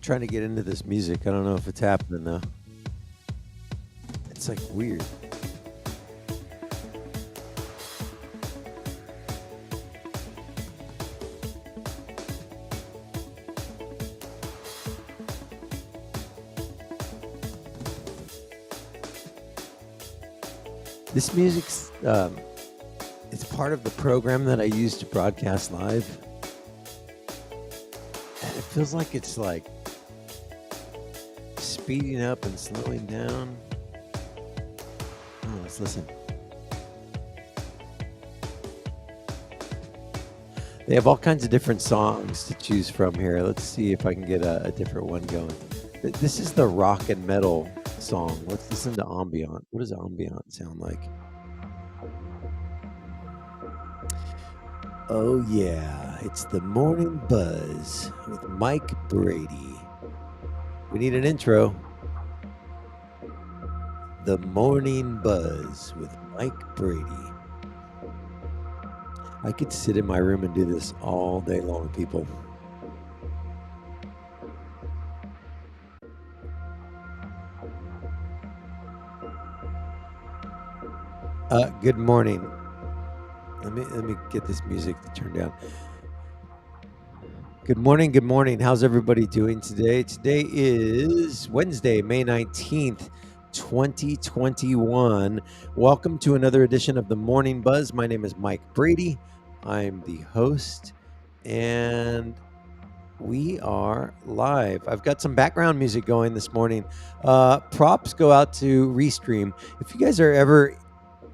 trying to get into this music. I don't know if it's happening though. It's like weird. This music's it's part of the program that I use to broadcast live. And it feels like it's like speeding up and slowing down. Oh, let's listen. They have all kinds of different songs to choose from here. Let's see if I can get a different one going. This is the rock and metal song. Let's listen to ambient. What does ambient sound like? Oh yeah, it's the Morning Buzz with Mike Brady. We need an intro. The Morning Buzz with Mike Brady. I could sit in my room and do this all day long, people. Good morning. Let me get this music to turn down. Good morning. Good morning. How's everybody doing today? Today is Wednesday, May 19th, 2021. Welcome to another edition of the Morning Buzz. My name is Mike Brady. I'm the host, and we are live. I've got some background music going this morning. Props go out to Restream. If you guys are ever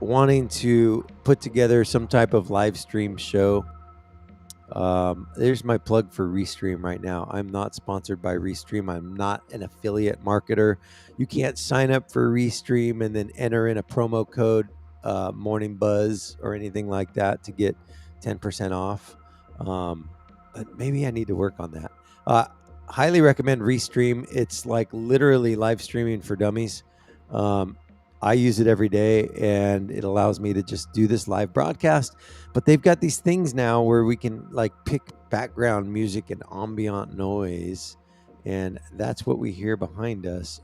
wanting to put together some type of live stream show, there's my plug for Restream right now. I'm not sponsored by Restream. I'm not an affiliate marketer. You can't sign up for Restream and then enter in a promo code Morning Buzz or anything like that to get 10% off. But maybe I need to work on that. Highly recommend Restream. It's like literally live streaming for dummies. I use it every day, and it allows me to just do this live broadcast. But they've got these things now where we can like pick background music and ambient noise, and that's what we hear behind us.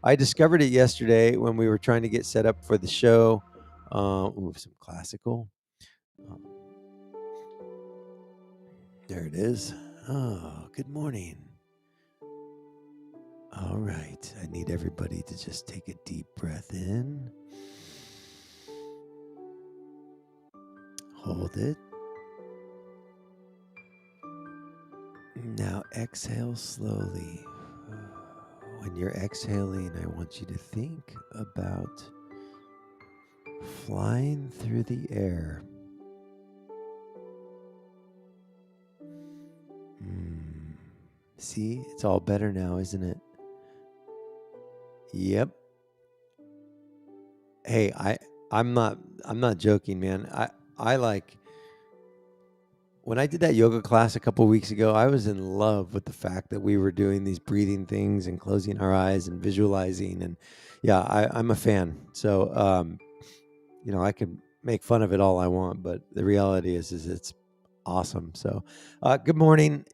I discovered it yesterday when we were trying to get set up for the show. Some classical. There it is. Oh, good morning. All right. I need everybody to just take a deep breath in. Hold it. Now exhale slowly. When you're exhaling, I want you to think about flying through the air. See, it's all better now, isn't it? Yep. Hey, I'm not joking, man. I like when I did that yoga class a couple weeks ago, I was in love with the fact that we were doing these breathing things and closing our eyes and visualizing. And yeah, I'm a fan. So, I can make fun of it all I want, but the reality is it's awesome. So, good morning.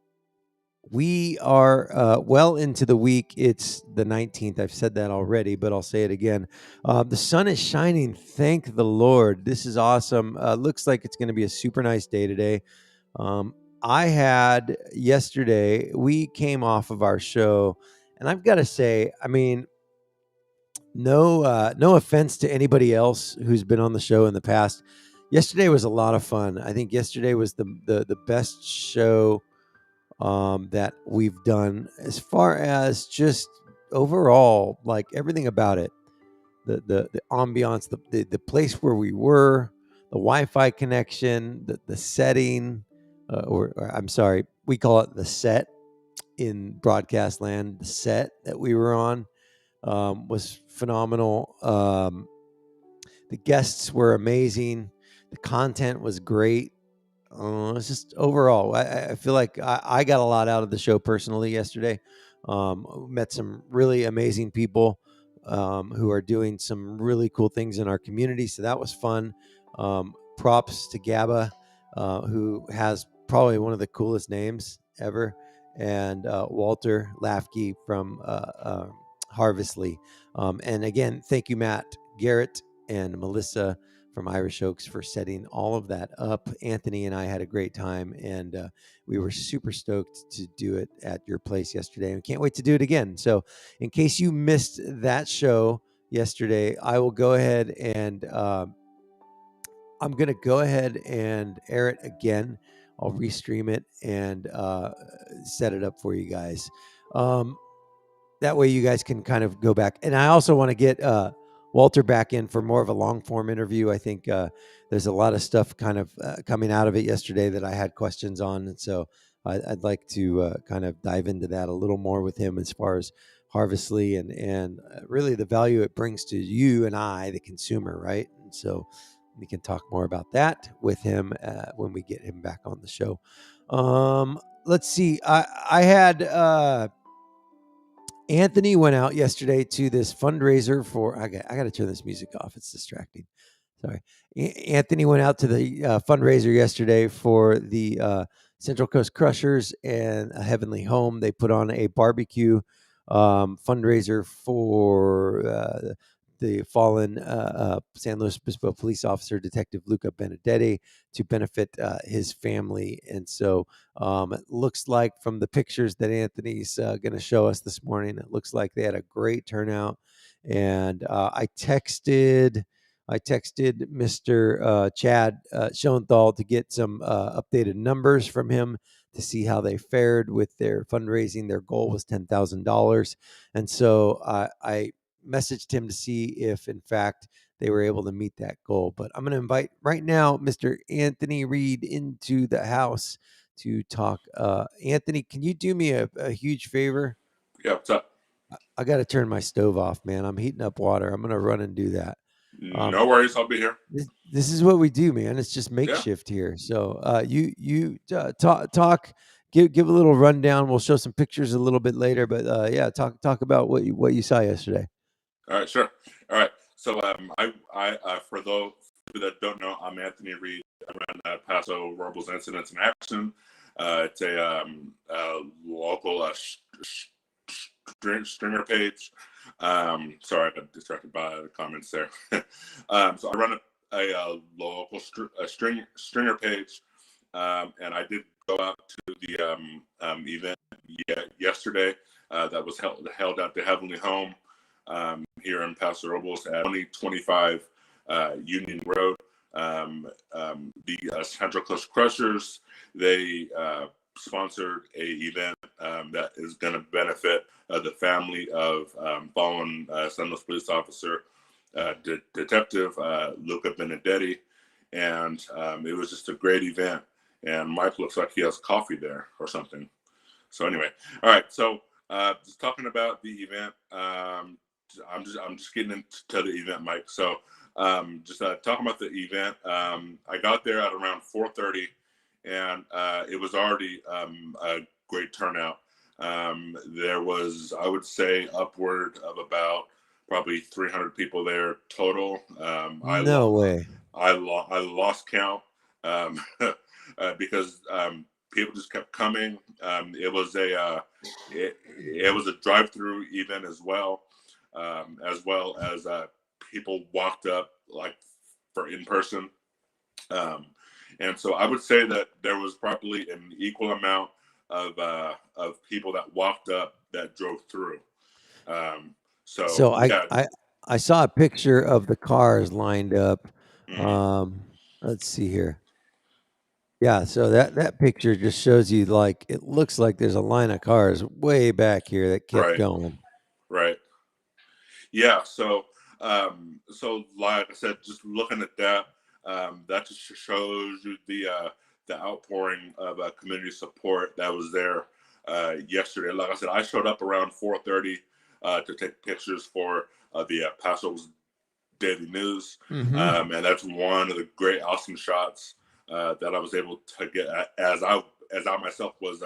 We are well into the week. It's the 19th. I've said that already, but I'll say it again. The sun is shining. Thank the Lord. This is awesome. Looks like it's going to be a super nice day today. I had yesterday, we came off of our show, and I've got to say, I mean, no offense to anybody else who's been on the show in the past. Yesterday was a lot of fun. I think yesterday was the best show that we've done as far as just overall, like everything about it, the ambiance, the place where we were, the Wi-Fi connection, the setting, or I'm sorry, we call it the set in broadcast land. The set that we were on was phenomenal. The guests were amazing. The content was great. It's just overall, I feel like I got a lot out of the show personally yesterday. Met some really amazing people who are doing some really cool things in our community. So that was fun. Props to Gaba, who has probably one of the coolest names ever. and Walter Lafke from Harvestly. And again, thank you, Matt Garrett and Melissa from Irish Oaks for setting all of that up. Anthony and I had a great time, and we were super stoked to do it at your place yesterday, and can't wait to do it again. So, in case you missed that show yesterday, I will go ahead and I'm going to go ahead and air it again. I'll restream it and set it up for you guys. That way you guys can kind of go back. And I also want to get Walter back in for more of a long form interview. I think there's a lot of stuff kind of coming out of it yesterday that I had questions on. And so I'd like to kind of dive into that a little more with him as far as Harvestly and really the value it brings to you and I, the consumer, right? And so we can talk more about that with him when we get him back on the show. Let's see. I had Anthony went out yesterday to this fundraiser for. I got to turn this music off. It's distracting. Sorry. Anthony went out to the fundraiser yesterday for the Central Coast Crushers and a Heavenly Home. They put on a barbecue fundraiser for the fallen San Luis Obispo police officer, Detective Luca Benedetti, to benefit his family. And so it looks like from the pictures that Anthony's going to show us this morning, it looks like they had a great turnout. And I texted Mr. Chad Schoenthal to get some updated numbers from him to see how they fared with their fundraising. Their goal was $10,000. And so I messaged him to see if, in fact, they were able to meet that goal. But I'm going to invite right now Mr. Anthony Reed into the house to talk. Anthony, can you do me a huge favor? Yeah, what's up? I got to turn my stove off, man. I'm heating up water. I'm going to run and do that. No worries, I'll be here. This is what we do, man. It's just makeshift here. So you talk, give a little rundown. We'll show some pictures a little bit later, but yeah, talk about what you saw yesterday. All right, sure. All right. So I for those that don't know, I'm Anthony Reed. I run Paso Robles Incidents in Action. It's a local stringer page. Sorry, I got distracted by the comments there. So I run a local stringer page, and I did go out to the event yesterday that was held at the Heavenly Home here in Paso Robles at 2025 Union Road. The Central Coast Crushers, they sponsored a event that is going to benefit the family of fallen San Luis police officer Detective Luca Benedetti, and it was just a great event. And Mike looks like he has coffee there or something. So anyway, all right. So just talking about the event. I'm just getting into the event, Mike. So just talking about the event. I got there at around 4:30, and it was already a great turnout. There was, I would say, upward of about probably 300 people there total. No way. I lost count because people just kept coming. It was a drive-through event as well as people walked up like for in person. And so I would say that there was probably an equal amount of people that walked up that drove through. So I saw a picture of the cars lined up. Mm-hmm. Let's see here. Yeah, so that picture just shows you like it looks like there's a line of cars way back here that kept going. Right. Yeah. So like I said, just looking at that, that just shows you the outpouring of community support that was there yesterday. Like I said, I showed up around 4:30 to take pictures for the Paso's Daily News, and that's one of the great, awesome shots that I was able to get as I myself was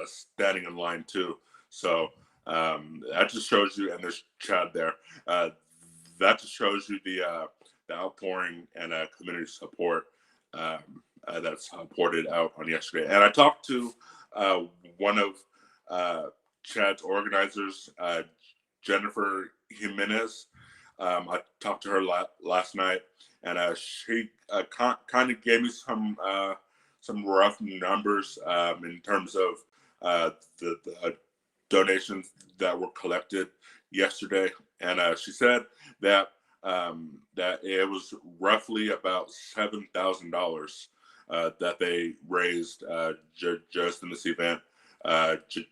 standing in line too. So that just shows you, and there's Chad there. That just shows you the outpouring and community support that's supported out on yesterday. And I talked to uh, one of Chad's organizers, Jennifer Jimenez. I talked to her last night, and she kind of gave me some rough numbers in terms of the donations that were collected yesterday, and she said that that it was roughly about $7,000 that they raised just in this event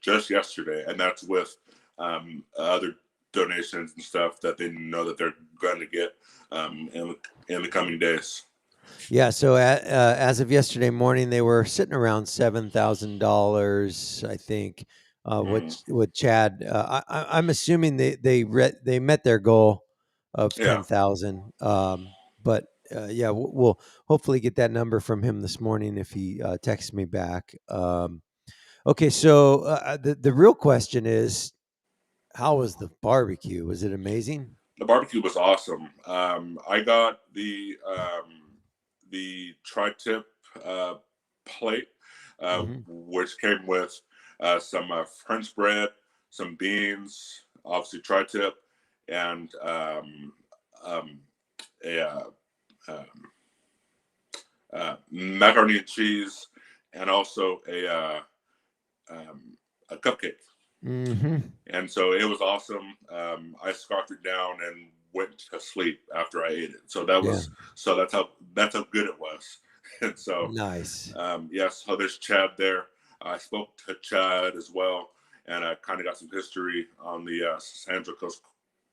just yesterday, and that's with other donations and stuff that they know that they're going to get in the coming days. Yeah. So as of yesterday morning, they were sitting around $7,000, I think. With Chad, I'm assuming they met their goal of Yeah. 10,000. But yeah, we'll hopefully get that number from him this morning if he texts me back. Okay, so the real question is, how was the barbecue? Was it amazing? The barbecue was awesome. I got the tri-tip plate, which came with some French bread, some beans, obviously tri-tip, and a macaroni and cheese, and also a cupcake. And so it was awesome. I scarfed it down and went to sleep after I ate it. So that's how good it was. And so nice. Yes, so there's Chad there. I spoke to Chad as well, and I kind of got some history on the Sandra Coast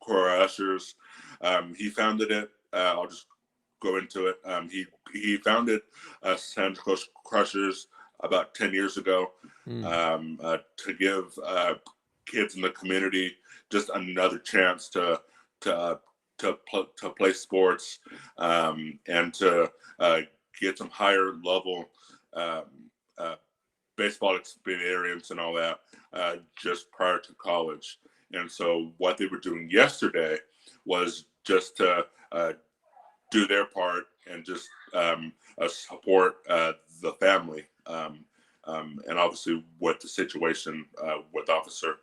Crushers. He founded it. I'll just go into it. He founded Sandra Coast Crushers about 10 years ago to give kids in the community just another chance to play sports and to get some higher level baseball experience and all that just prior to college. And so what they were doing yesterday was just to do their part and just support the family. And obviously with the situation with Officer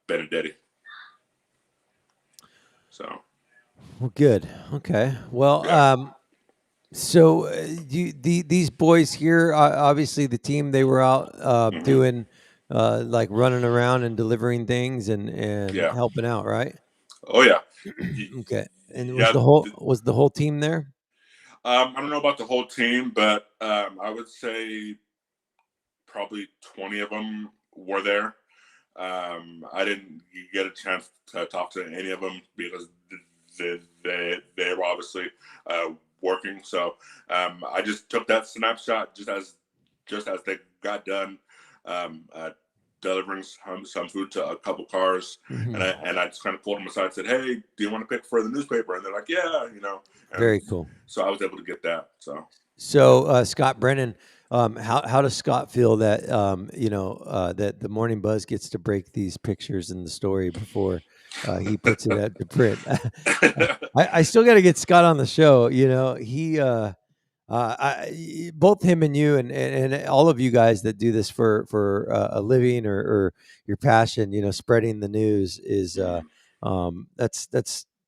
Benedetti. So. Well, good. Okay. Well, yeah. So these boys here, obviously the team, they were out doing like running around and delivering things and helping out, right? Oh yeah. Okay. And was the whole team there? I don't know about the whole team, but I would say probably 20 of them were there. I didn't get a chance to talk to any of them because they were obviously working. So I just took that snapshot just as they got done delivering some food to a couple cars, and I just kind of pulled them aside and said, "Hey, do you want to pick for the newspaper?" And they're like, "Yeah, you know." And very cool. So I was able to get that. So Scott Brennan, how does Scott feel that that the Morning Buzz gets to break these pictures in the story before he puts it at the print? I still got to get Scott on the show. You know, he both him and you and all of you guys that do this for a living or your passion, you know, spreading the news is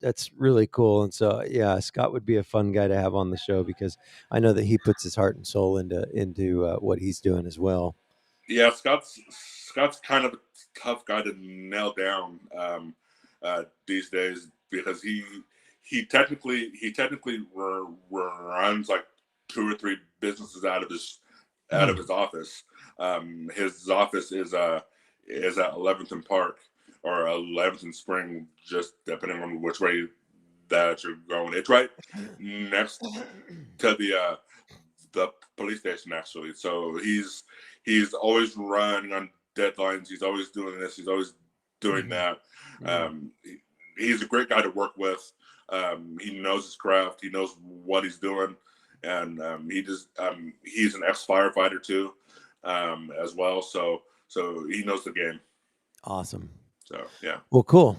that's really cool. And so, yeah, Scott would be a fun guy to have on the show because I know that he puts his heart and soul into what he's doing as well. Yeah, Scott's kind of a tough guy to nail down these days because he technically runs like 2 or 3 businesses out of his office. His office is at 11th and Park or 11th and Spring, just depending on which way that you're going. It's right next to the police station, actually. So he's always running on deadlines. He's always doing this. He's always doing that. He's a great guy to work with. He knows his craft. He knows what he's doing, and he's an ex-firefighter too, as well. So he knows the game. Awesome. So yeah. Well, cool.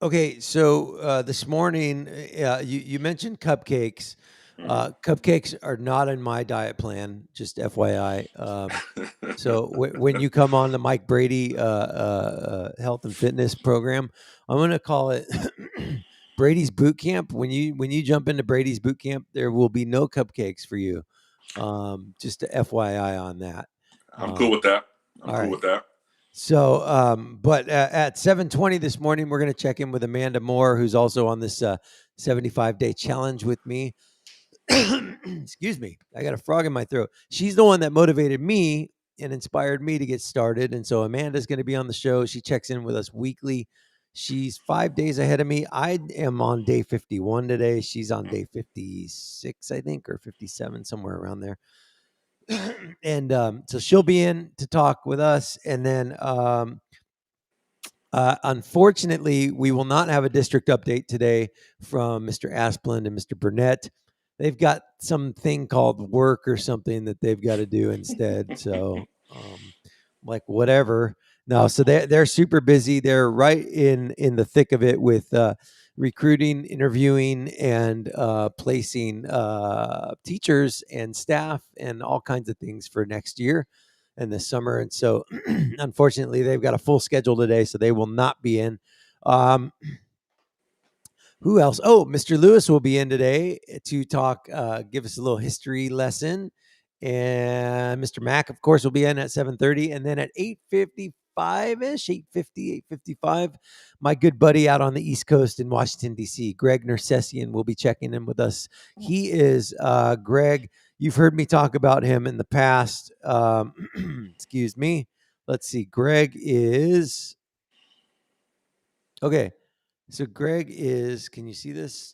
Okay, so this morning you mentioned cupcakes. Cupcakes are not in my diet plan, just FYI. So when you come on the Mike Brady health and fitness program, I'm going to call it Brady's Boot Camp. When you jump into Brady's Boot Camp, there will be no cupcakes for you. Just a FYI on that. I'm cool with that. I'm cool with that. So, but at 7:20 this morning, we're going to check in with Amanda Moore, who's also on this 75-day challenge with me. Excuse me, I got a frog in my throat. She's the one that motivated me and inspired me to get started. And so Amanda's going to be on the show. She checks in with us weekly. She's 5 days ahead of me. I am on day 51 today. She's on day 56, I think, or 57, somewhere around there. And so she'll be in to talk with us. And then unfortunately, we will not have a district update today from Mr. Asplund and Mr. Burnett. They've got something called work or something that they've got to do instead. So like whatever. No, so they're super busy. They're right in the thick of it with recruiting, interviewing, and placing teachers and staff and all kinds of things for next year and this summer. And so unfortunately, they've got a full schedule today, so they will not be in. Who else? Oh, Mr. Lewis will be in today to talk, give us a little history lesson. And Mr. Mack, of course, will be in at 7:30. And then at 8:55-ish, 8:55, my good buddy out on the East Coast in Washington, D.C., Greg Nersessian, will be checking in with us. He is, Greg, you've heard me talk about him in the past. Excuse me. Let's see. Greg is... Okay. So Greg is, can you see this?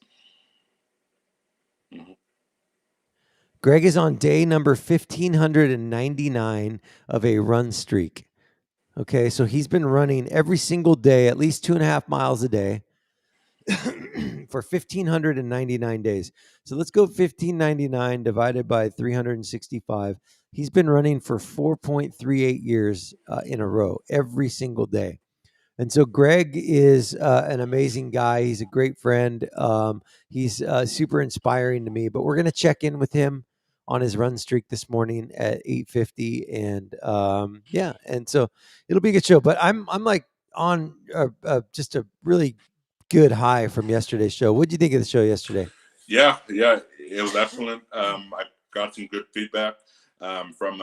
Mm-hmm. Greg is on day number 1,599 of a run streak. Okay, so he's been running every single day, at least 2.5 miles a day for 1,599 days. So let's go 1,599 divided by 365. He's been running for 4.38 years in a row, every single day. And so Greg is an amazing guy. He's a great friend. He's super inspiring to me. But we're going to check in with him on his run streak this morning at 8:50, and yeah, and so it'll be a good show. But I'm like on just a really good high from yesterday's show. What did you think of the show yesterday? Yeah, it was excellent. I got some good feedback from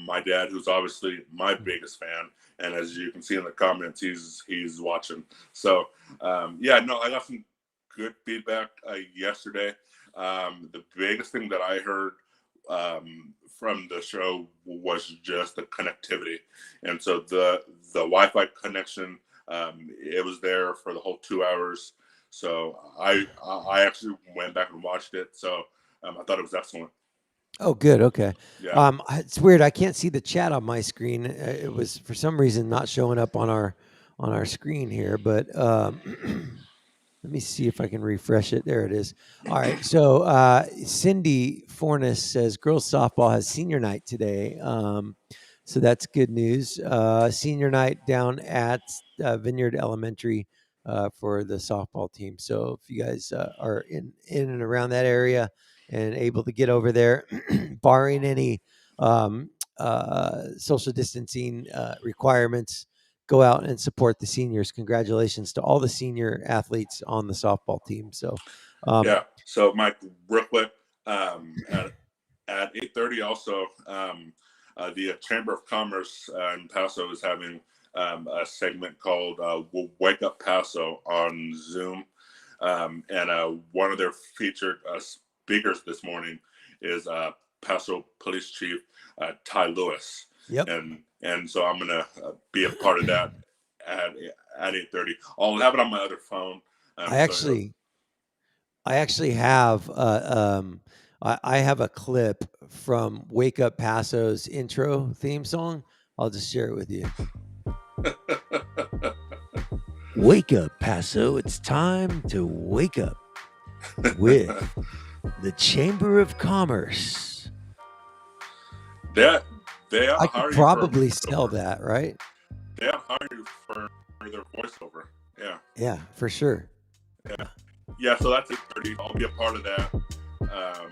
my dad, who's obviously my biggest fan, and as you can see in the comments, he's watching. So I got some good feedback yesterday. The biggest thing that I heard from the show was just the connectivity, and so the Wi-Fi connection, it was there for the whole 2 hours. So I actually went back and watched it. So I thought it was excellent. Oh, good. Okay. Yeah. It's weird. I can't see the chat on my screen. It was for some reason not showing up on our screen here, but let me see if I can refresh it. There it is. All right. So Cindy Fornes says girls softball has senior night today. So that's good news. Senior night down at Vineyard Elementary for the softball team. So if you guys are in and around that area and able to get over there, barring any social distancing requirements, go out and support the seniors. Congratulations to all the senior athletes on the softball team. So, So Mike, real quick, at 8:30 also, the Chamber of Commerce in Paso is having a segment called Wake Up Paso on Zoom. And one of their featured speakers this morning is Paso Police Chief Ty Lewis. Yep. And so I'm gonna be a part of that at 8:30. I'll have it on my other phone. I actually have I have a clip from Wake Up Paso's intro theme song. I'll just share it with you. Wake up, Paso. It's time to wake up with the Chamber of Commerce. I could probably sell that, right? They'll hire you for their voiceover. Yeah. Yeah, for sure. Yeah, so that's 8:30. I'll be a part of that.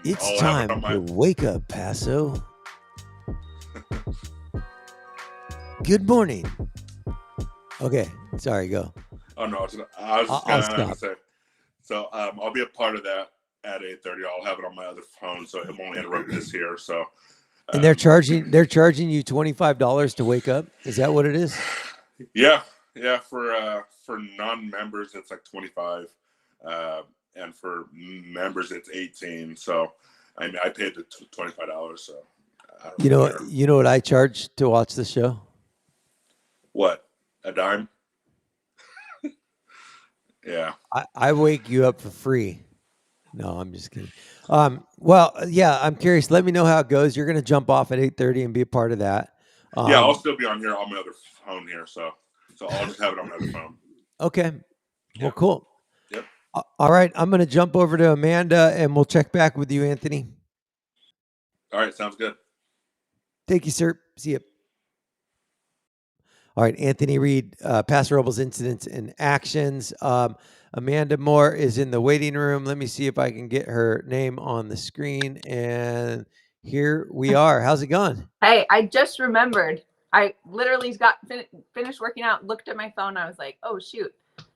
It's I'll have it on time my. to wake up, Paso. Good morning. Okay, sorry, go. Oh no, I was just I'll gonna stop. say. So I'll be a part of that at 8:30. I'll have it on my other phone, so it won't interrupt this here. So. And they're charging you $25 to wake up. Is that what it is? Yeah. For non-members, it's like 25, and for members, it's 18. So, I mean, I paid the $25. So, I don't care. You know what I charge to watch the show? What? A dime? Yeah. I wake you up for free. No, I'm just kidding. Well, yeah, I'm curious. Let me know how it goes. You're gonna jump off at 8:30 and be a part of that. Yeah, I'll still be on here on my other phone here. So I'll just have it on my other phone. Okay. Yeah. Well, cool. Yep. All right. I'm going to jump over to Amanda and we'll check back with you, Anthony. All right. Sounds good. Thank you, sir. See you. All right. Anthony Reed, Paso Robles Incidents and Actions. Amanda Moore is in the waiting room. Let me see if I can get her name on the screen. And here we are. How's it going? Hey, I just remembered. I literally got finished working out, looked at my phone. I was like, oh, shoot.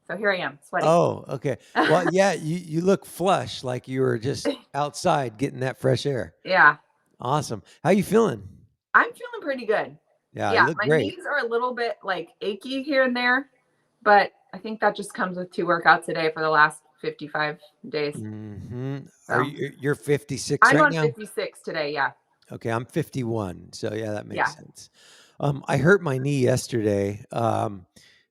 So here I am, sweating. Oh, okay. Well, yeah, you look flush, like you were just outside getting that fresh air. Yeah. Awesome. How you feeling? I'm feeling pretty good. Yeah, Yeah, you look my great. knees are a little bit like achy here and there, but I think that just comes with 2 workouts a day for the last 55 days. Mm-hmm. So, you're 56 I'm right on now? 56 today, yeah. Okay, I'm 51. So yeah, that makes Yeah. sense. I hurt my knee yesterday.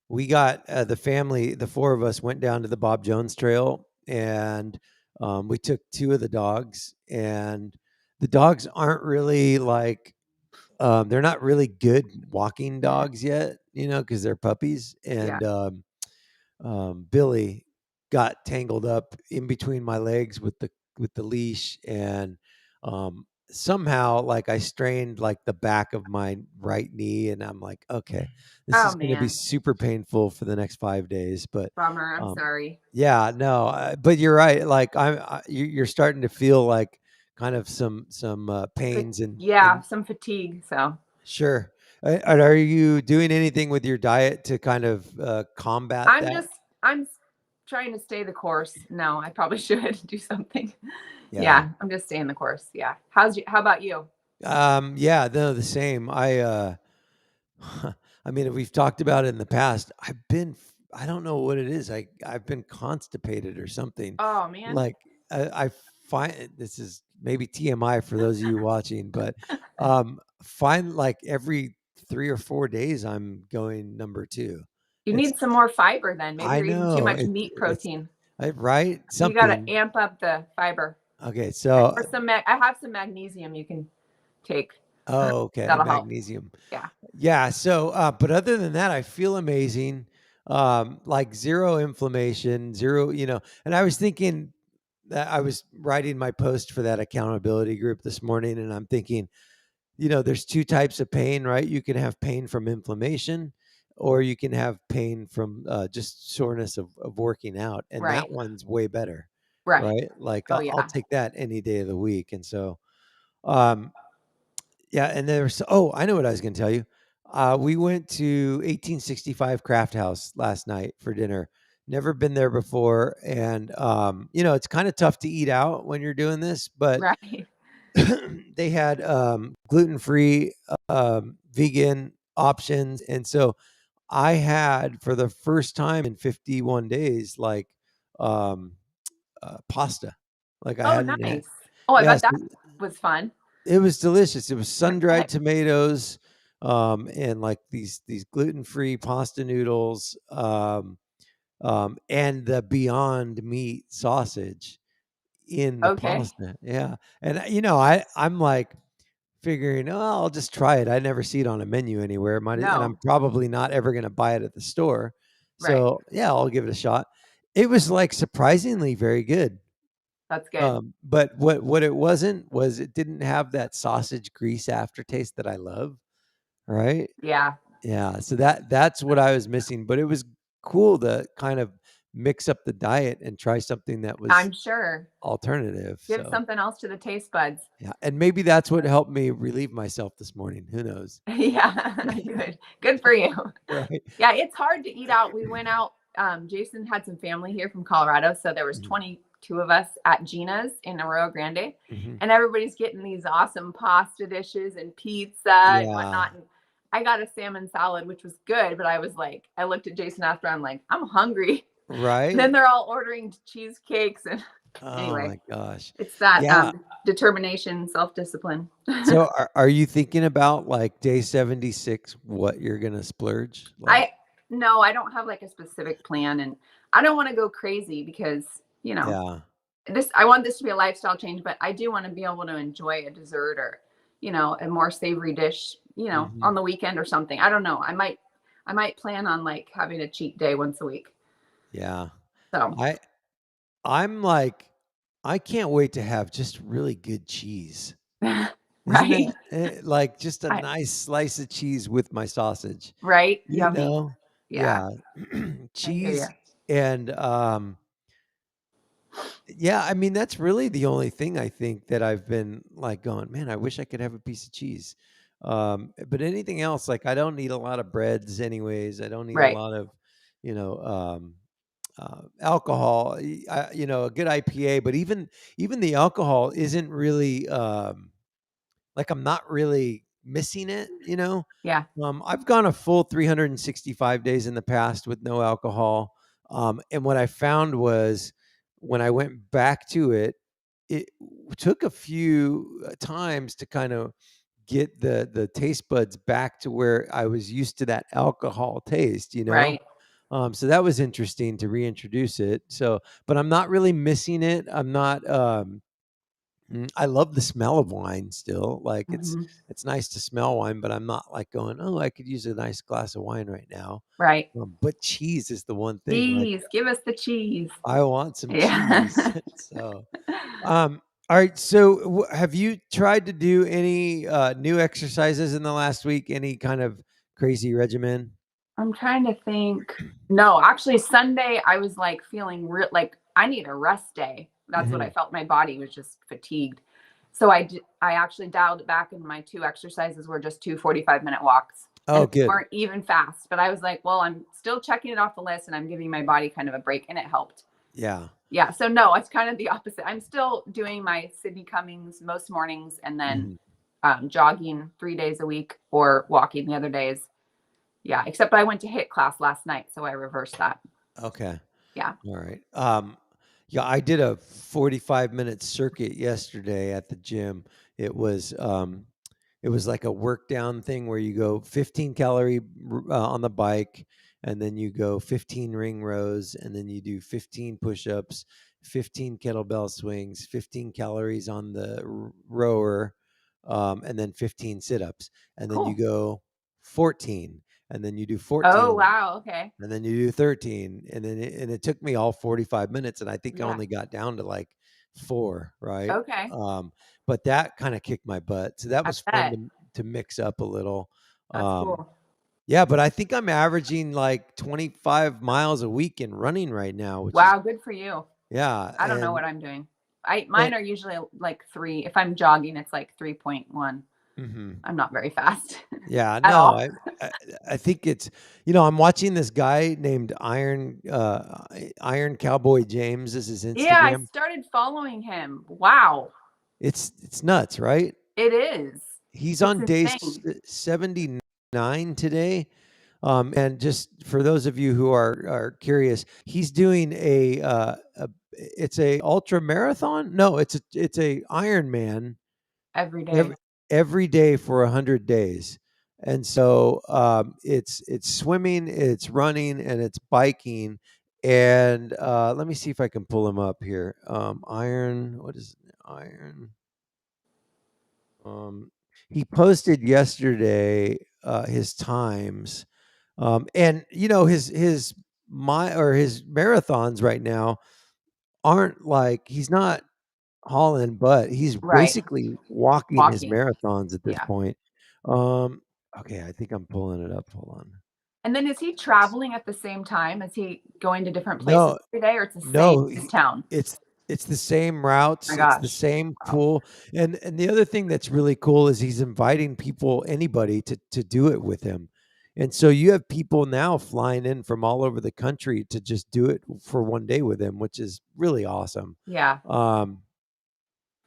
We got the family, the 4 of us went down to the Bob Jones Trail and we took 2 of the dogs, and the dogs aren't really like they're not really good walking dogs yet, because they're puppies. And Billy got tangled up in between my legs with the leash, and somehow like I strained like the back of my right knee, and I'm like, okay, this is going to be super painful for the next 5 days. But bummer. I'm sorry. Yeah, no, but you're right. Like you're starting to feel like kind of some pains and some fatigue. So sure. Are you doing anything with your diet to kind of combat that? I'm trying to stay the course. No, I probably should do something. Yeah, I'm just staying the course. Yeah. How about you? Yeah, no, the same. I mean, we've talked about it in the past. I don't know what it is. I've been constipated or something. Oh man. Like I find this is maybe TMI for those of you watching, but find like every 3 or 4 days I'm going number 2. You need some more fiber then. Maybe you're eating too much meat protein. Right? Something. You got to amp up the fiber. Okay, so or I have some magnesium you can take. Oh, okay. That'll Magnesium. Help. Yeah. So, but other than that, I feel amazing. Like zero inflammation, zero, and I was thinking that I was writing my post for that accountability group this morning, and I'm thinking, there's 2 types of pain, right? You can have pain from inflammation, or you can have pain from just soreness of working out. And that one's way better. Right. Like I'll take that any day of the week. And so, yeah, and I know what I was going to tell you. We went to 1865 Craft House last night for dinner. Never been there before, and it's kind of tough to eat out when you're doing this, but they had gluten-free, vegan options, and so I had for the first time in 51 days like pasta. Like I hadn't nice. had. I bet that was fun. It was delicious. It was sun-dried tomatoes, and like these gluten-free pasta noodles, and the Beyond Meat sausage in the pasta. Yeah. And I'm like figuring, I'll just try it. I never see it on a menu anywhere. And I'm probably not ever going to buy it at the store. So yeah, I'll give it a shot. It was like surprisingly very good. That's good. But what it wasn't was it didn't have that sausage grease aftertaste that I love. Right? Yeah. Yeah. So that's what I was missing. But it was cool to kind of mix up the diet and try something that was I'm sure. alternative. Give So something else to the taste buds. yeah, and maybe that's what helped me relieve myself this morning. Who knows? Yeah, good for you. Right. Yeah, it's hard to eat out. We went out. Jason had some family here from Colorado, so there was Mhm. 22 of us at Gina's in Arroyo Grande, Mhm. and everybody's getting these awesome pasta dishes and pizza and Yeah. whatnot. And I got a salmon salad, which was good, but I was like, I looked at Jason after. I'm like, I'm hungry. And then Right. they're all ordering cheesecakes, and Oh anyway, my gosh. it's that Yeah. determination, self-discipline. So are you thinking about like day 76, what you're gonna splurge? Like, I No, I don't have like a specific plan, and I don't want to go crazy because, yeah. I want this to be a lifestyle change, but I do want to be able to enjoy a dessert or, a more savory dish, Mhm. on the weekend or something. I don't know. I might plan on like having a cheat day once a week. Yeah. So, I I'm like, I can't wait to have just really good cheese. Isn't it? right. Like just a I nice slice of cheese with my sausage, right. you Yummy. know? Yeah, Yeah. I hear you. Cheese and yeah, I mean that's really the only thing I think that I've been like going, man, I wish I could have a piece of cheese. But anything else, like I don't need a lot of breads anyways. I don't need a Right. lot of, you know, alcohol. A good IPA, but even the alcohol isn't really like I'm not really missing it. Yeah. I've gone a full 365 days in the past with no alcohol. And what I found was when I went back to it, it took a few times to kind of get the taste buds back to where I was used to that alcohol taste. Right. So that was interesting to reintroduce it. So, but I'm not really missing it. I'm not. I love the smell of wine still. Like Hmm. it's nice to smell wine, but I'm not like going, oh, I could use a nice glass of wine right now. Right. But cheese is the one thing. Like Cheese. Give us the cheese. I want some Yeah. cheese. So, all right. So, have you tried to do any new exercises in the last week? Any kind of crazy regimen? I'm trying to think. No, actually, Sunday I was like feeling like I need a rest day. That's what I Hmm. felt. My body was just fatigued. So I actually dialed it back, and my two exercises were just two 45-minute walks. And Oh, they good. weren't even fast, but I was like, well, I'm still checking it off the list and I'm giving my body kind of a break, and it helped. Yeah. Yeah. So no, it's kind of the opposite. I'm still doing my Sydney Cummings most mornings, and then Hmm. jogging 3 days a week or walking the other days. Yeah, except I went to HIIT class last night, so I reversed that. Okay. Yeah. All right. Yeah, I did a 45-minute circuit yesterday at the gym. It was um it was like a work down thing where you go 15 calorie on the bike, and then you go 15 ring rows, and then you do 15 push-ups, 15 kettlebell swings, 15 calories on the rower, and then 15 sit-ups, and then you Cool. go 14, and then you do Oh, 14, wow. Okay. and then you do 13, and then it took me all 45 minutes, and I think I Yeah. only got down to like 4, right? Okay. Um, but that kind of kicked my butt. So that I was fun bet. to mix up a little. That's Um, cool. yeah, but I think I'm averaging like 25 miles a week in running right now, which is Wow, good for you. yeah, I don't know what I'm doing. I and Mine are usually like 3. If I'm jogging, it's like 3.1. mhm. I'm not very fast Yeah, at no, all. I think it's I'm watching this guy named Iron Cowboy James is his Yeah, I Instagram. started following him. Wow. It's nuts, right? It is. He's It's on day insane. 79 today. And just for those of you who are curious, he's doing it's a ultra marathon. No, it's a Ironman Every every day. every day for 100 days. And so it's swimming, it's running, and it's biking. And let me see if I can pull him up here. What is Iron? Um, he posted yesterday his times, and his marathons right now aren't like he's not hauling butt. He's Right. basically walking his Walking. marathons at this Yeah. point. Um, okay, I think I'm pulling it up. Hold on. And then is he traveling at the same time? Is he going to different places No, every day, or it's the no, same town? it's the same routes. My It's the gosh. same Wow. pool. And the other thing that's really cool is he's inviting people, anybody to do it with him. And so you have people now flying in from all over the country to just do it for one day with him, which is really awesome. Yeah. Um,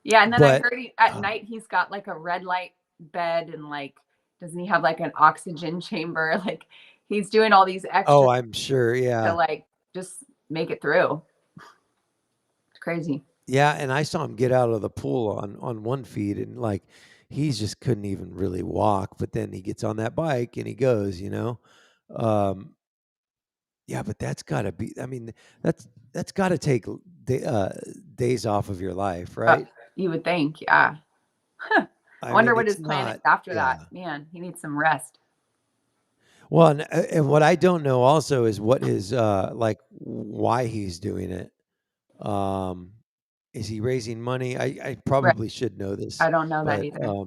Yeah. And then I but heard at um, night he's got like a red light bed, and like, doesn't he have like an oxygen chamber? Like, he's doing all these extra oh, I'm sure. to Yeah. like just make it through. It's crazy. Yeah. And I saw him get out of the pool on one feed, and like, he's just couldn't even really walk, but then he gets on that bike and he goes, um, yeah, but that's gotta be, I mean, that's gotta take days off of your life, right? You would think. Yeah. I I wonder mean, what it's his plan is not, after yeah. that. Man, he needs some rest. Well, and what I don't know also is what his like why he's doing it. Um, is he raising money? I Right. probably should know this, I don't know that but either.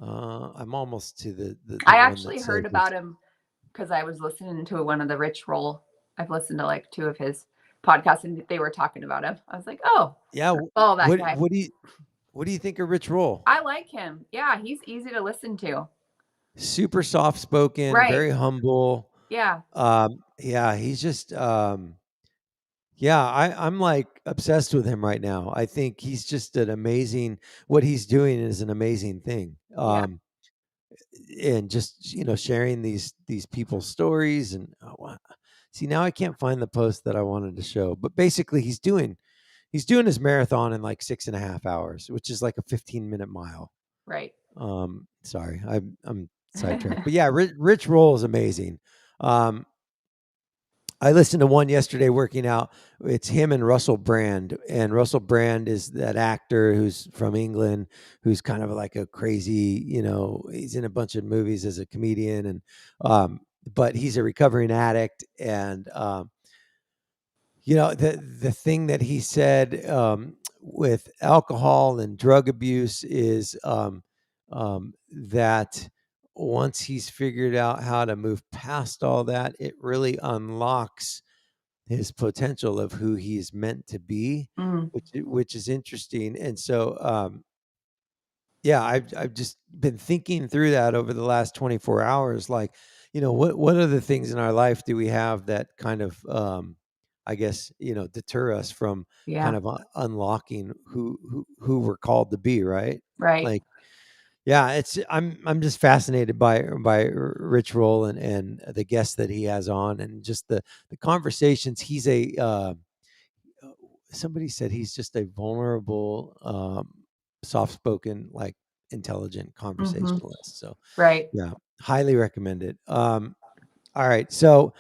I'm almost to the I one actually that heard says about it's, him because I was listening to one of the Rich Roll. I've listened to like 2 of his podcasts, and they were talking about him. I was like, oh, yeah. oh, that guy. What do you think of Rich Roll? I like him. Yeah, he's easy to listen to. Super soft spoken, Right. very humble. Yeah. Yeah, he's just yeah, I'm like obsessed with him right now. I think he's just an amazing, what he's doing is an amazing thing. Yeah. And just, sharing these people's stories and see, now I can't find the post that I wanted to show, but basically he's doing his marathon in like 6.5 hours, which is like a 15-minute mile. Right. Sorry, I'm sidetracked, but yeah, Rich Roll is amazing. I listened to one yesterday working out. It's him and Russell Brand. And Russell Brand is that actor who's from England, who's kind of like a crazy, he's in a bunch of movies as a comedian. And, but he's a recovering addict. And, the thing that he said with alcohol and drug abuse is that once he's figured out how to move past all that, it really unlocks his potential of who he's meant to be, Mm. which is interesting. And so, yeah, I've just been thinking through that over the last 24 hours. Like, what other things in our life do we have that kind of, I guess, deter us from kind Yeah. of unlocking who we're called to be, right? Right. Like, yeah, I'm just fascinated by Rich Roll and the guests that he has on, and just the conversations. He's somebody said he's just a vulnerable, soft spoken, like intelligent conversationalist. So Right. yeah, highly recommend it. All right, so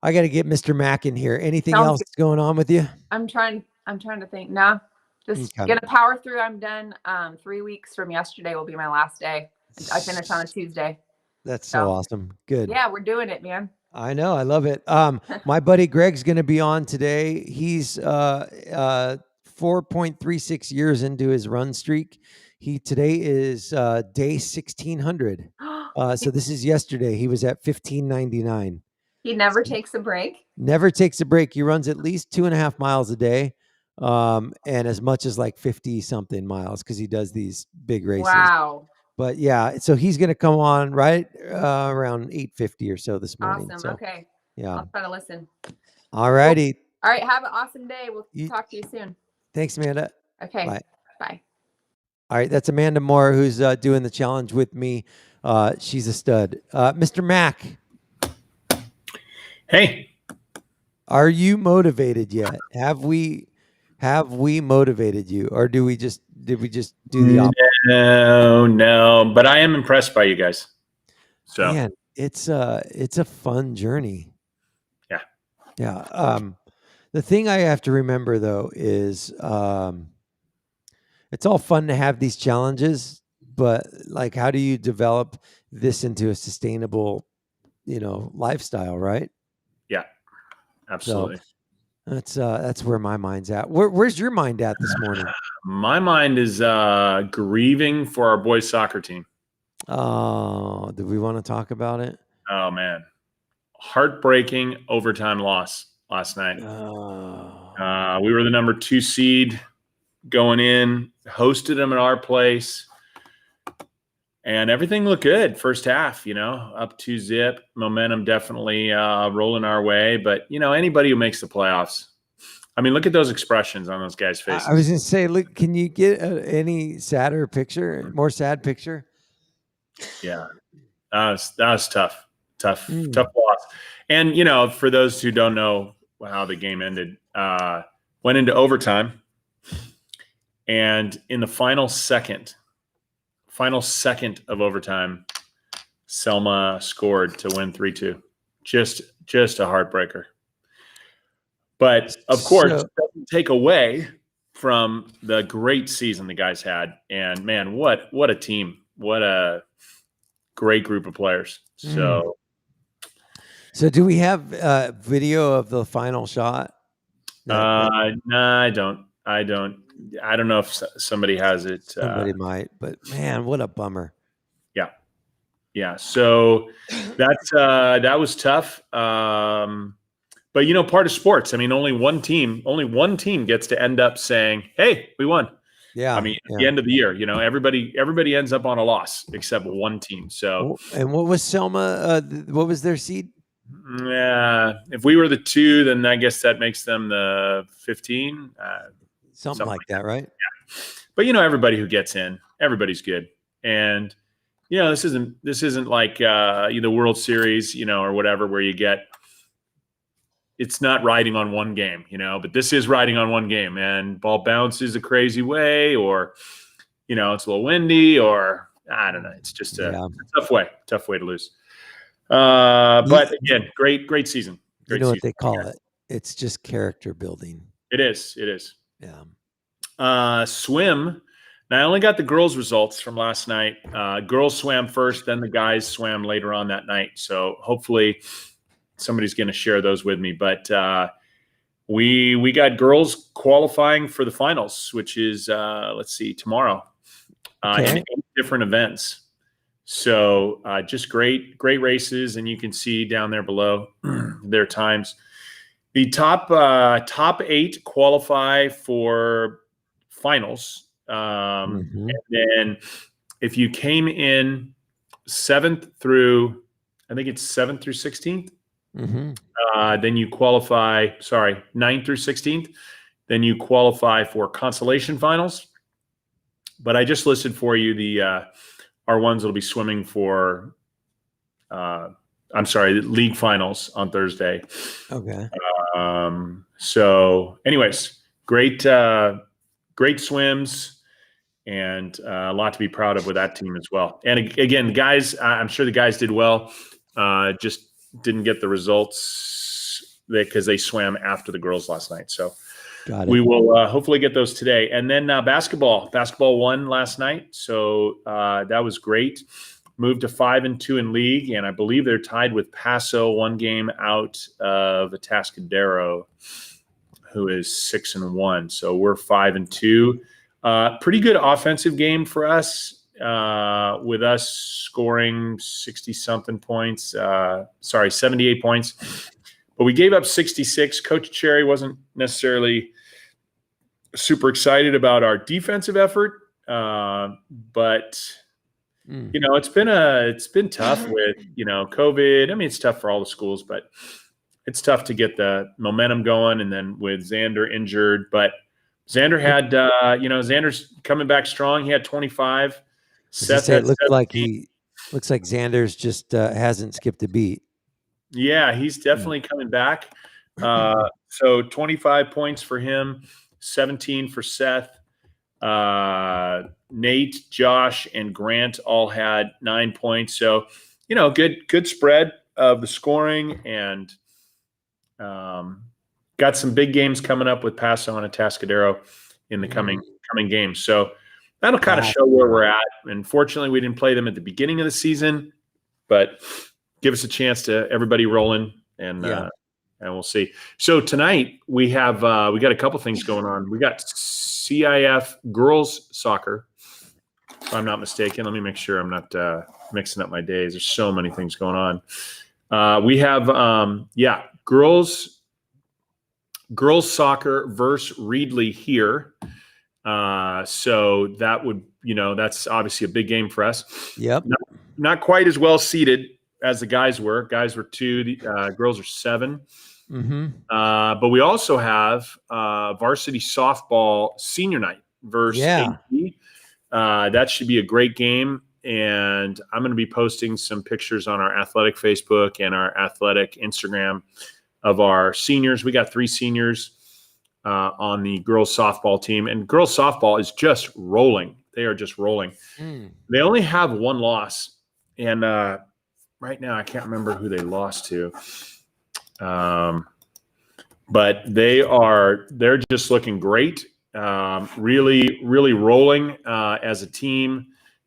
I got to get Mr. Mack in here. Anything Sounds else going on with you? I'm trying to think. Nah, just Okay. gonna power through. I'm done. 3 weeks from yesterday will be my last day. I finish on a Tuesday. That's so awesome. Good. Yeah, we're doing it, man. I know. I love it. My buddy Greg's going to be on today. He's 4.36 years into his run streak. Today is day 1600. So this is yesterday. He was at 1599. He never takes a break. Never takes a break. He runs at least 2.5 miles a day, and as much as like 50 something miles, because he does these big races. Wow. But yeah, so he's going to come on right around 8:50 or so this morning. Awesome. So, Okay. yeah. I'll try to listen. All righty. Cool. All right. Have an awesome day. We'll talk to you soon. Thanks, Amanda. Okay. Bye. Bye. All right. That's Amanda Moore, who's doing the challenge with me. She's a stud. Mr. Mack. Hey. Are you motivated yet? Have we motivated you, or did we just do the opposite? No, but I am impressed by you guys. So man, it's a fun journey. Yeah. Yeah. The thing I have to remember though is it's all fun to have these challenges, but like, how do you develop this into a sustainable, lifestyle, right? Yeah. Absolutely. So that's where my mind's at. Where's your mind at this morning? My mind is grieving for our boys' soccer team. Oh, do we want to talk about it? Oh man, heartbreaking overtime loss last night. Oh. We were the number 2 seed going in, hosted them at our place, and everything looked good first half, up 2-zip, momentum definitely rolling our way. But, anybody who makes the playoffs, I mean, look at those expressions on those guys' faces. I was going to say, look, can you get any sadder picture, more sad picture? Yeah, that was tough loss. And, for those who don't know how the game ended, went into overtime. And in the final second of overtime, Selma scored to win 3-2. Just a heartbreaker. But of course, it doesn't take away from the great season the guys had. And man, what a team! What a great group of players. So do we have video of the final shot? No, I don't. I don't know if somebody has it. Somebody might, but man, what a bummer. Yeah. So that was tough. But part of sports, I mean, only one team gets to end up saying, "Hey, we won." Yeah. I mean, at the end of the year, everybody ends up on a loss except one team. So, and what was Selma? What was their seed? Yeah, if we were the 2, then I guess that makes them the 15. Something like that, right? Yeah. But everybody who gets in, everybody's good. And this isn't like the World Series, or whatever, where you get. It's not riding on one game, but this is riding on one game, and ball bounces a crazy way, or it's a little windy, or I don't know. It's just a tough way to lose. But again, great season. Great what season. they call it? It's just character building. It is. Yeah. Swim. Now I only got the girls' results from last night. Girls swam first, then the guys swam later on that night. So hopefully somebody's going to share those with me. But we got girls qualifying for the finals, which is tomorrow, in 8 different events. So just great races, and you can see down there below their times. The top 8 qualify for finals, and then if you came in 7th through 16th, then you qualify. 9th through 16th, then you qualify for consolation finals. But I just listed for you the our ones that'll be swimming for. The league finals on Thursday. Okay. So anyways, great swims, and a lot to be proud of with that team as well. And again, the guys, I'm sure the guys did well, just didn't get the results because they swam after the girls last night. So we will hopefully get those today. And then basketball won last night. So that was great. Moved to 5-2 in league, and I believe they're tied with Paso, 1 game out of Atascadero, who is 6-1. So we're 5-2. Pretty good offensive game for us, with us scoring 60-something points. 78 points. But we gave up 66. Coach Cherry wasn't necessarily super excited about our defensive effort, but it's been tough with COVID. I mean, it's tough for all the schools, but it's tough to get the momentum going. And then with Xander injured, but Xander had Xander's coming back strong. He had 25. Seth had looks like Xander's just hasn't skipped a beat. Yeah, he's definitely coming back. So 25 points for him, 17 for Seth. Nate, Josh, and Grant all had 9 points. So, good spread of the scoring, and got some big games coming up with Paso and Atascadero in the coming games. So that'll kind of show where we're at. And fortunately, we didn't play them at the beginning of the season, but give us a chance to everybody rolling, and we'll see. So tonight we have we got a couple things going on. We got CIF girls soccer, if I'm not mistaken. Let me make sure I'm not mixing up my days. There's so many things going on. We have, girls soccer versus Reedley here. So that would, that's obviously a big game for us. Yep. Not quite as well seated as the guys were. Guys were 2, the girls are 7. Mm-hmm. But we also have varsity softball senior night versus AG. That should be a great game. And I'm going to be posting some pictures on our athletic Facebook and our athletic Instagram of our seniors. We got 3 seniors on the girls softball team, and girls softball is just rolling. They are just rolling. They only have 1 loss, and right now I can't remember who they lost to. But they're just looking great. Really, really rolling as a team.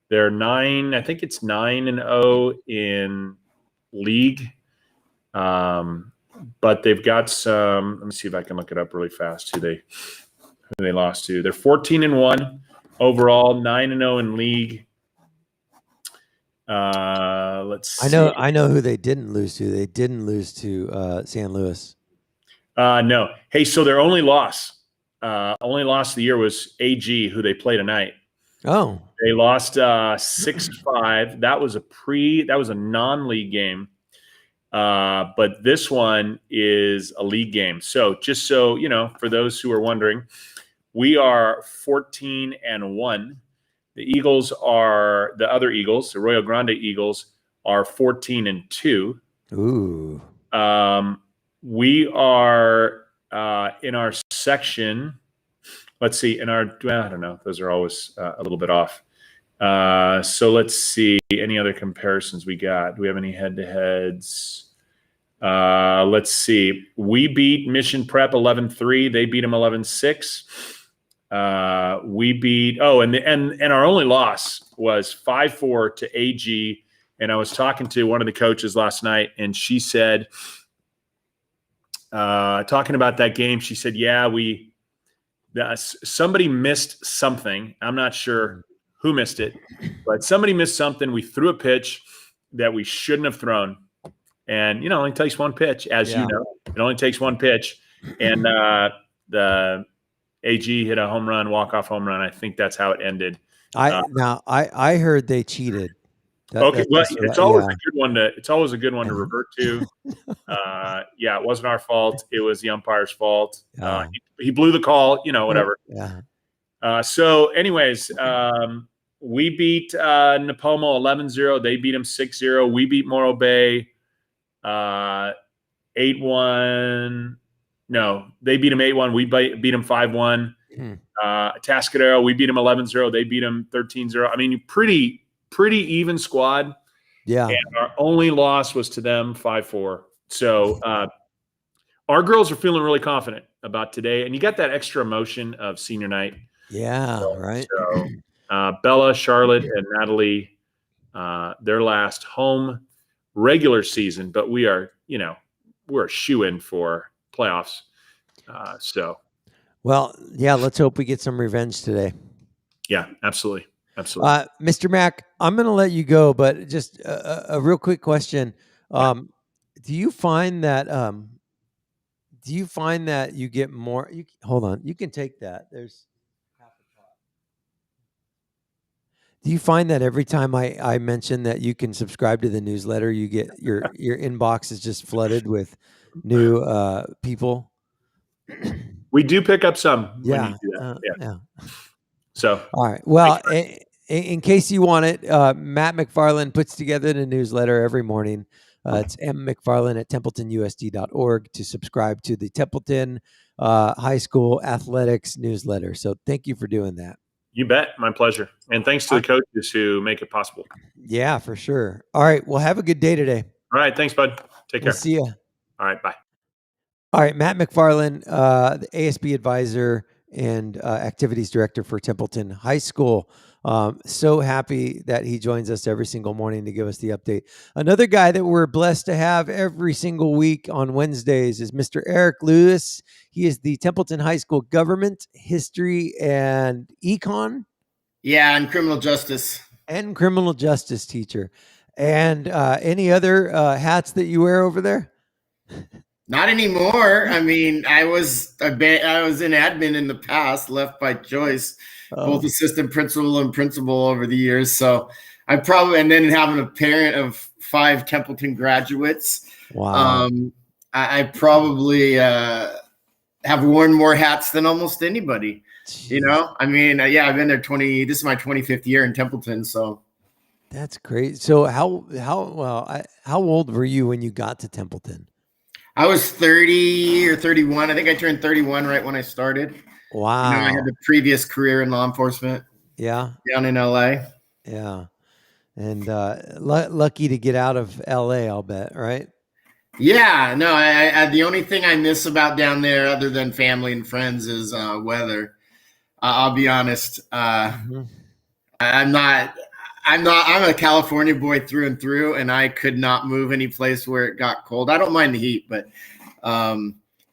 They're 9-0 in league. But they've got some, let me see if I can look it up really fast who they lost to. They're 14-1 overall, 9-0 in league. Let's see. I know who they didn't lose to. They didn't lose to San Luis. No. Hey, so their only loss of the year was AG, who they play tonight. Oh. They lost 6-5. That was a non-league game. But this one is a league game. So just so, for those who are wondering, we are 14-1. The other Eagles, the Arroyo Grande Eagles, are 14-2. Ooh. We are in our section. Let's see. I don't know. Those are always a little bit off. So let's see. Any other comparisons we got? Do we have any head-to-heads? Let's see. We beat Mission Prep 11-3. They beat them 11-6. We beat. And our only loss was 5-4 to AG. And I was talking to one of the coaches last night, and she said, talking about that game, she said, "Yeah, somebody missed something. I'm not sure who missed it, but somebody missed something. We threw a pitch that we shouldn't have thrown. And, it only takes one pitch, as you know. It only takes one pitch. And the AG hit a home run, walk-off home run. I think that's how it ended. I heard they cheated. It's always a good one to revert to. It wasn't our fault. It was the umpire's fault. He blew the call, whatever. Yeah. So anyways, we beat Napomo 11-0. They beat them 6-0. We beat Morro Bay 8-1. No, they beat them 8-1. We beat them 5-1. Tascadero, we beat them 11-0. They beat them 13-0. I mean, pretty even squad. Yeah. And our only loss was to them 5-4. So our girls are feeling really confident about today. And you got that extra emotion of senior night. Yeah, right. So Bella, Charlotte, and Natalie, their last home regular season, but we are, we're a shoo-in for playoffs. Well, yeah, let's hope we get some revenge today. Yeah, absolutely. Mr. Mack, I'm going to let you go, but just a real quick question. Do you find that you get more, hold on, you can take that. There's half a pot. Do you find that every time I mention that you can subscribe to the newsletter, you get your inbox is just flooded with new people? We do pick up some. Yeah. When you do that. Yeah. So, all right. Well, in case you want it, Matt McFarland puts together the newsletter every morning. It's mmcfarland@templetonusd.org to subscribe to the Templeton High School Athletics newsletter. So thank you for doing that. You bet. My pleasure. And thanks to the coaches who make it possible. Yeah, for sure. All right. Well, have a good day today. All right. Thanks, bud. Take care. We'll see you. All right. Bye. All right. Matt McFarland, the ASB advisor and activities director for Templeton High School. So happy that he joins us every single morning to give us the update. Another guy that we're blessed to have every single week on Wednesdays is Mr. Eric Lewis. He is the Templeton High School Government, History, and Econ. Yeah, and criminal justice. And criminal justice teacher. And any other hats that you wear over there? Not anymore. I mean, I was in admin in the past, left by choice, both assistant principal and principal over the years. So I probably, and then having a parent of 5 Templeton graduates. Wow. I probably have worn more hats than almost anybody. Jeez. You know, I mean, yeah, I've been there this is my 25th year in Templeton. So that's great. So how old were you when you got to Templeton? I was 30 or 31. I think I turned 31 right when I started. Wow. You know, I had the previous career in law enforcement. Yeah. Down in LA. Yeah. And lucky to get out of LA, I'll bet, right? Yeah, no, I the only thing I miss about down there other than family and friends is weather. I'll be honest. I'm a California boy through and through, and I could not move any place where it got cold. I don't mind the heat, but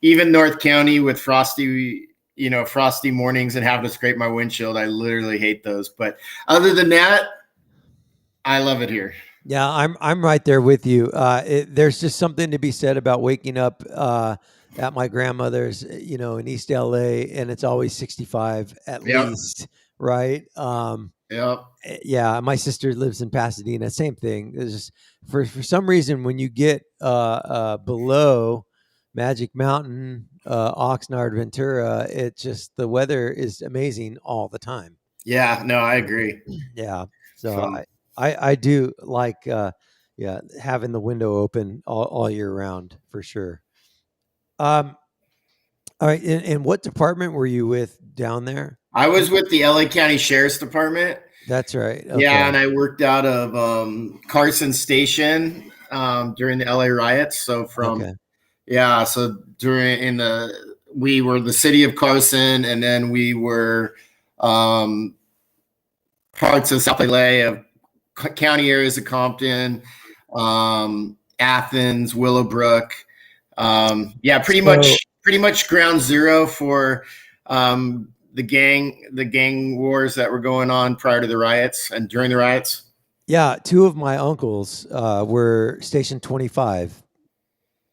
even North County with frosty mornings and having to scrape my windshield, I literally hate those. But other than that, I love it here. Yeah, I'm right there with you. There's just something to be said about waking up at my grandmother's, in East LA, and it's always 65 at least, right? Yeah, my sister lives in Pasadena. Same thing. It's just, for some reason, when you get below Magic Mountain, Oxnard, Ventura, the weather is amazing all the time. Yeah, no, I agree. Yeah, so I do like having the window open all year round for sure. All right, and what department were you with down there? I was with the LA County Sheriff's Department. That's right. Okay. Yeah, and I worked out of Carson Station during the LA riots. So we were the city of Carson, and then we were parts of South LA, of county areas of Compton, Athens, Willowbrook. Pretty much ground zero for the gang wars that were going on prior to the riots and during the riots. Yeah, 2 of my uncles were Station 25,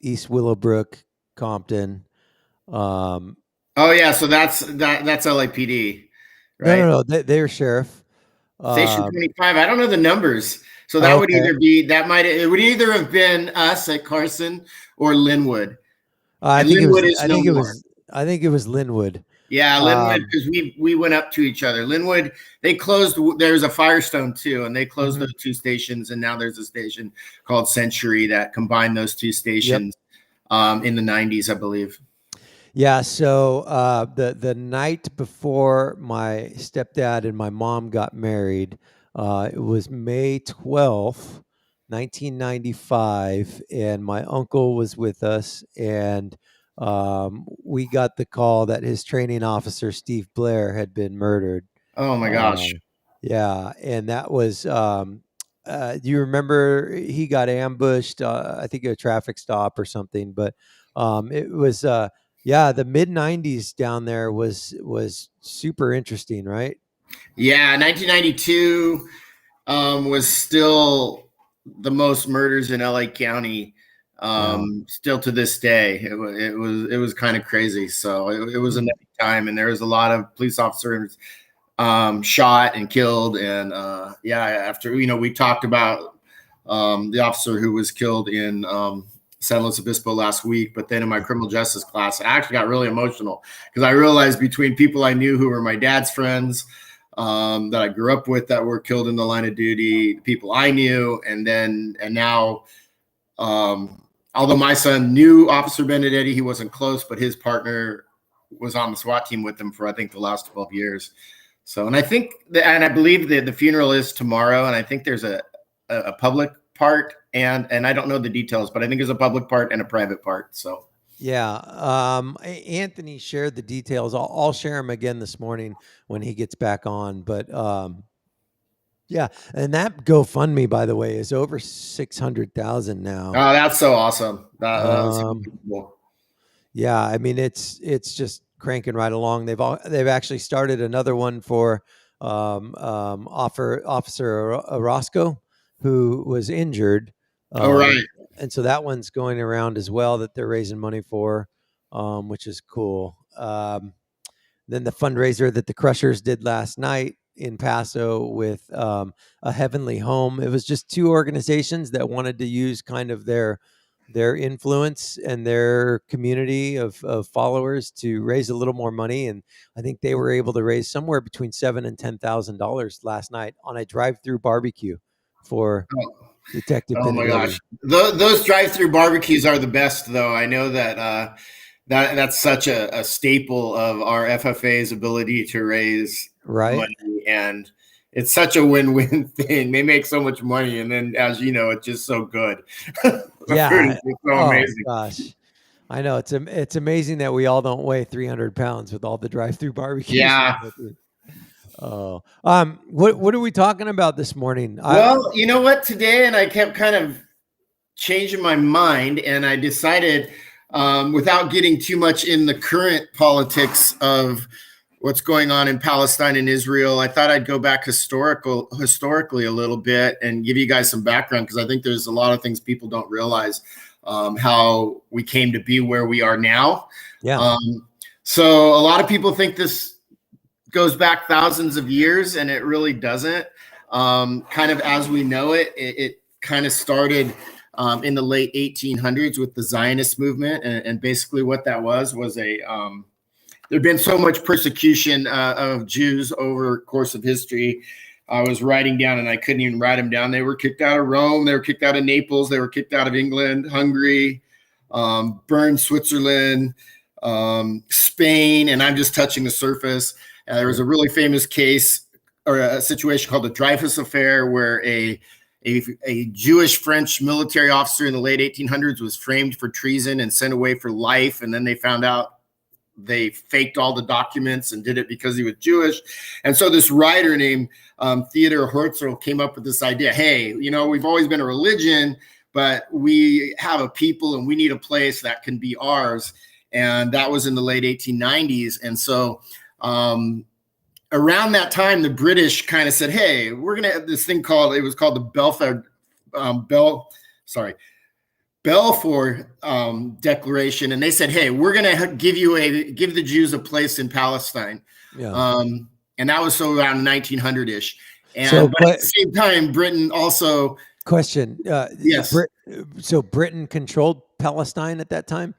East Willowbrook, Compton. So that's LAPD, right? No, they're sheriff. Station 25. I don't know the numbers, so that would it would either have been us at Carson or Linwood. I think it was Linwood. Yeah, Linwood, because we went up to each other. Linwood, they closed. There's a Firestone too, and they closed those 2 stations, and now there's a station called Century that combined those 2 stations in the 90s, I believe. Yeah, so the night before my stepdad and my mom got married, it was May 12th, 1995, and my uncle was with us, and we got the call that his training officer, Steve Blair, had been murdered. Oh my gosh. Yeah, and that was, do you remember he got ambushed, I think at a traffic stop or something, but it was, the mid 90s down there was super interesting, right? Yeah, 1992 was still the most murders in LA County. Still to this day, it was kind of crazy. So it was a next time, and there was a lot of police officers shot and killed. And after we talked about the officer who was killed in San Luis Obispo last week, but then in my criminal justice class, I actually got really emotional because I realized between people I knew who were my dad's friends, that I grew up with that were killed in the line of duty, people I knew, and now, although my son knew Officer Benedetti, he wasn't close, but his partner was on the SWAT team with him for, I think, the last 12 years. So, and I believe that the funeral is tomorrow, and I think there's a public part, and I don't know the details, but I think there's a public part and a private part. So. Yeah. Anthony shared the details. I'll share them again this morning when he gets back on. But yeah, and that GoFundMe, by the way, is over 600,000 now. Oh, that's so awesome. That was cool. Yeah, I mean it's just cranking right along. They've actually started another one for Officer Orozco, who was injured. All right. And so that one's going around as well that they're raising money for, which is cool. Then the fundraiser that the Crushers did last night in Paso with A Heavenly Home. It was just two organizations that wanted to use kind of their influence and their community of followers to raise a little more money. And I think they were able to raise somewhere between $7,000 and $10,000 last night on a drive-through barbecue for Detective Oh my Benedetti. gosh. Those drive-through barbecues are the best, though. I know that that's such a staple of our FFA's ability to raise money, and it's such a win-win thing. They make so much money, and then, as you know, it's just so good. Yeah, it's so amazing. Gosh, I know it's amazing that we all don't weigh 300 pounds with all the drive-through barbecues. Yeah. Oh, what are we talking about this morning? Well, you know what, today, and I kept kind of changing my mind, and I decided, without getting too much in the current politics of what's going on in Palestine and Israel, I thought I'd go back historically a little bit and give you guys some background, because I think there's a lot of things people don't realize, how we came to be where we are now. Yeah. So a lot of people think this goes back thousands of years, and it really doesn't. Kind of as we know it, it kind of started in the late 1800s with the Zionist movement, and basically what that was a there'd been so much persecution of Jews over the course of history. I was writing down, and I couldn't even write them down. They were kicked out of Rome, they were kicked out of Naples, they were kicked out of England, Hungary, burned Switzerland, Spain, and I'm just touching the surface. There was a really famous case, or a situation called the Dreyfus Affair, where a Jewish French military officer in the late 1800s was framed for treason and sent away for life. And then they found out they faked all the documents and did it because he was Jewish. And so this writer named Theodor Herzl came up with this idea. Hey, we've always been a religion, but we have a people, and we need a place that can be ours. And that was in the late 1890s. And so around that time, the British kind of said, hey, we're going to have this thing called the Balfour Declaration. And they said, hey, we're going to give the Jews a place in Palestine. Yeah. And that was so around 1900-ish. And but at the same time, Britain also... Question. Yes. So Britain controlled Palestine at that time?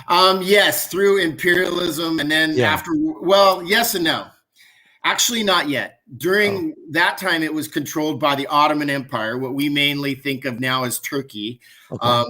Yes, through imperialism. And then after, well, yes and no. Actually, not yet. During that time, it was controlled by the Ottoman Empire, what we mainly think of now as Turkey,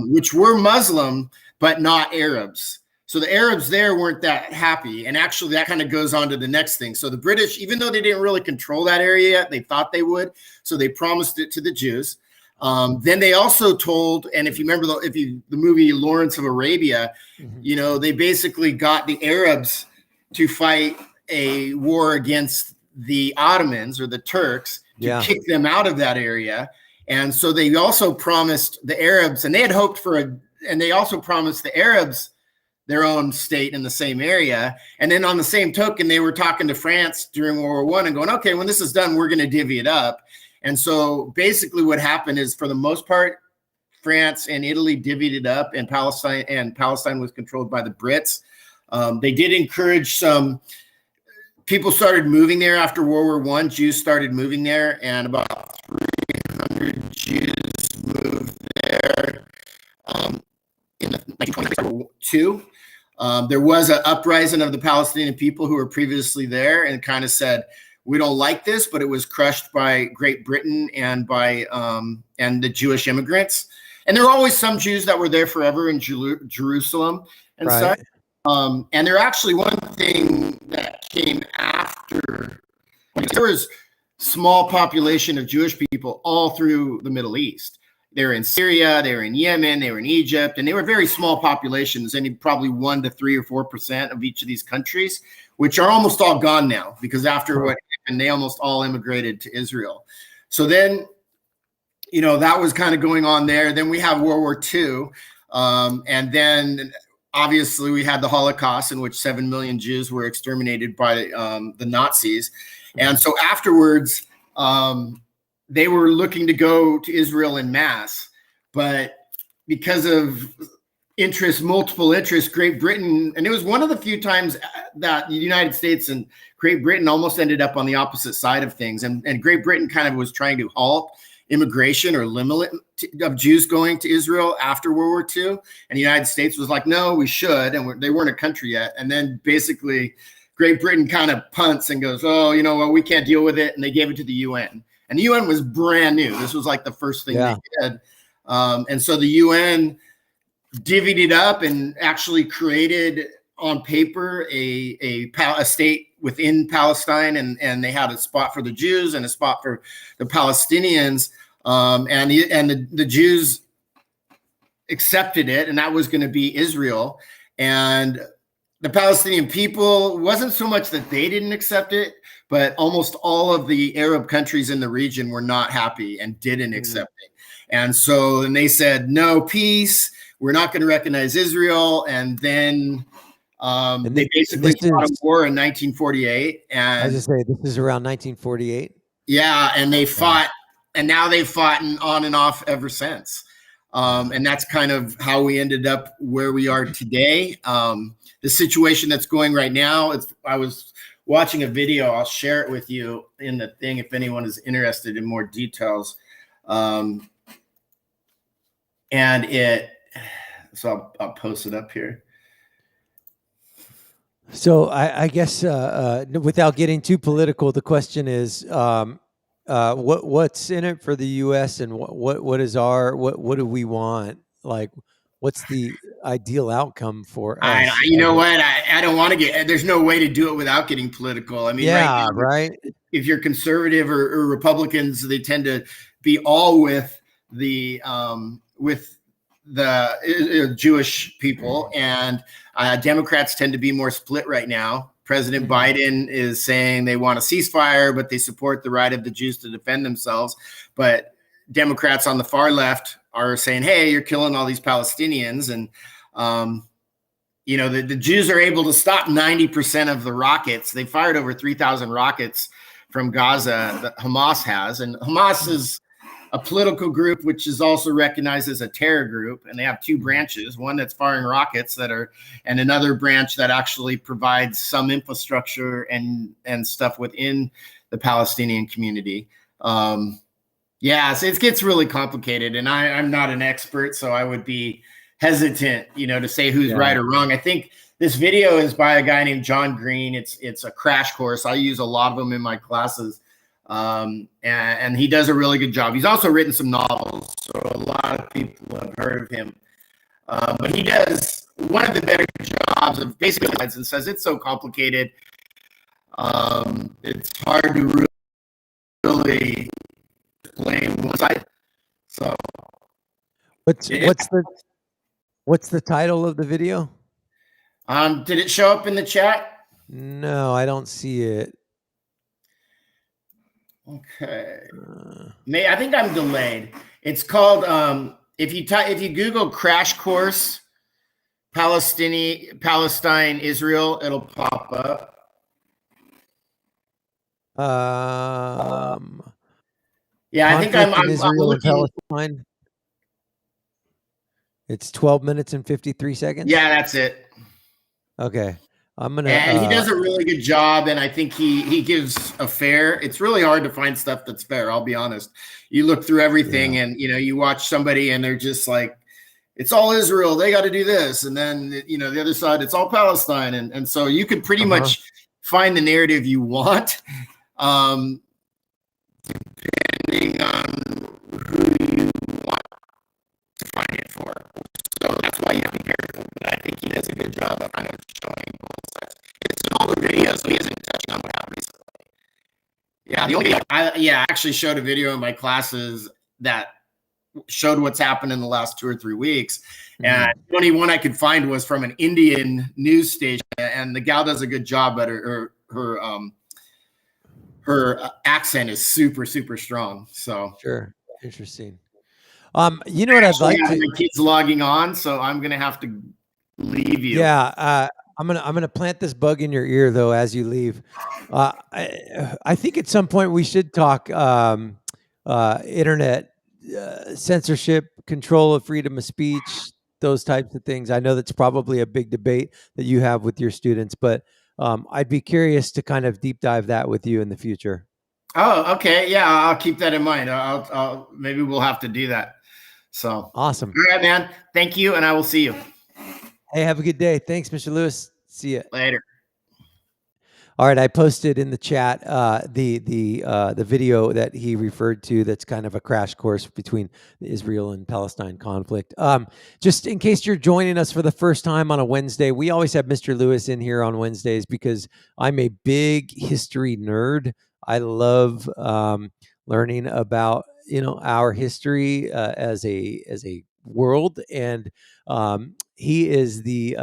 which were Muslim, but not Arabs. So the Arabs there weren't that happy. And actually, that kind of goes on to the next thing. So the British, even though they didn't really control that area yet, they thought they would. So they promised it to the Jews. Then they also told, and if you remember the movie Lawrence of Arabia, they basically got the Arabs to fight a war against the Ottomans or the Turks to kick them out of that area. And so they also promised the Arabs, and they had hoped and they also promised the Arabs their own state in the same area. And then on the same token, they were talking to France during World War I and going, okay, when this is done, we're going to divvy it up. And so basically what happened is, for the most part, France and Italy divvied it up, and Palestine was controlled by the Brits. They did encourage some people started moving there after World War I. Jews started moving there, and about 300 Jews moved there in the 1922. There was an uprising of the Palestinian people who were previously there and kind of said, we don't like this, but it was crushed by Great Britain and by and the Jewish immigrants. And there were always some Jews that were there forever in Jerusalem and such. And there actually one thing that came after, there was small population of Jewish people all through the Middle East. They were in Syria, they were in Yemen, they were in Egypt, and they were very small populations, and probably 1 to 3 or 4% of each of these countries, which are almost all gone now, because after what happened, they almost all immigrated to Israel. So then, that was kind of going on there. Then we have World War II, and then obviously we had the Holocaust, in which 7 million Jews were exterminated by the Nazis. And so afterwards, they were looking to go to Israel en masse, but because of multiple interests, Great Britain, and it was one of the few times that the United States and Great Britain almost ended up on the opposite side of things. And Great Britain kind of was trying to halt immigration or limit of Jews going to Israel after World War II. And the United States was like, no, we should. And they weren't a country yet. And then basically Great Britain kind of punts and goes, oh, you know what, we can't deal with it. And they gave it to the UN. And the UN was brand new. This was like the first thing they did. And so the UN divvied it up and actually created on paper a state within Palestine, and they had a spot for the Jews and a spot for the Palestinians, and the Jews accepted it, and that was going to be Israel. And the Palestinian people, wasn't so much that they didn't accept it, but almost all of the Arab countries in the region were not happy and didn't accept it. And so then they said, no, peace. We're not going to recognize Israel. And then they basically fought a war in 1948. And I was just say, this is around 1948. Yeah. And they fought, and now they've fought on and off ever since. And that's kind of how we ended up where we are today. The situation that's going right now, I was watching a video. I'll share it with you in the thing if anyone is interested in more details. So I'll post it up here. So I guess without getting too political, the question is, what's in it for the U.S. and what do we want? Like, what's the ideal outcome for us? You know what? I don't want to get. There's no way to do it without getting political. I mean, yeah, right. If you're conservative or Republicans, they tend to be all with the Jewish people, and Democrats tend to be more split right now. President Biden is saying they want a ceasefire, but they support the right of the Jews to defend themselves. But Democrats on the far left are saying, hey, you're killing all these Palestinians. And, the Jews are able to stop 90% of the rockets. They fired over 3,000 rockets from Gaza that Hamas has. And Hamas is a political group which is also recognized as a terror group, and they have two branches, one that's firing rockets and another branch that actually provides some infrastructure and stuff within the Palestinian community. So it gets really complicated, and I'm not an expert, so I would be hesitant, to say who's right or wrong. I think this video is by a guy named John Green. It's a crash course. I use a lot of them in my classes. And he does a really good job. He's also written some novels, so a lot of people have heard of him. But he does one of the better jobs of basically and says it's so complicated. It's hard to really explain one side. So what's the title of the video? Did it show up in the chat? No, I don't see it. Okay. I think I'm delayed. It's called if you Google crash course Palestine Israel, it'll pop up. I think I'm Israel and looking. Palestine. It's 12 minutes and 53 seconds. Yeah, that's it. Okay. And he does a really good job, and I think he gives a fair. It's really hard to find stuff that's fair. I'll be honest. You look through everything, and you watch somebody, and they're just like, it's all Israel. They got to do this, and then the other side, it's all Palestine, and so you could pretty much find the narrative you want, depending on who you want to find it for. So that's why you have to be careful. But I think he does a good job of kind of showing both sides. It's an older video, so he isn't touching on what happened recently. Yeah, the only I actually showed a video in my classes that showed what's happened in the last 2 or 3 weeks. And the only one I could find was from an Indian news station, and the gal does a good job, but her accent is super, super strong. So sure, interesting. You know what I'd like to? My kids logging on, so I'm gonna have to leave you. Yeah, I'm gonna plant this bug in your ear though as you leave. I think at some point we should talk internet censorship, control of freedom of speech, those types of things. I know that's probably a big debate that you have with your students, but I'd be curious to kind of deep dive that with you in the future. Oh, okay. Yeah, I'll keep that in mind. I'll maybe we'll have to do that. So Awesome. all right, man. Thank you, and I will see you Hey, have a good day. Thanks, Mr. Lewis. See you later. All right, I posted in the chat the video that he referred to. That's kind of a crash course between the Israel and Palestine conflict. Just in case you're joining us for the first time on a Wednesday, we always have Mr. Lewis in here on Wednesdays because I'm a big history nerd. I love learning about our history as a world, and he is the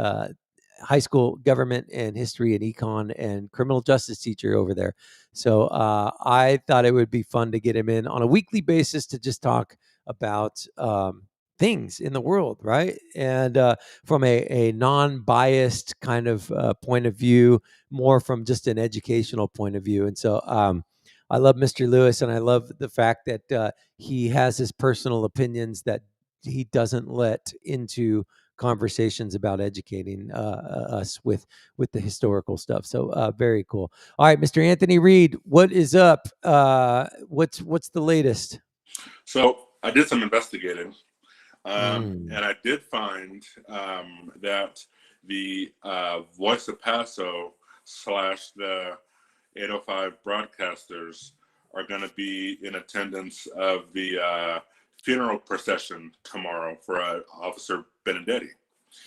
high school government and history and econ and criminal justice teacher over there. So I thought it would be fun to get him in on a weekly basis to just talk about things in the world, right? And from a non-biased kind of point of view, more from just an educational point of view. And so I love Mr. Lewis, and I love the fact that he has his personal opinions that he doesn't let into conversations about educating us with the historical stuff. So very cool. All right, Mr. Anthony Reed, what is up? What's the latest? So I did some investigating, and I did find that the Voice of Paso / the 805 broadcasters are going to be in attendance of the funeral procession tomorrow for Officer Benedetti.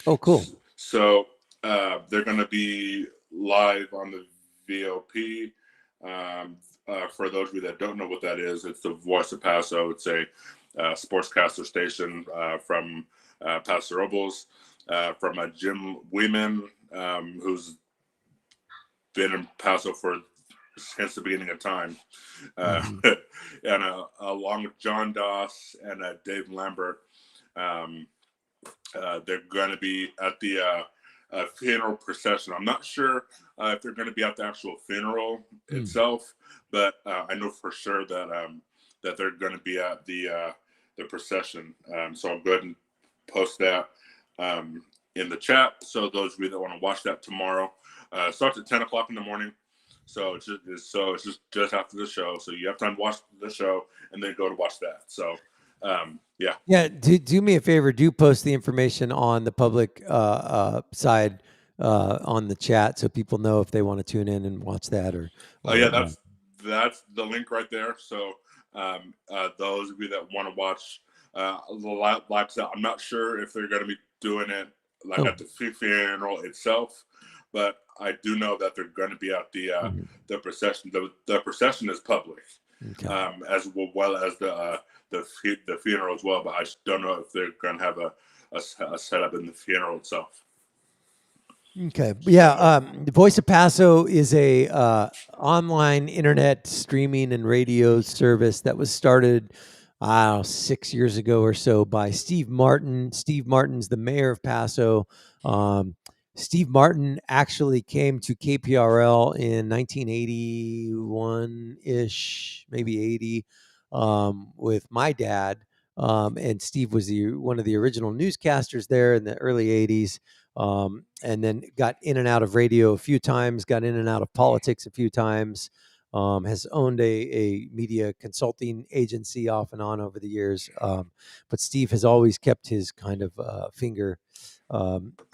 Oh, cool. So they're going to be live on the VOP. For those of you that don't know what that is, it's the Voice of Paso. It's a sportscaster station from Paso Robles, from Jim Weeman, who's been in Paso since the beginning of time, and along with John Doss and Dave Lambert, they're going to be at the funeral procession. I'm not sure if they're going to be at the actual funeral itself, but I know for sure that that they're going to be at the procession. So I'll go ahead and post that in the chat. So those of you that want to watch that tomorrow, starts at 10 o'clock in the morning. So it's just after the show. So you have time to watch the show and then go to watch that. So yeah. Do me a favor. Do post the information on the public side on the chat so people know if they want to tune in and watch that. Yeah, that's the link right there. So those of you that want to watch the live set, I'm not sure if they're going to be doing it at the funeral itself, but I do know that they're going to be at the procession. The procession is public, as well as the funeral as well. But I just don't know if they're going to have a setup in the funeral itself. Okay. Yeah. The Voice of Paso is a online internet streaming and radio service that was started 6 years ago or so by Steve Martin. Steve Martin's the mayor of Paso. Steve Martin actually came to KPRL in 1981-ish, maybe 80, with my dad. And Steve was one of the original newscasters there in the early 80s. And then got in and out of radio a few times, got in and out of politics a few times, has owned a media consulting agency off and on over the years. But Steve has always kept his kind of finger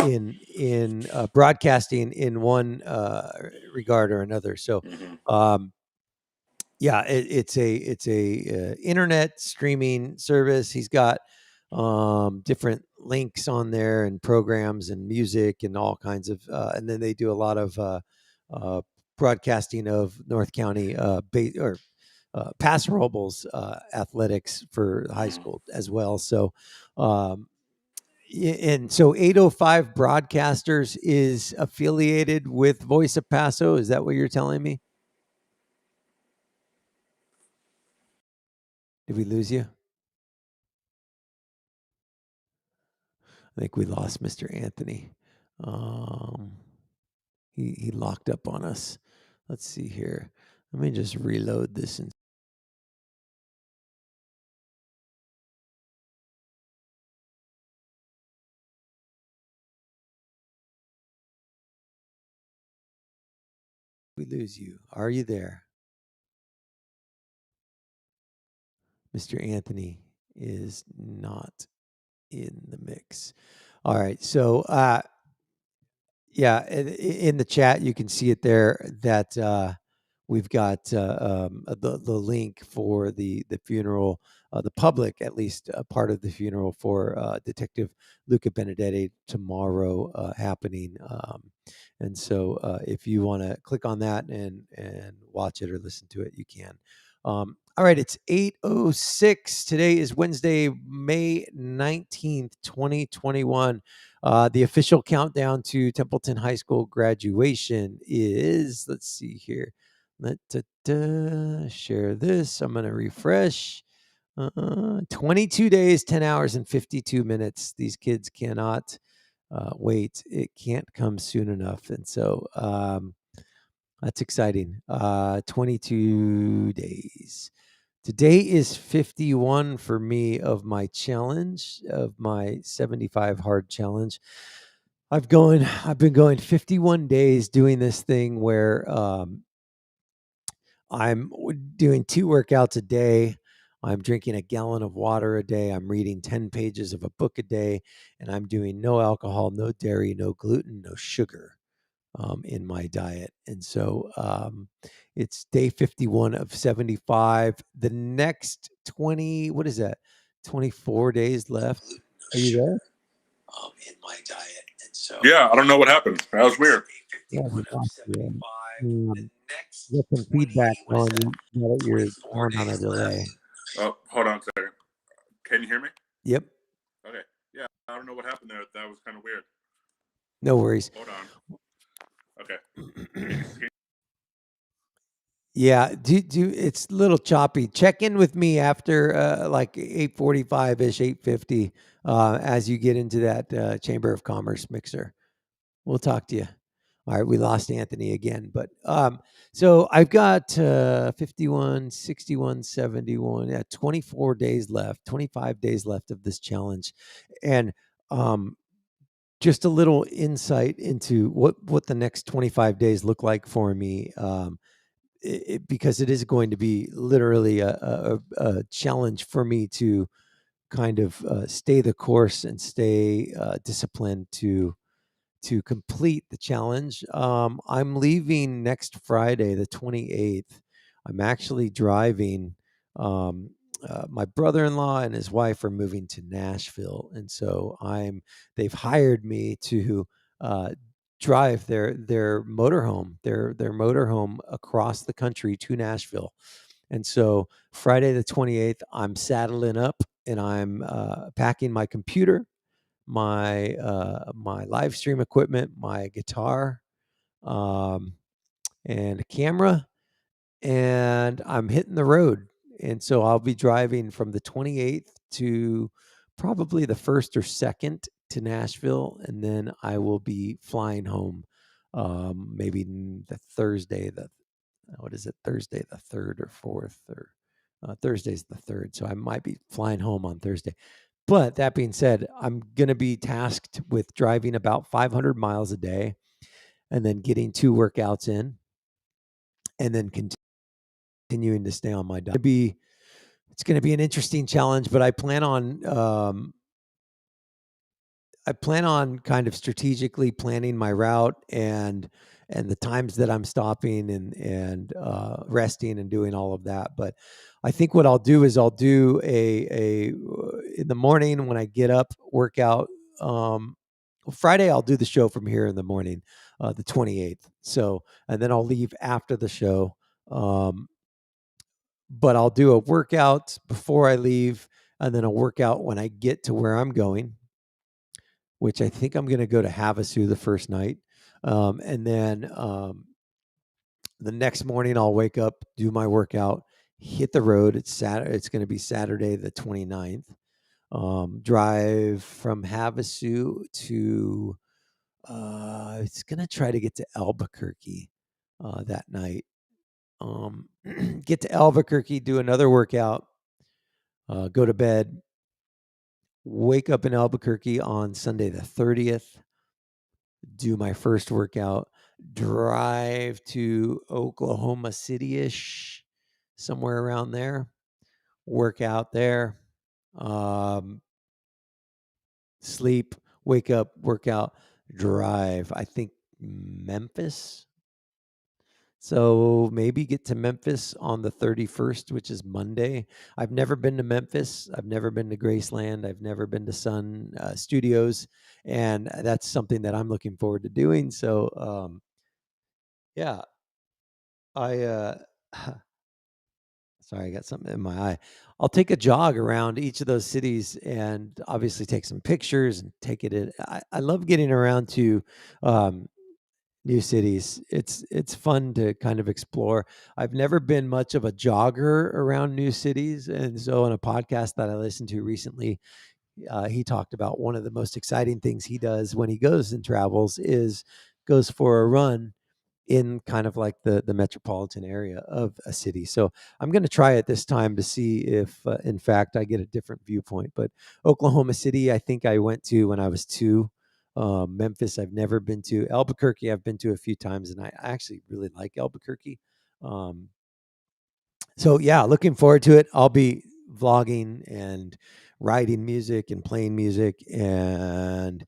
in broadcasting in one regard or another. So, yeah, it's a internet streaming service. He's got different links on there and programs and music and all kinds of, and then they do a lot of broadcasting of North County Paso Robles athletics for high school as well. So, and so 805 Broadcasters is affiliated with Voice of Paso. Is that what you're telling me? Did we lose you? I think we lost Mr. Anthony. He locked up on us. Let's see here. Let me just reload this and we lose you. Are you there? Mr. Anthony is not in the mix. All right. So, yeah, in the chat, you can see it there that we've got the link for the funeral, the public, at least part of the funeral for Detective Luca Benedetti tomorrow happening. And so if you want to click on that and watch it or listen to it, you can. All right, it's 8:06. Today is Wednesday, May 19th, 2021. The official countdown to Templeton High School graduation is, let's see here. Share this. I'm going to refresh. 22 days, 10 hours, and 52 minutes. These kids cannot wait. It can't come soon enough. And so that's exciting. 22 days. Today is 51 for me of my challenge, of my 75 hard challenge. I've been going 51 days doing this thing where I'm doing 2 workouts a day. I'm drinking a gallon of water a day. I'm reading 10 pages of a book a day, and I'm doing no alcohol, no dairy, no gluten, no sugar in my diet. And so it's day 51 of 75. The next 20, what is that? 24 days left. Are you there? In my diet. And so Yeah, I don't know what happened. That was weird. yeah, get some feedback on you now that you're on a delay. Oh, hold on a second. Can you hear me? Yep. Okay. Yeah, I don't know what happened there. That was kind of weird. No worries. Hold on. Okay. Yeah, it's a little choppy. Check in with me after like 8:45-ish, 8:50 as you get into that Chamber of Commerce mixer. We'll talk to you. All right, we lost Anthony again, but so I've got 51, 61, 71, 24 days left, 25 days left of this challenge. And just a little insight into what the next 25 days look like for me. Because it is going to be literally a challenge for me to kind of stay the course and stay disciplined to complete the challenge. I'm leaving next Friday, the 28th. I'm actually driving. My brother-in-law and his wife are moving to Nashville, and so they've hired me to drive their motorhome, their motorhome across the country to Nashville. And so Friday the 28th, I'm saddling up and I'm packing my computer, my live stream equipment, my guitar, and a camera, and I'm hitting the road. And so I'll be driving from the 28th to probably the 1st or 2nd to Nashville, and then I will be flying home maybe the Thursday, Thursday the 3rd or 4th, or Thursday's the 3rd. So I might be flying home on Thursday. But that being said, I'm going to be tasked with driving about 500 miles a day and then getting 2 workouts in and then continuing to stay on my diet. It's going to be an interesting challenge, but I plan on kind of strategically planning my route and the times that I'm stopping and resting and doing all of that. But I think what I'll do is I'll do a in the morning when I get up workout. Friday I'll do the show from here in the morning, the 28th. So, and then I'll leave after the show. But I'll do a workout before I leave, and then a workout when I get to where I'm going, which I think I'm going to go to Havasu the first night. And then the next morning I'll wake up, do my workout, hit the road. It's going to be Saturday the 29th. Drive from Havasu to, it's going to try to get to Albuquerque that night. Get to Albuquerque, do another workout, go to bed, wake up in Albuquerque on Sunday the 30th, do my first workout, drive to Oklahoma City-ish, somewhere around there, work out there, sleep, wake up, work out, drive. I think Memphis. So maybe get to Memphis on the 31st, which is Monday. I've never been to Memphis. I've never been to Graceland. I've never been to Sun Studios. And that's something that I'm looking forward to doing. So, yeah, I, sorry, I got something in my eye. I'll take a jog around each of those cities and obviously take some pictures and take it in. I love getting around to, new cities. It's fun to kind of explore. I've never been much of a jogger around new cities, and so on a podcast that I listened to recently, he talked about one of the most exciting things he does when he goes and travels is goes for a run in kind of like the metropolitan area of a city. So I'm going to try it this time to see if, in fact, I get a different viewpoint. But Oklahoma City, I think I went to when I was 2. Memphis, I've never been to. Albuquerque, I've been to a few times, and I actually really like Albuquerque. So yeah, looking forward to it. I'll be vlogging and writing music and playing music and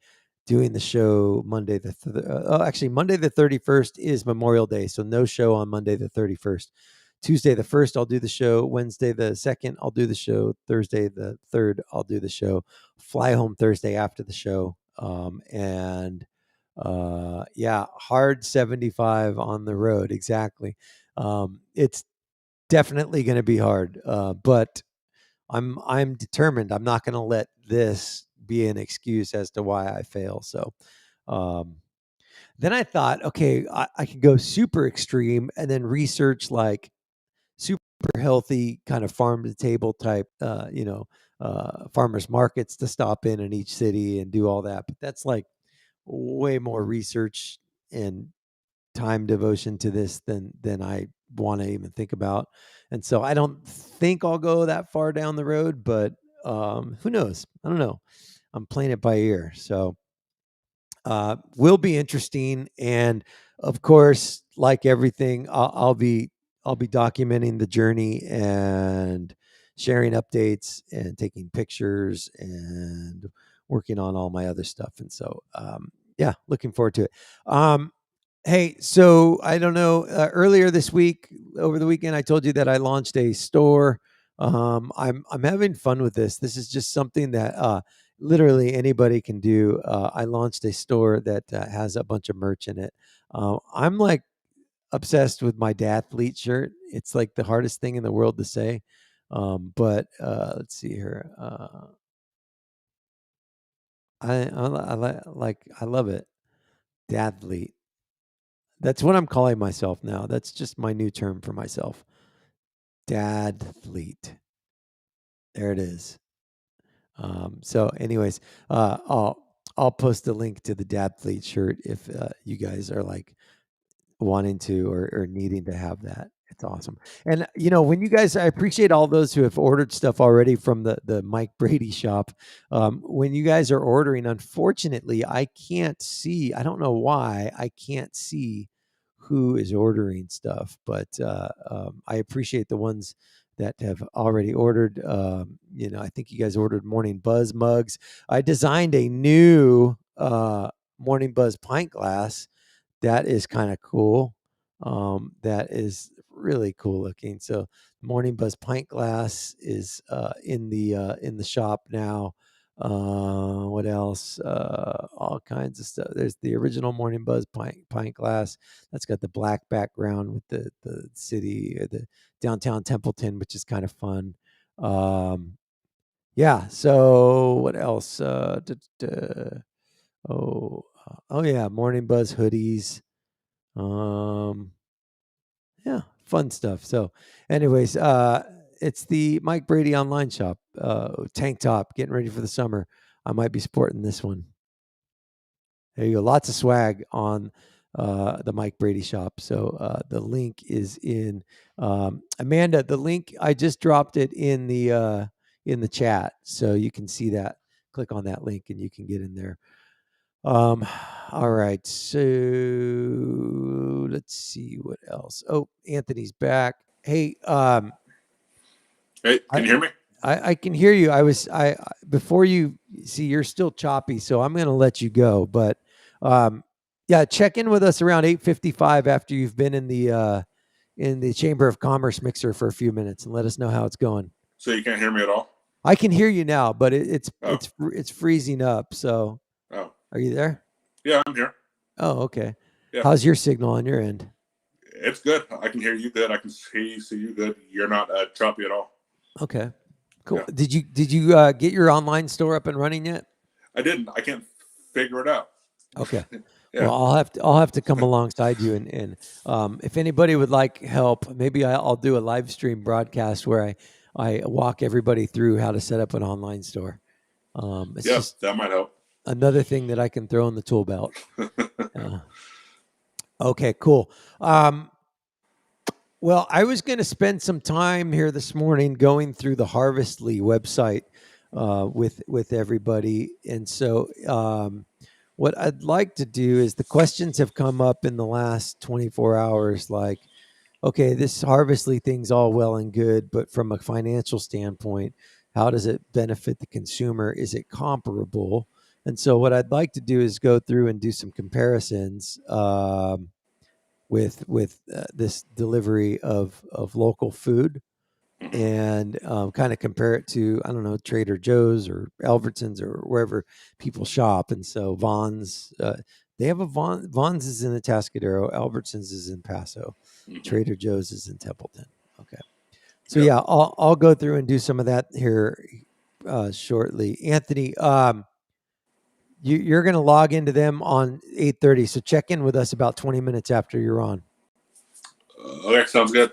doing the show Monday Monday the 31st is Memorial Day, so no show on Monday the 31st. Tuesday the 1st, I'll do the show. Wednesday the 2nd, I'll do the show. Thursday the 3rd, I'll do the show. Fly home Thursday after the show. Yeah, hard 75 on the road. Exactly. It's definitely going to be hard, but I'm determined. I'm not going to let this be an excuse as to why I fail. So then I thought, okay, I could go super extreme and then research like super healthy kind of farm to table type, farmers markets to stop in each city and do all that. But that's like way more research and time devotion to this than I want to even think about. And so I don't think I'll go that far down the road, but who knows? I don't know. I'm playing it by ear. So will be interesting. And of course, like everything, I'll be documenting the journey and sharing updates and taking pictures and working on all my other stuff. And so, yeah, looking forward to it. Hey, so I don't know. Earlier this week, over the weekend, I told you that I launched a store. I'm having fun with this. This is just something that literally anybody can do. I launched a store that has a bunch of merch in it. I'm like obsessed with my Dathlete shirt. It's like the hardest thing in the world to say. But let's see here. I love it. Dathlete. That's what I'm calling myself now. That's just my new term for myself. Dathlete. There it is. So anyways, I'll post a link to the Dathlete shirt if you guys are like wanting to or needing to have that. It's awesome. And when you guys, I appreciate all those who have ordered stuff already from the Mike Brady shop. When you guys are ordering, unfortunately, I can't see. I don't know why I can't see who is ordering stuff, but I appreciate the ones that have already ordered. I think you guys ordered Morning Buzz mugs. I designed a new Morning Buzz pint glass. That is kind of cool. That is really cool looking. So Morning Buzz pint glass is in the shop now. What else? All kinds of stuff. There's the original Morning Buzz pint glass. That's got the black background with the city, the downtown Templeton, which is kind of fun. Yeah. So what else? Oh yeah, Morning Buzz hoodies. Yeah, fun stuff. So, anyways, it's the Mike Brady online shop. Tank top, getting ready for the summer. I might be sporting this one. There you go. Lots of swag on the Mike Brady shop. So the link is in Amanda. The link I just dropped it in the chat, so you can see that. Click on that link and you can get in there. Um, all right. So let's see what else. Oh, Anthony's back. Hey, Hey, can I you hear me? I can hear you. Before you see, you're still choppy, so I'm going to let you go. But yeah, check in with us around 8:55 after you've been in the Chamber of Commerce mixer for a few minutes, and let us know how it's going. So you can't hear me at all? I can hear you now, but Oh, it's freezing up. So, oh, are you there? yeah, I'm here. Oh, okay. Yeah, How's your signal on your end? it's good. I can hear you good. I can see you good. You're not choppy at all. Okay, cool. Yeah, Did you get your online store up and running yet? I didn't. I can't figure it out. Okay. Yeah, Well, I'll have to come alongside you and if anybody would like help, maybe I'll do a live stream broadcast where I walk everybody through how to set up an online store. It's yeah, just that might help. another thing that I can throw in the tool belt. Uh, okay, cool. Well, I was going to spend some time here this morning going through the Harvestly website with everybody, and so what I'd like to do is the questions have come up in the last 24 hours, like, okay, this Harvestly thing's all well and good, but from a financial standpoint, how does it benefit the consumer? Is it comparable? And so, what I'd like to do is go through and do some comparisons. With this delivery of local food Mhm. and kind of compare it to, I don't know, Trader Joe's or Albertsons or wherever people shop. And so Vaughn's, they have a Vaughn's is in Atascadero, Albertsons is in Paso, Mhm. Trader Joe's is in Templeton. Okay, so Yep. yeah, I'll go through and do some of that here shortly. Anthony, you're going to log into them on 8:30, so check in with us about 20 minutes after you're on. Okay, sounds good.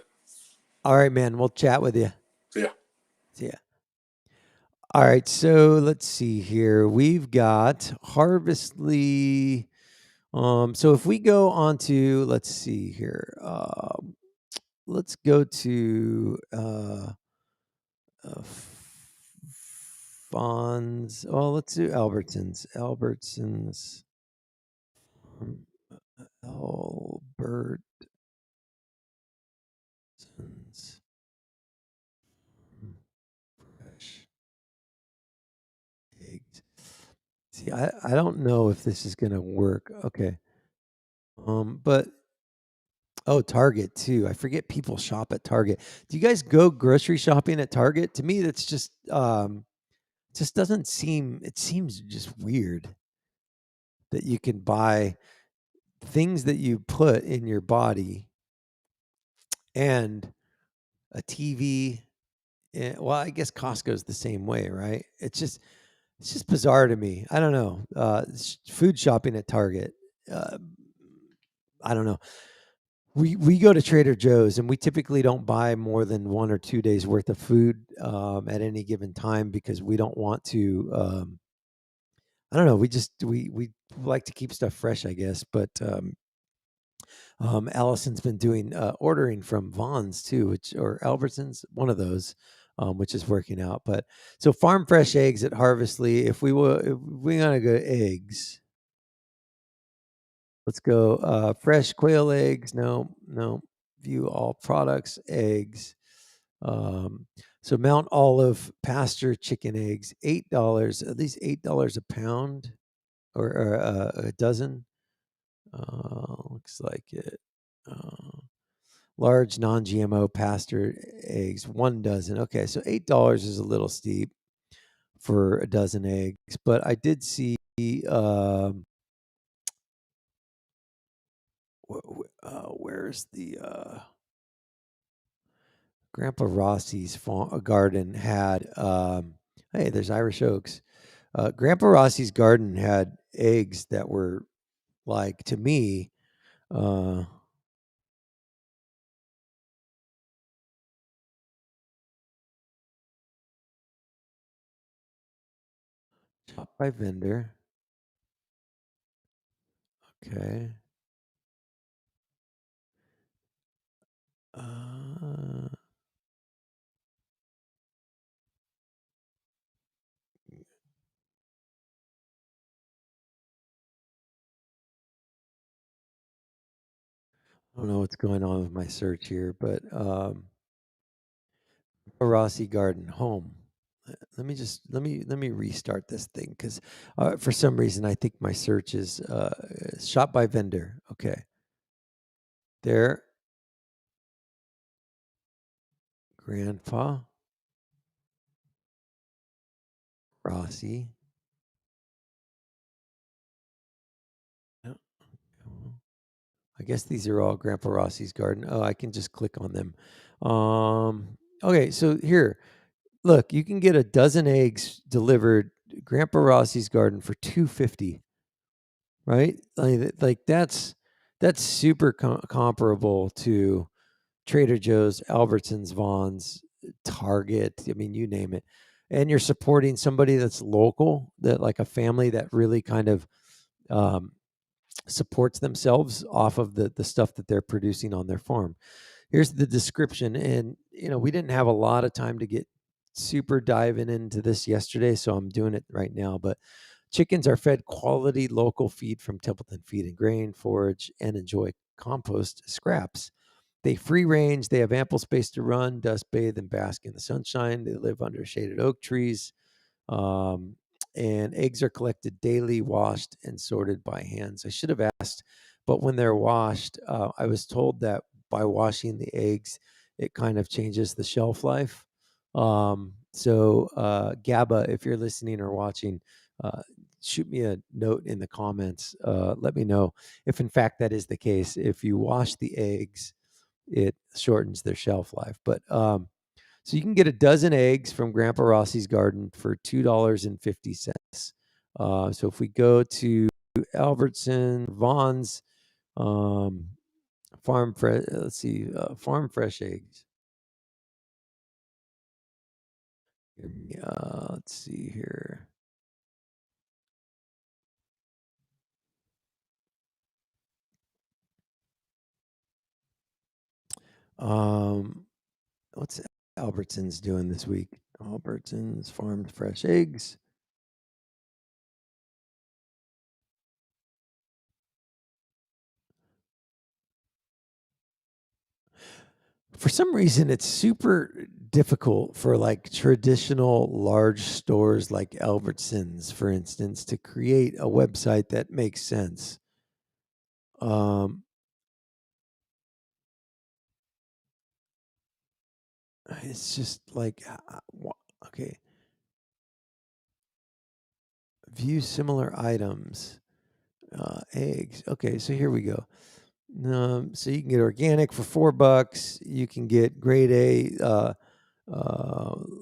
All right, man. We'll chat with you. See ya. See ya. All right. So let's see here. We've got Harvestly. So if we go on to, let's see here. Let's go to uh, Fonz. Oh, let's do Albertsons. Albertsons. Albertsons. Fresh eggs. See, I don't know if this is gonna work. Okay. But oh, Target too. I forget people shop at Target. Do you guys go grocery shopping at Target? To me, that's just doesn't seem. It seems just weird that you can buy things that you put in your body and a TV. Well, I guess Costco's the same way, right? It's just bizarre to me. I don't know. Food shopping at Target. Uh, I don't know. We go to Trader Joe's and we typically don't buy more than 1 or 2 days worth of food at any given time because we don't want to. I don't know. We like to keep stuff fresh, I guess. But Allison's been doing ordering from Vaughn's too, which or Albertsons, one of those, which is working out. But so farm fresh eggs at Harvestly. If we want to go eggs, let's go fresh quail eggs. No, no. View all products, eggs. Um, so Mount Olive pasture chicken eggs, $8, at least $8 a pound or a dozen. Looks like it. Large non-GMO pasture eggs, 1 dozen. Okay, so $8 is a little steep for a dozen eggs, but I did see where's the Grandpa Rossi's garden had. Hey, there's Irish Oaks. Grandpa Rossi's garden had eggs that were like to me. Uh, Shop by vendor. Okay. Uh, don't know what's going on with my search here, but Rossi Garden home. Let me restart this thing because for some reason I think my search is shop by vendor. Okay, there, Grandpa Rossi. No, I guess these are all Grandpa Rossi's garden. Oh, I can just click on them. Okay, so here, look, you can get a dozen eggs delivered Grandpa Rossi's garden for $2.50. Right? Like that's super comparable to Trader Joe's, Albertsons, Vaughn's, Target. I mean, you name it. And you're supporting somebody that's local, that like a family that really kind of supports themselves off of the stuff that they're producing on their farm. Here's the description. And, we didn't have a lot of time to get super diving into this yesterday, so I'm doing it right now. But chickens are fed quality local feed from Templeton Feed and Grain, forage, and enjoy compost scraps. They free range, they have ample space to run, dust bathe, and bask in the sunshine. They live under shaded oak trees. And eggs are collected daily, washed, and sorted by hands. I should have asked, but when they're washed, I was told that by washing the eggs, it kind of changes the shelf life. So, Gabba, if you're listening or watching, shoot me a note in the comments. Let me know if, in fact, that is the case. If you wash the eggs, it shortens their shelf life. But so you can get a dozen eggs from Grandpa Rossi's garden for $2.50. So if we go to Albertson, Vaughn's, Farm Fresh, let's see, Farm Fresh Eggs. Let's see here. What's Albertsons doing this week? Albertsons Farm Fresh Eggs. For some reason, it's super difficult for like traditional large stores like Albertsons, for instance, to create a website that makes sense. It's just like, okay, view similar items, eggs. Okay, so here we go. So you can get organic for $4. You can get grade A.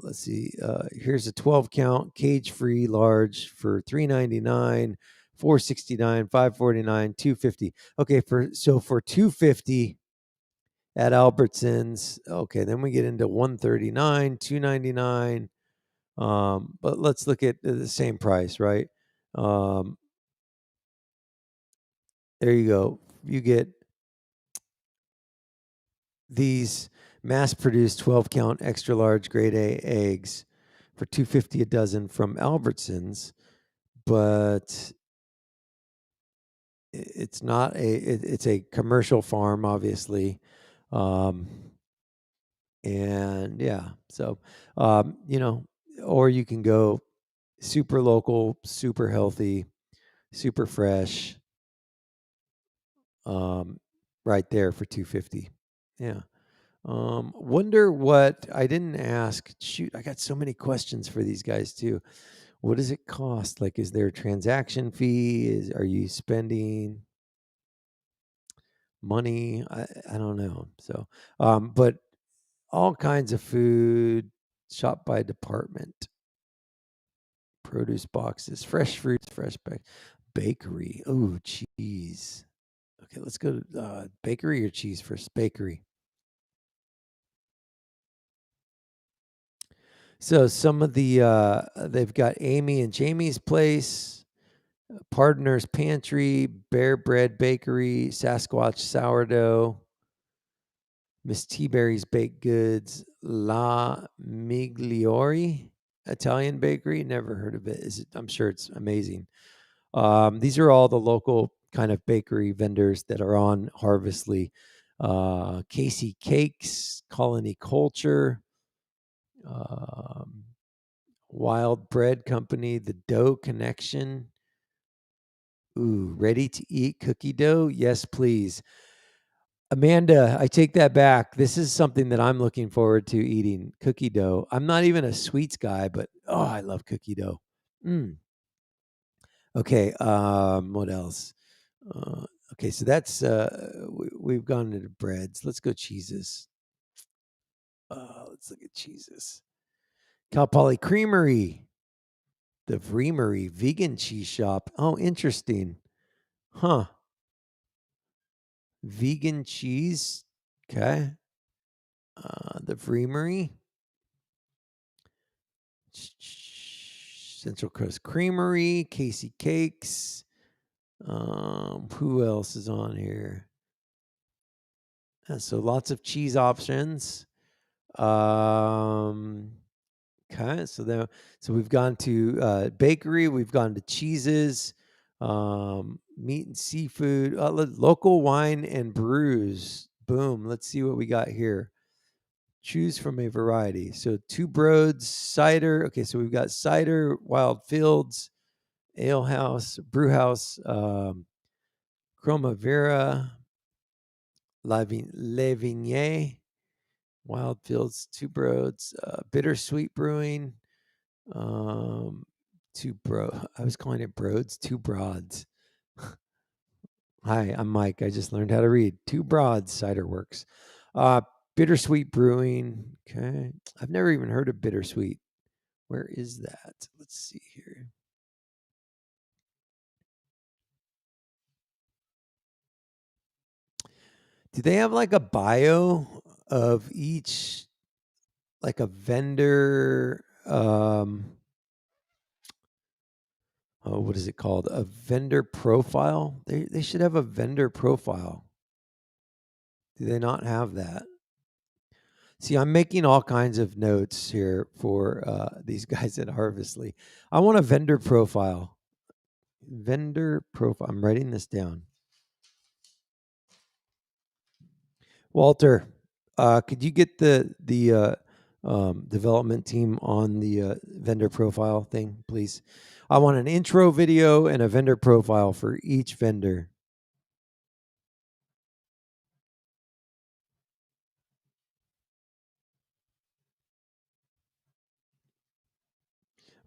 Let's see. Here's a 12 count cage free large for $3.99, $4.69, $5.49, $2.50. Okay, for $2.50 at Albertsons. Okay, then we get into $1.39, $2.99. But let's look at the same price, right? There you go. You get these mass-produced 12 count extra large grade A eggs for $2.50 a dozen from Albertsons, but it's not it's a commercial farm, obviously. And yeah, so or you can go super local, super healthy, super fresh, right there for $2.50. Yeah. Wonder what I didn't ask. Shoot, I got so many questions for these guys too. What does it cost? Like, is there a transaction fee? Are you spending money? I don't know. So, but all kinds of food, shop by department, produce boxes, fresh fruits, bakery. Oh, cheese. Okay, let's go to bakery or cheese first. Bakery. So some of the they've got Amy and Jamie's Place, Partner's Pantry, Bear Bread Bakery, Sasquatch Sourdough, Miss Teaberry's Baked Goods, La Migliori Italian Bakery. Never heard of it. I'm sure it's amazing. These are all the local kind of bakery vendors that are on Harvestly. Casey Cakes, Colony Culture, Wild Bread Company, The Dough Connection. Ooh, ready to eat cookie dough? Yes, please. Amanda, I take that back. This is something that I'm looking forward to eating, cookie dough. I'm not even a sweets guy, but oh, I love cookie dough. Okay, what else? Okay, so that's we've gone into breads. Let's go cheeses. Let's look at cheeses. Cal Poly Creamery, the Vreamery vegan cheese shop. Oh, interesting. Huh. Vegan cheese. Okay. The Vreamery. Central Coast Creamery, Casey Cakes. Who else is on here? So lots of cheese options. Okay, so we've gone to bakery, we've gone to cheeses, meat and seafood, local wine and brews. Boom. Let's see what we got here. Choose from a variety. So Two Broads, cider. Okay, so we've got cider, Wild Fields, Ale House, Brew House, Chroma Vera, Le Vignier, Wild Fields, Two Broads, Bittersweet Brewing, I was calling it Broads, Two Broads. Hi, I'm Mike. I just learned how to read. Two Broads Cider Works. Bittersweet Brewing. Okay. I've never even heard of Bittersweet. Where is that? Let's see here. Do they have like a bio of each, like a vendor? What is it called? A vendor profile? They should have a vendor profile. Do they not have that? See, I'm making all kinds of notes here for these guys at Harvestly. I want a vendor profile. Vendor profile. I'm writing this down. Walter, could you get the development team on the vendor profile thing, please? I want an intro video and a vendor profile for each vendor.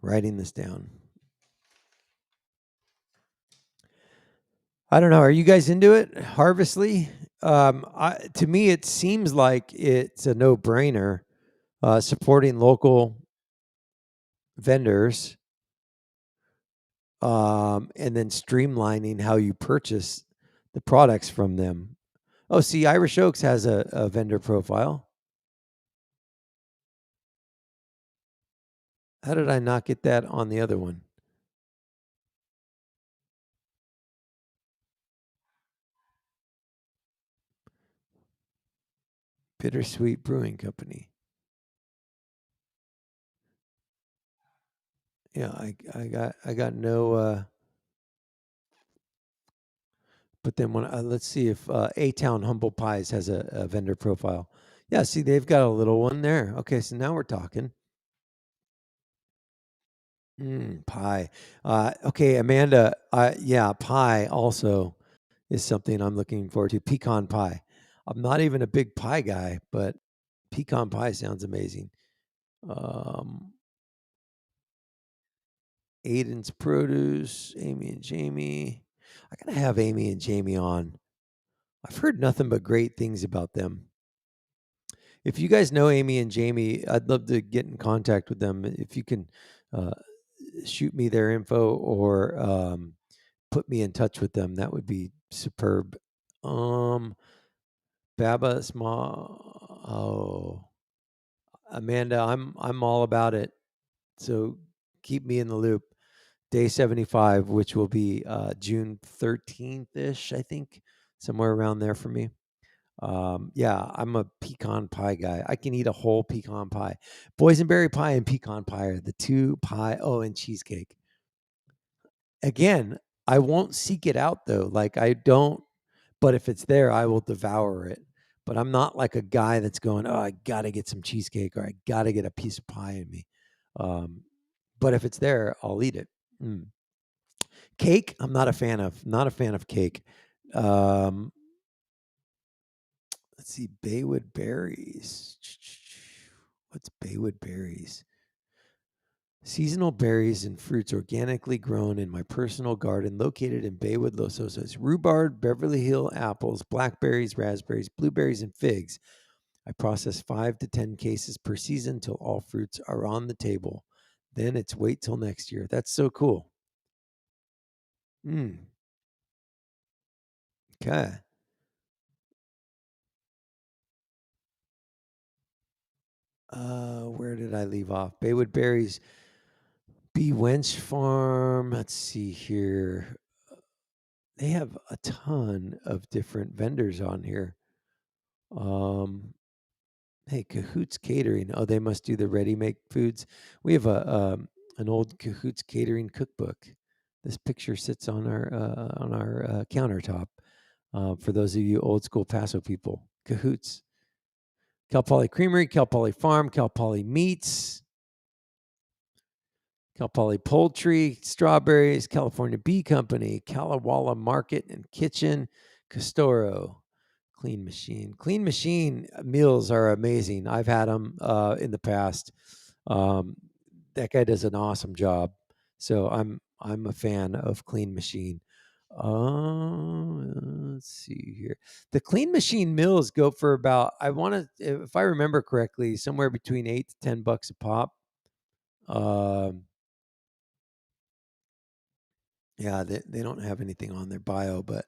Writing this down. I don't know. Are you guys into it? Harvestly? To me, it seems like it's a no-brainer. Supporting local vendors, and then streamlining how you purchase the products from them. Oh, see, Irish Oaks has a vendor profile. How did I not get that on the other one? Bittersweet Brewing Company. Yeah, I got no. But then when let's see if A-Town Humble Pies has a vendor profile. Yeah, see, they've got a little one there. Okay, so now we're talking. Pie. Okay, Amanda. Yeah, pie also is something I'm looking forward to. Pecan pie. I'm not even a big pie guy, but pecan pie sounds amazing. Aiden's Produce, Amy and Jamie. I gotta have Amy and Jamie on. I've heard nothing but great things about them. If you guys know Amy and Jamie, I'd love to get in contact with them. If you can shoot me their info or put me in touch with them, that would be superb. Baba Small. Oh, Amanda, I'm all about it. So keep me in the loop. Day 75, which will be June 13th ish, I think, somewhere around there for me. Yeah, I'm a pecan pie guy. I can eat a whole pecan pie. Boysenberry pie and pecan pie are the two pie. Oh, and cheesecake. Again, I won't seek it out though. Like I don't, but if it's there, I will devour it. but I'm not like a guy that's going, oh, I got to get some cheesecake or I got to get a piece of pie in me. But if it's there, I'll eat it. Cake, I'm not a fan of. Not a fan of cake. Let's see, Baywood berries. What's Baywood berries? Seasonal berries and fruits organically grown in my personal garden located in Baywood, Los Osos. Rhubarb, Beverly Hill apples, blackberries, raspberries, blueberries, and figs. I process 5 to 10 cases per season till all fruits are on the table. Then it's wait till next year. That's so cool. Okay. Where did I leave off? Baywood berries. B. Wench Farm. Let's see here. They have a ton of different vendors on here. Hey, Cahoots Catering. Oh, they must do the ready-make foods. We have an old Cahoots Catering cookbook. This picture sits on our countertop. For those of you old school Paso people, Cahoots. Cal Poly Creamery, Cal Poly Farm, Cal Poly Meats, Cal Poly Poultry, Strawberries, California Bee Company, Kalawala Market and Kitchen, Castoro, Clean Machine. Clean Machine meals are amazing. I've had them in the past. That guy does an awesome job. So I'm a fan of Clean Machine. Let's see here. The Clean Machine meals go for about, if I remember correctly, somewhere between $8 to $10 a pop. Yeah, they don't have anything on their bio, but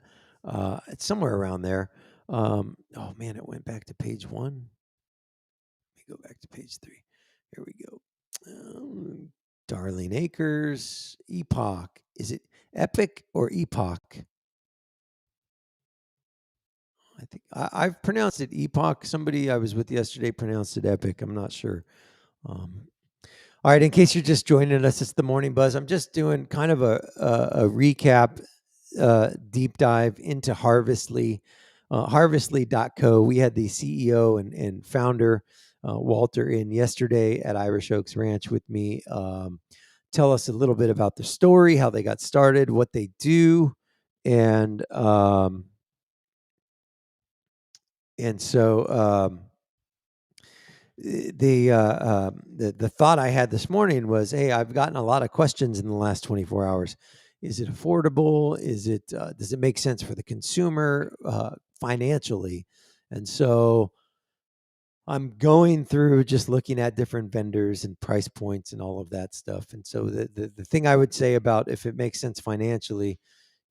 it's somewhere around there. Oh man, it went back to page 1. Let me go back to page 3. Here we go. Darling Acres, Epoch. Is it Epic or Epoch? I think I've pronounced it Epoch. Somebody I was with yesterday pronounced it Epic. I'm not sure. All right, in case you're just joining us, it's the Morning Buzz. I'm just doing kind of a recap, deep dive into Harvestly, Harvestly.co. We had the CEO and founder, Walter, in yesterday at Irish Oaks Ranch with me. Tell us a little bit about the story, how they got started, what they do, and so the thought I had this morning was, hey, I've gotten a lot of questions in the last 24 hours. Is it affordable? Is it does it make sense for the consumer financially? And so I'm going through just looking at different vendors and price points and all of that stuff. And so the thing I would say about if it makes sense financially,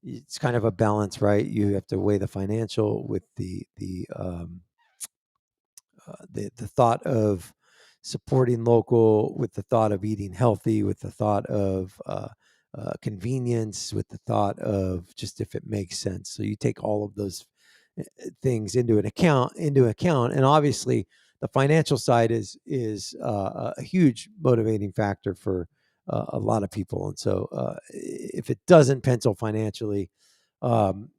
it's kind of a balance, right? You have to weigh the financial with the thought of supporting local, with the thought of eating healthy, with the thought of convenience, with the thought of just if it makes sense. So you take all of those things into account, and obviously the financial side is a huge motivating factor for a lot of people. And so if it doesn't pencil financially, then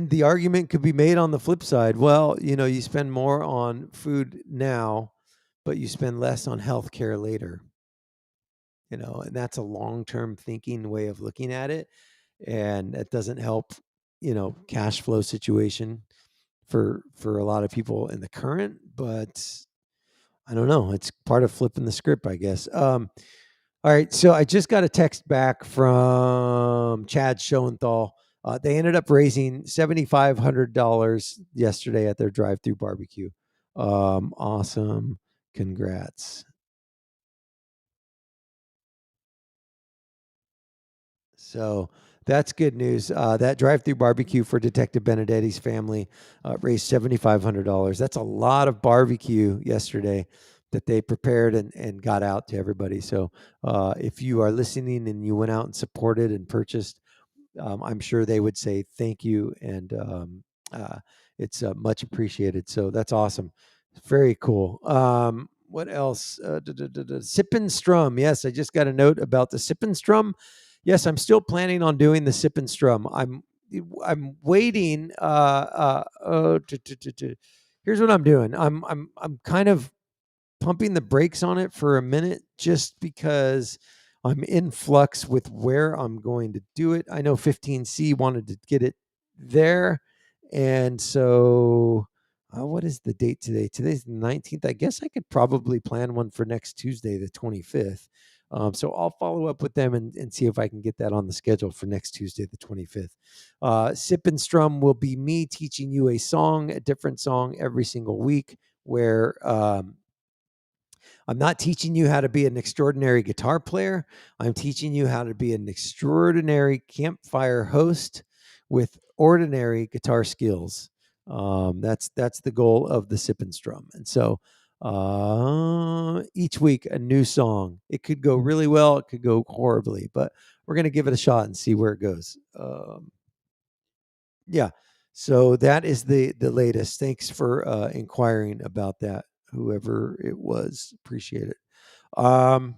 the argument could be made on the flip side. Well, you spend more on food now, but you spend less on healthcare later. And that's a long-term thinking way of looking at it, and it doesn't help, cash flow situation for a lot of people in the current. But I don't know. It's part of flipping the script, I guess. All right, so I just got a text back from Chad Schoenthal. They ended up raising $7,500 yesterday at their drive-through barbecue. Awesome. Congrats. So that's good news. That drive-through barbecue for Detective Benedetti's family raised $7,500. That's a lot of barbecue yesterday that they prepared and got out to everybody. So if you are listening and you went out and supported and purchased, I'm sure they would say thank you, and it's much appreciated. So that's awesome. Very cool. What else? Sip and Strum. Yes, I just got a note about the Sip and Strum. Yes, I'm still planning on doing the Sip and Strum. I'm I'm waiting. Here's what I'm doing. I'm kind of pumping the brakes on it for a minute, just because I'm in flux with where I'm going to do it. I know 15C wanted to get it there, and so what is the date today? Today's the 19th. I guess I could probably plan one for next Tuesday, the 25th. So I'll follow up with them and see if I can get that on the schedule for next Tuesday, the 25th. Sip and Strum will be me teaching you a song, a different song every single week, where I'm not teaching you how to be an extraordinary guitar player. I'm teaching you how to be an extraordinary campfire host with ordinary guitar skills. That's the goal of the Sip and Strum. And so each week a new song. It could go really well, it could go horribly, but we're going to give it a shot and see where it goes. Yeah. So that is the latest. Thanks for inquiring about that, whoever it was. Appreciate it. All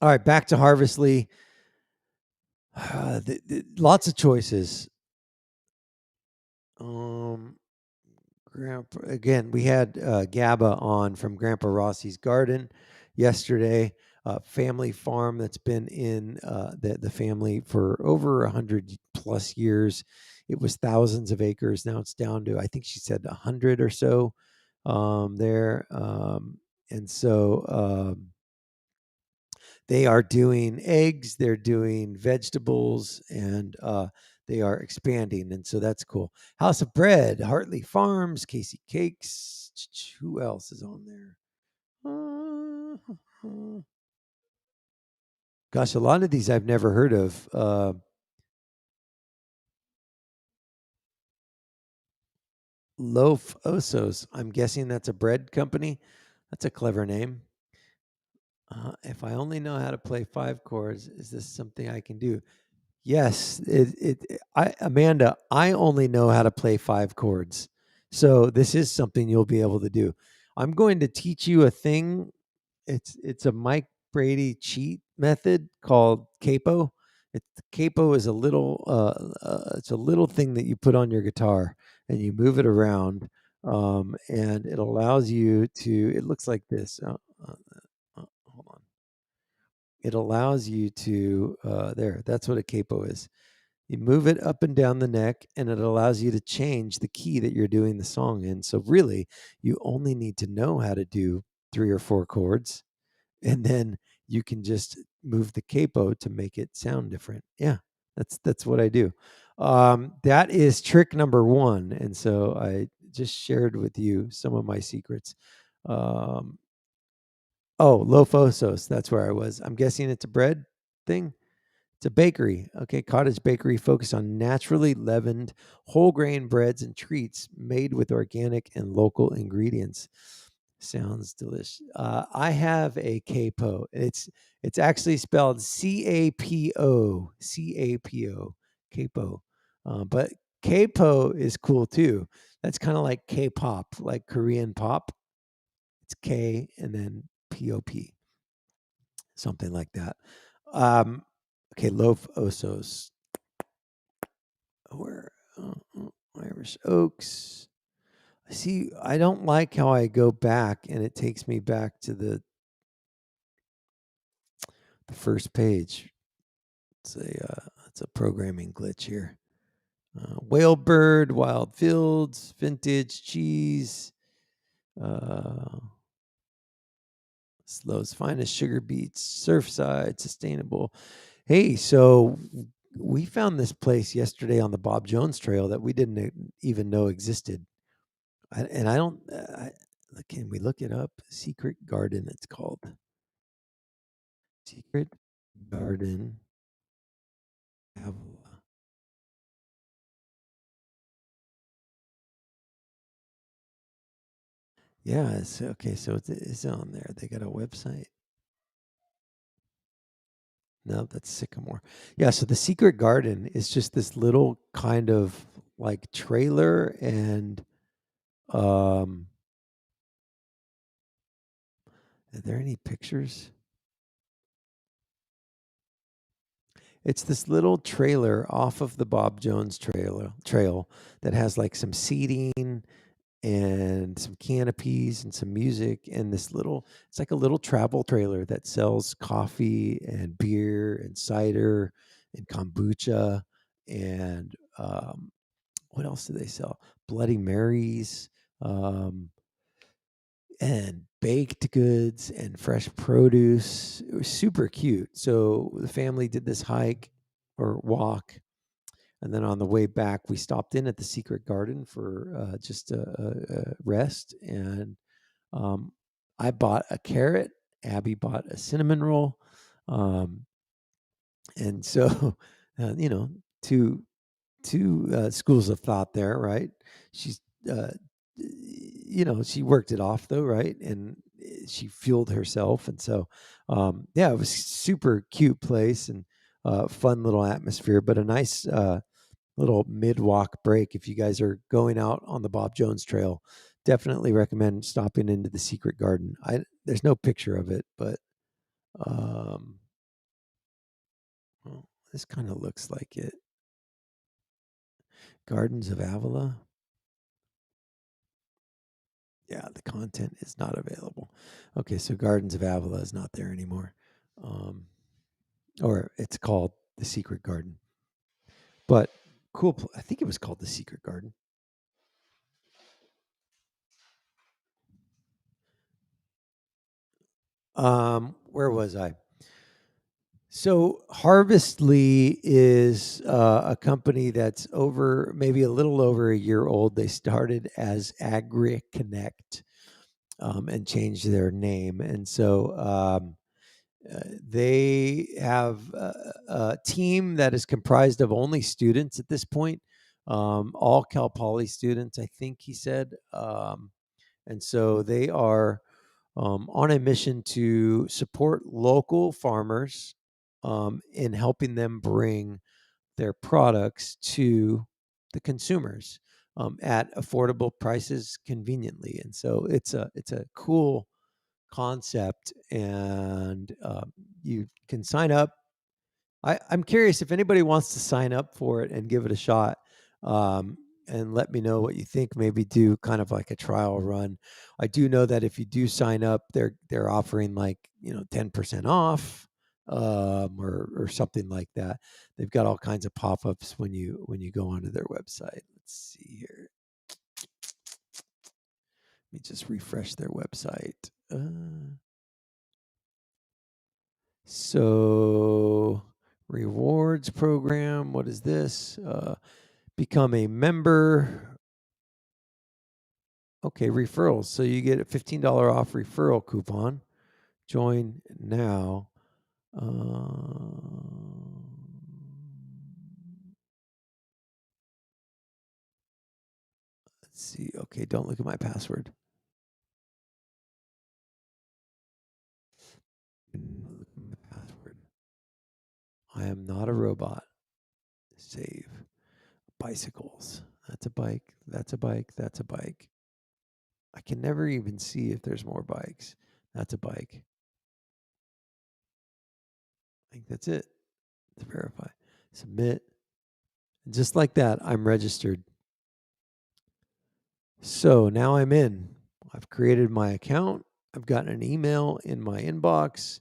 right, back to Harvestly. Lots of choices. Grandpa, again, we had GABA on from Grandpa Rossi's Garden yesterday. Family farm that's been in the family for over 100 plus years. It was thousands of acres. Now it's down to, I think she said 100 or so there. And so they are doing eggs, they're doing vegetables, and they are expanding. And so that's cool. House of Bread, Hartley Farms, Casey Cakes. Who else is on there? Gosh, a lot of these I've never heard of. Loaf Osos. I'm guessing that's a bread company. That's a clever name. If I only know how to play 5 chords, is this something I can do? Yes, Amanda, I only know how to play 5 chords. So this is something you'll be able to do. I'm going to teach you a thing. It's a Mike Brady cheat method called capo. Capo is a little it's a little thing that you put on your guitar and you move it around, and it allows you to. It looks like this. Hold on. It allows you to there. That's what a capo is. You move it up and down the neck, and it allows you to change the key that you're doing the song in. So really, you only need to know how to do 3 or 4 chords, and then you can just move the capo to make it sound different. Yeah, that's what I do. That is trick number 1, and so I just shared with you some of my secrets. Lofosos, that's where I was. I'm guessing it's a bread thing. It's a bakery. Okay, cottage bakery focused on naturally leavened whole grain breads and treats made with organic and local ingredients. Sounds delicious. I have a capo. It's actually spelled Capo, Capo, capo. But capo is cool too. That's kind of like K-pop, like Korean pop. It's K and then POP, something like that. Okay, Loaf Osos. Where Irish Oaks. See, I don't like how I go back and it takes me back to the first page. It's a programming glitch here. Whalebird, Wild Fields, Vintage Cheese, Slow's Finest Sugar Beets, Surfside, Sustainable. Hey, so we found this place yesterday on the Bob Jones Trail that we didn't even know existed. Can we look it up? Secret Garden, it's called. Secret Garden, Avila. Yeah, it's okay. So it's on there. They got a website. No, that's Sycamore. Yeah, so the Secret Garden is just this little kind of like trailer, and are there any pictures? It's this little trailer off of the Bob Jones trail that has like some seating and some canopies and some music, and it's like a little travel trailer that sells coffee and beer and cider and kombucha and what else do they sell? Bloody Marys, and baked goods and fresh produce. It was super cute. So the family did this hike or walk, and then on the way back, we stopped in at the Secret Garden for just a rest. And I bought a carrot. Abby bought a cinnamon roll. And so, two schools of thought there, right? She's, she worked it off though, right? And she fueled herself. And so, yeah, it was super cute place and fun little atmosphere, but a nice little mid-walk break. If you guys are going out on the Bob Jones Trail, definitely recommend stopping into the Secret Garden. There's no picture of it, but well, this kind of looks like it. Gardens of Avila. Yeah, the content is not available. Okay, so Gardens of Avila is not there anymore. Or it's called the Secret Garden. But cool, I think it was called the Secret Garden. Where was I? So Harvestly is a company that's maybe a little over a year old. They started as AgriConnect and changed their name. And so they have a team that is comprised of only students at this point, all Cal Poly students, I think he said. And so they are on a mission to support local farmers in helping them bring their products to the consumers at affordable prices conveniently. And so it's a cool concept, and you can sign up. I'm curious if anybody wants to sign up for it and give it a shot. And let me know what you think. Maybe do kind of like a trial run. I do know that if you do sign up, they're offering like 10% off, or something like that. They've got all kinds of pop-ups when you go onto their website. Let's see here. Let me just refresh their website. So rewards program. What is this? Become a member. Okay, referrals. So you get a $15 off referral coupon. Join now. Let's see. Okay, don't look at my password. Look at my password. I am not a robot. Save. Bicycles. That's a bike. That's a bike. That's a bike. I can never even see if there's more bikes. That's a bike. I think that's it. To verify. Submit. And just like that, I'm registered. So now I'm in. I've created my account. I've gotten an email in my inbox.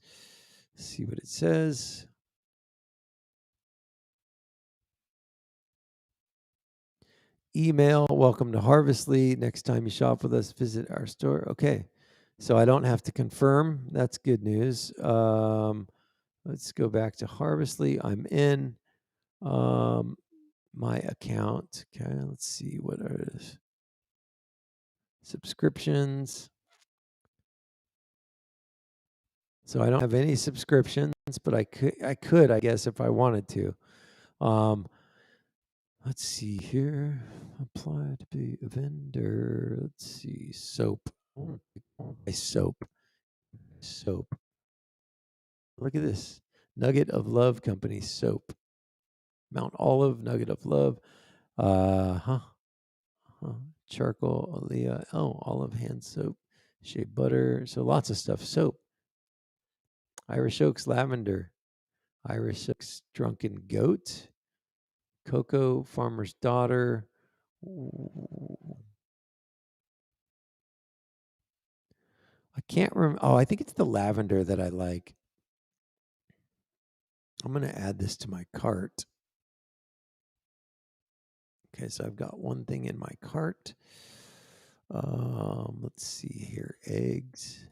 Let's see what it says. Email, welcome to Harvestly. Next time you shop with us, visit our store. Okay. So I don't have to confirm. That's good news. Let's go back to Harvestly. I'm in my account. Okay, let's see what are this. Subscriptions. So I don't have any subscriptions, but I could, I guess, if I wanted to. Let's see here. Apply to be a vendor. Let's see. Soap. Soap. Look at this. Nugget of Love Company soap. Mount Olive, Nugget of Love. Charcoal, Aaliyah. Oh, olive hand soap. Shea butter. So lots of stuff. Soap. Irish Oaks lavender. Irish Drunken Goat. Coco, Farmer's Daughter. Ooh. I can't remember. Oh, I think it's the lavender that I like. I'm going to add this to my cart. Okay, so I've got one thing in my cart. Let's see here. Eggs.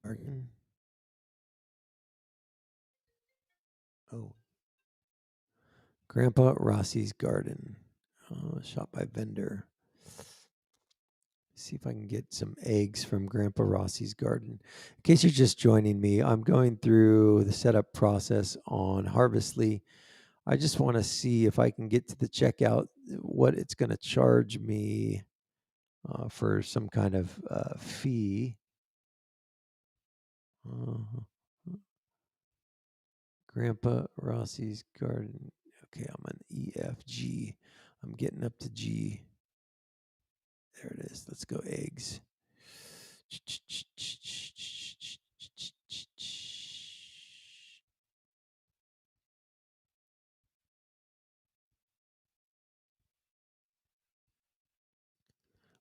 Garden. Oh. Grandpa Rossi's Garden. Shop by vendor. See if I can get some eggs from Grandpa Rossi's Garden. In case you're just joining me, I'm going through the setup process on Harvestly. I just want to see if I can get to the checkout, what it's going to charge me for some kind of fee. Grandpa Rossi's Garden. Okay, I'm on EFG. I'm getting up to G. There it is. Let's go eggs.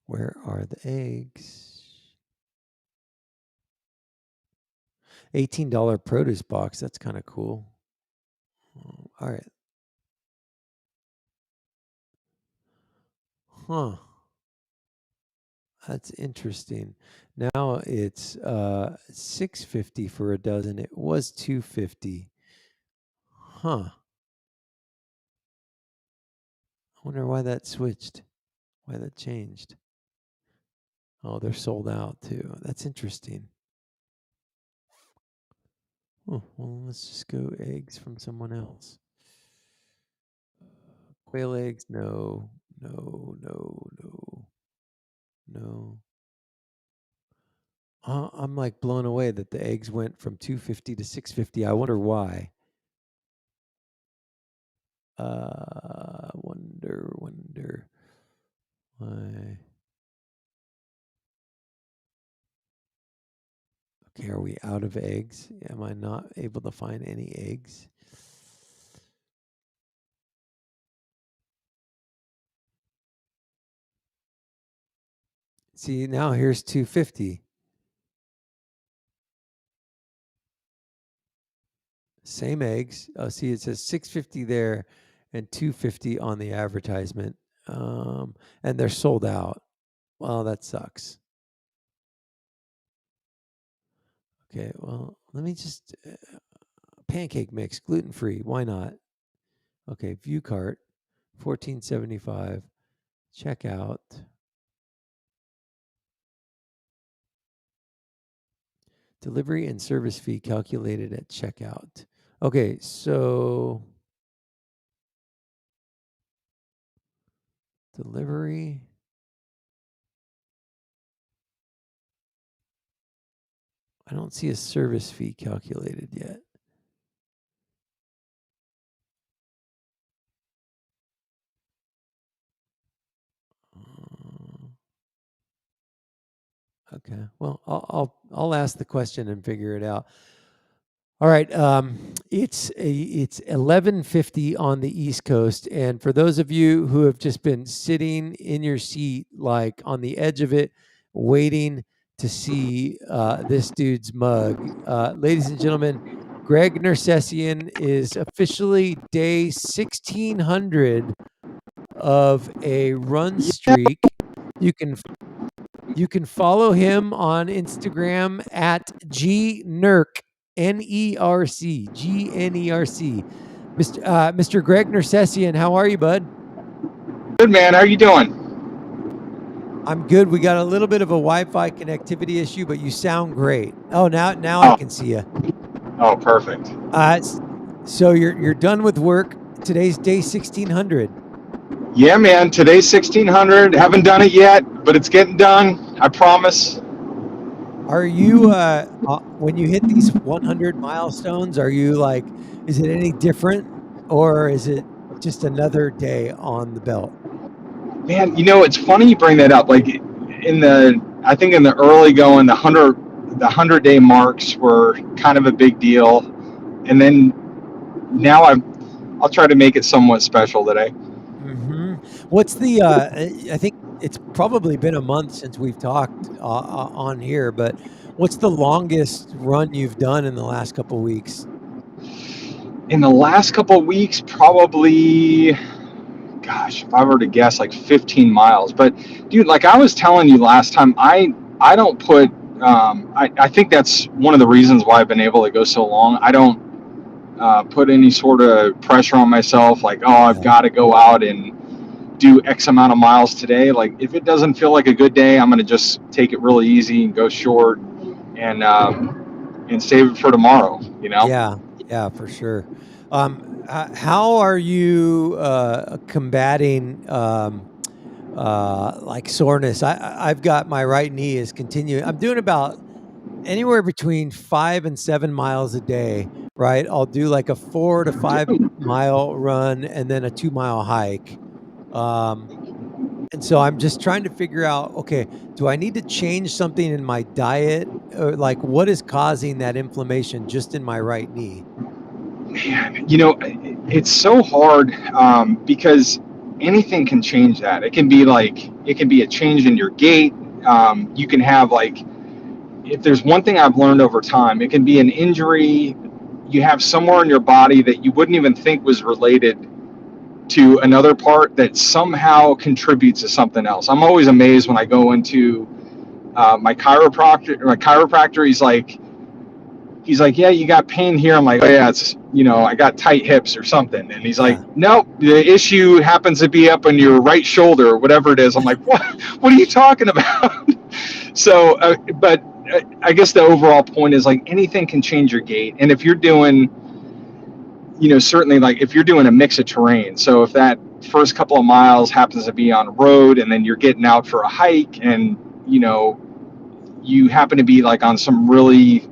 Where are the eggs? $18 produce box. That's kind of cool. All right. Huh. That's interesting. Now it's $6.50 for a dozen. It was $2.50. Huh. I wonder why that switched. Why that changed. Oh, they're sold out too. That's interesting. Oh, well, let's just go eggs from someone else. Quail eggs? No. I'm like blown away that the eggs went from $2.50 to $6.50. I wonder why. Wonder why. Okay, are we out of eggs? Am I not able to find any eggs? See, now here's $2.50. Same eggs. Oh, see, it says $6.50 there and $2.50 on the advertisement. And they're sold out. Well, that sucks. Okay, well, let me just pancake mix, gluten-free. Why not? Okay, view cart, $14.75. Checkout. Delivery and service fee calculated at checkout. Okay, so delivery. I don't see a service fee calculated yet. Okay. Well, I'll ask the question and figure it out. All right. It's $11.50 on the East Coast, and for those of you who have just been sitting in your seat, like on the edge of it, waiting to see this dude's mug, ladies and gentlemen, Greg Nersessian is officially day 1600 of a run streak. You can follow him on Instagram at GNERC, N-E-R-C, G-N-E-R-C. Mr. Greg Nersessian, how are you, bud? Good, man. How are you doing? I'm good. We got a little bit of a Wi-Fi connectivity issue, but you sound great. Oh, now I can see you. Oh, perfect. So you're done with work. Today's day 1600. Yeah, man. Today's 1600. Haven't done it yet, but it's getting done. I promise. Are you when you hit these 100 milestones? Are you like? Is it any different or is it just another day on the belt? Man, it's funny you bring that up. Like I think in the early going, the 100-day marks were kind of a big deal, and then now I'll try to make it somewhat special today. Mm-hmm. What's the? I think it's probably been a month since we've talked on here, but what's the longest run you've done in the last couple of weeks? In the last couple of weeks, probably, gosh, if I were to guess, like 15 miles. But dude, like I was telling you last time, I don't put. I think that's one of the reasons why I've been able to go so long. I don't put any sort of pressure on myself, like, oh, I've got to go out and do X amount of miles today. Like, if it doesn't feel like a good day, I'm going to just take it really easy and go short and save it for tomorrow, Yeah, for sure. How are you combating like soreness? I've got my right knee is continuing. I'm doing about anywhere between 5 and 7 miles a day, right? I'll do like a 4 to 5 mile run and then a 2-mile hike. And so I'm just trying to figure out, okay, do I need to change something in my diet? Or like what is causing that inflammation just in my right knee? Man, it's so hard because anything can change that. It can be a change in your gait. You can have if there's one thing I've learned over time, it can be an injury you have somewhere in your body that you wouldn't even think was related to another part that somehow contributes to something else. I'm always amazed when I go into my chiropractor. He's like, yeah, you got pain here. I'm like, oh yeah, it's I got tight hips or something. And he's like, nope, the issue happens to be up on your right shoulder or whatever it is. I'm like, what are you talking about? So, but I guess the overall point is like anything can change your gait. And if you're doing, certainly like if you're doing a mix of terrain, so if that first couple of miles happens to be on road and then you're getting out for a hike and, you happen to be like on some really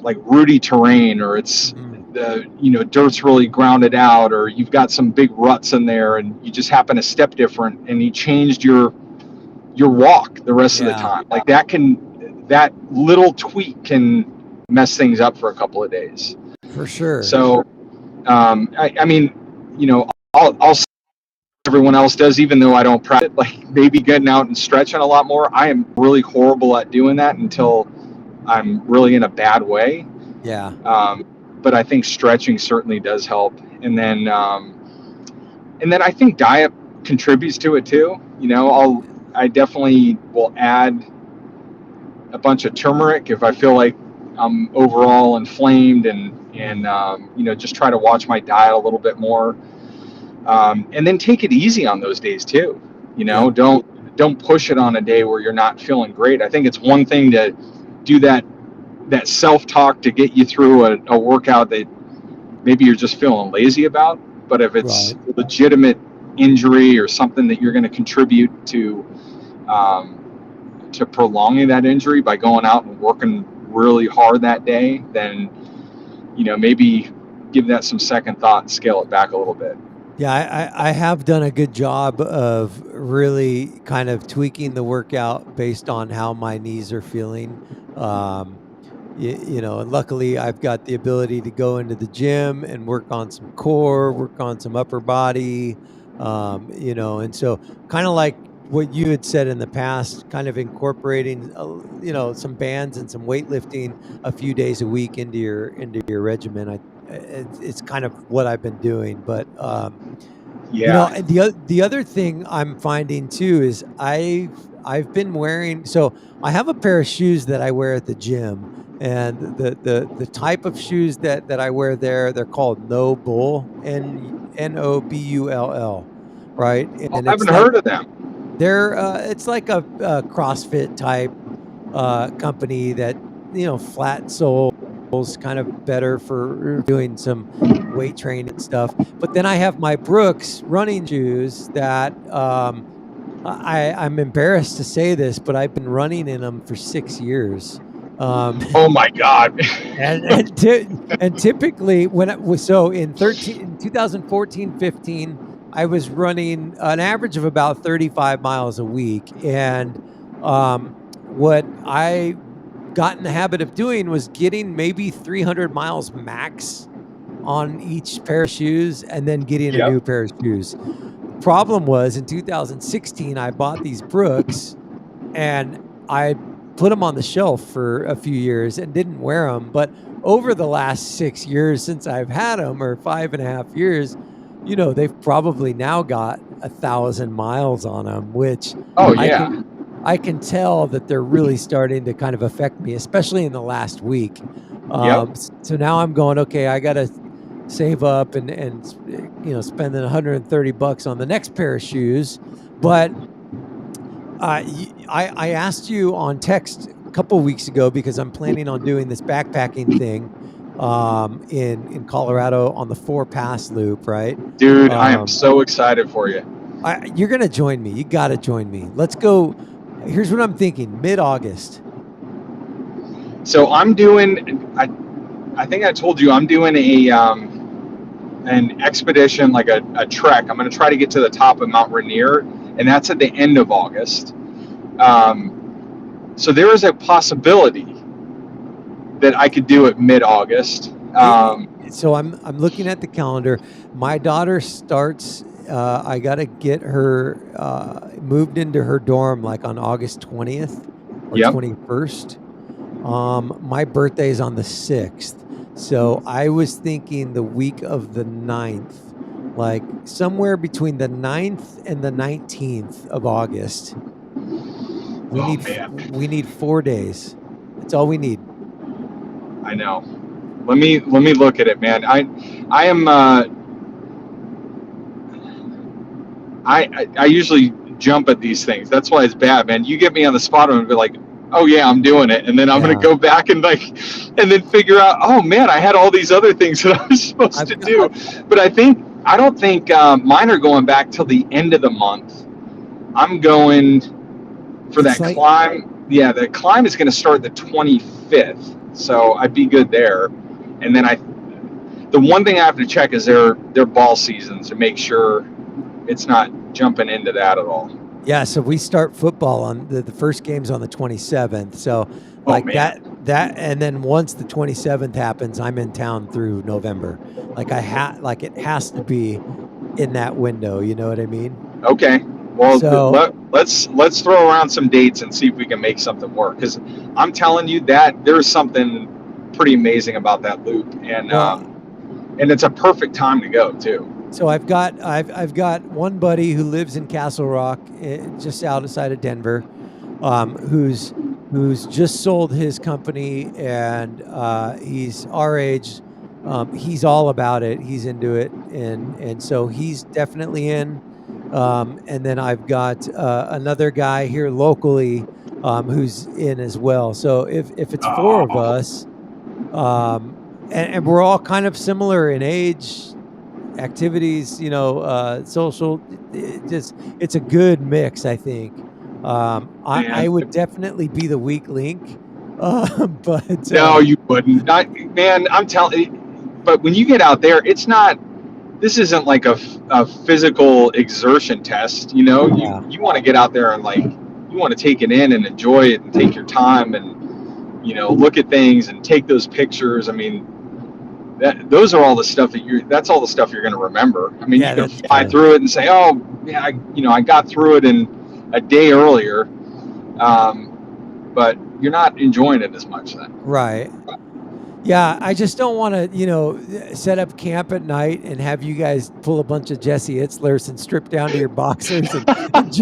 like rooty terrain, or it's the dirt's really grounded out, or you've got some big ruts in there and you just happen to step different and you changed your walk the rest of the time, like that little tweak can mess things up for a couple of days for sure. So I mean, I'll say everyone else does, even though I don't practice, like maybe getting out and stretching a lot more. I am really horrible at doing that until I'm really in a bad way. Yeah. But I think stretching certainly does help. And then I think diet contributes to it too. I definitely will add a bunch of turmeric if I feel like I'm overall inflamed, and just try to watch my diet a little bit more. And then take it easy on those days too. Don't push it on a day where you're not feeling great. I think it's one thing to do that self-talk to get you through a workout that maybe you're just feeling lazy about. But if it's a legitimate injury or something that you're going to contribute to prolonging that injury by going out and working really hard that day, then maybe give that some second thought and scale it back a little bit. Yeah, I have done a good job of really kind of tweaking the workout based on how my knees are feeling. And luckily I've got the ability to go into the gym and work on some core, work on some upper body, and so kind of like what you had said in the past, kind of incorporating, some bands and some weightlifting a few days a week into your regimen. It's kind of what I've been doing, but the other thing I'm finding too is I've been wearing, so I have a pair of shoes that I wear at the gym, and the type of shoes that I wear there, they're called NOBULL, NOBULL, right? And I haven't heard of them. They're it's like a CrossFit type company that flat soles, kind of better for doing some weight training and stuff. But then I have my Brooks running shoes that I'm embarrassed to say this, but I've been running in them for 6 years. Oh my God. and typically when it was so in 2014-15, I was running an average of about 35 miles a week, and what I got in the habit of doing was getting maybe 300 miles max on each pair of shoes, and then getting a new pair of shoes. Problem was in 2016, I bought these Brooks, and I put them on the shelf for a few years and didn't wear them. But over the last 6 years since I've had them, or 5.5 years, you know, they've probably now got 1,000 miles on them, which I can tell that they're really starting to kind of affect me, especially in the last week. So now I'm going, okay, I got to save up and you know, spending $130 on the next pair of shoes. But I asked you on text a couple weeks ago because I'm planning on doing this backpacking thing in Colorado on the 4 Pass Loop, right? Dude, I am so excited for you. You're going to join me. You got to join me. Let's go. Here's what I'm thinking, mid-August. So I'm doing, I think I told you, I'm doing an expedition, like a trek. I'm going to try to get to the top of Mount Rainier, and that's at the end of August. So there is a possibility that I could do it mid-August. So I'm looking at the calendar. My daughter starts, I got to get her moved into her dorm like on August 20th or 21st. My birthday is on the 6th. So I was thinking the week of the 9th, like somewhere between the 9th and the 19th of August. We need 4 days. That's all we need. I know. Let me look at it, man. I am I usually jump at these things. That's why it's bad, man. You get me on the spot and be like, oh yeah, I'm doing it, and then I'm gonna go back and then figure out, oh man, I had all these other things that I was supposed to do. But I don't think mine are going back till the end of the month. I'm going for that climb. Yeah, the climb is going to start the 25th, so I'd be good there. And then the one thing I have to check is their ball seasons to make sure it's not jumping into that at all. Yeah, so we start football on the first game's on the 27th. So like that, and then once the 27th happens, I'm in town through November. Like it has to be in that window. You know what I mean? Okay. Well, so, let's throw around some dates and see if we can make something work. Because I'm telling you that there's something pretty amazing about that loop, and it's a perfect time to go too. So I've got one buddy who lives in Castle Rock, just outside of Denver, who's just sold his company, and he's our age. He's all about it. He's into it, and so he's definitely in. And then I've got another guy here locally who's in as well. So if it's 4 of us, and we're all kind of similar in age, activities, you know, social, it's a good mix, I think. I would definitely be the weak link, but no, you wouldn't. Man, I'm telling you. But when you get out there, it's not. This isn't like a physical exertion test, you know. You want to get out there and you want to take it in and enjoy it and take your time and, you know, look at things and take those pictures. I mean, those are all the stuff that's all the stuff you're going to remember. I mean, you can fly through it and say, oh yeah, I got through it in a day earlier, but you're not enjoying it as much then. Right. Yeah, I just don't want to, you know, set up camp at night and have you guys pull a bunch of Jesse Itzlers and strip down to your boxers and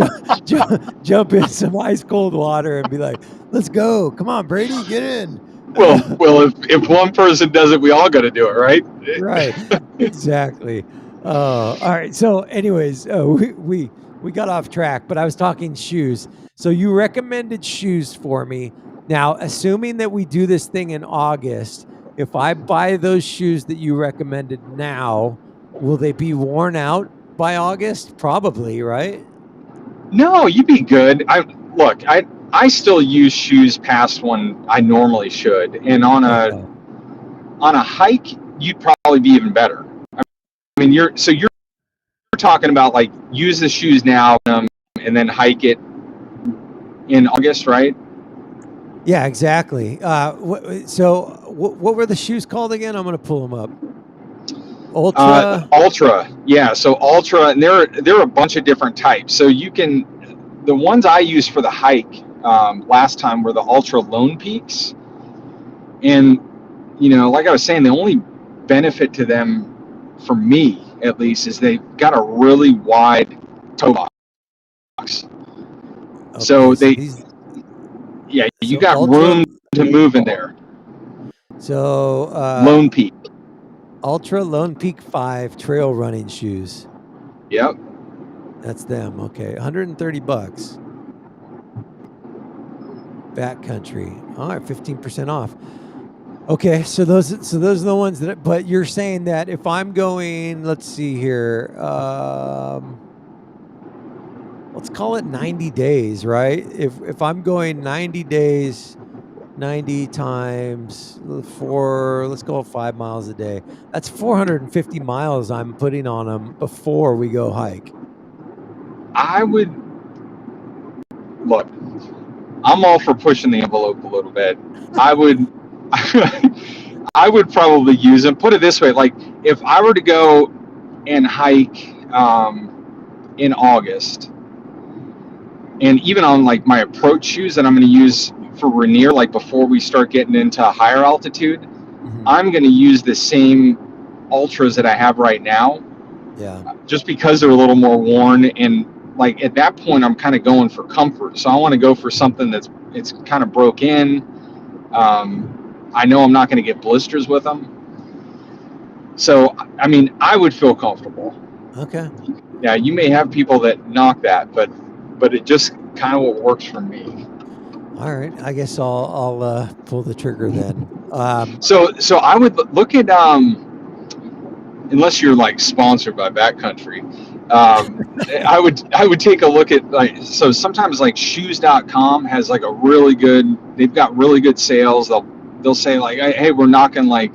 jump in some ice cold water and be like, let's go. Come on, Brady, get in. Well, if one person does it, we all got to do it, right? Right, exactly. All right. So, anyways, we got off track, but I was talking shoes. So you recommended shoes for me. Now, assuming that we do this thing in August, if I buy those shoes that you recommended now, will they be worn out by August? Probably, right? No, you'd be good. I still use shoes past when I normally should, and on Okay. a hike, you'd probably be even better. I mean, you're talking about like use the shoes now and then hike it in August, right? Yeah, exactly. What were the shoes called again? I'm gonna pull them up. Ultra. Ultra, yeah. So Ultra, and there are a bunch of different types. So you can, the ones I used for the hike last time were the Ultra Lone Peaks, and like I was saying, the only benefit to them, for me at least, is they've got a really wide toe box. Okay, So they, these. yeah, you So got Ultra. room to move in there. So Lone Peak. Ultra Lone Peak 5 trail running shoes. Yep. That's them. Okay, $130. Backcountry. All right, 15% off. Okay, so those are the ones that. But you're saying that if I'm going, let's see here. Let's call it 90 days, right? If I'm going 90 days, 90 times 4, let's go 5 miles a day. That's 450 miles I'm putting on them before we go hike. I would look. I'm all for pushing the envelope a little bit. I would probably use them. Put it this way: like if I were to go and hike in August, and even on like my approach shoes that I'm going to use for Rainier, like before we start getting into higher altitude, I'm going to use the same Ultras that I have right now. Yeah. Just because they're a little more worn, and like at that point, I'm kind of going for comfort. So I want to go for something it's kind of broke in. I know I'm not going to get blisters with them. So, I mean, I would feel comfortable. Okay. Yeah, you may have people that knock that, but it just kind of what works for me. All right. I guess I'll pull the trigger then. So I would look at, unless you're like sponsored by Backcountry, I would take a look at like, so sometimes like shoes.com has like they've got really good sales. They'll say like, hey, we're knocking like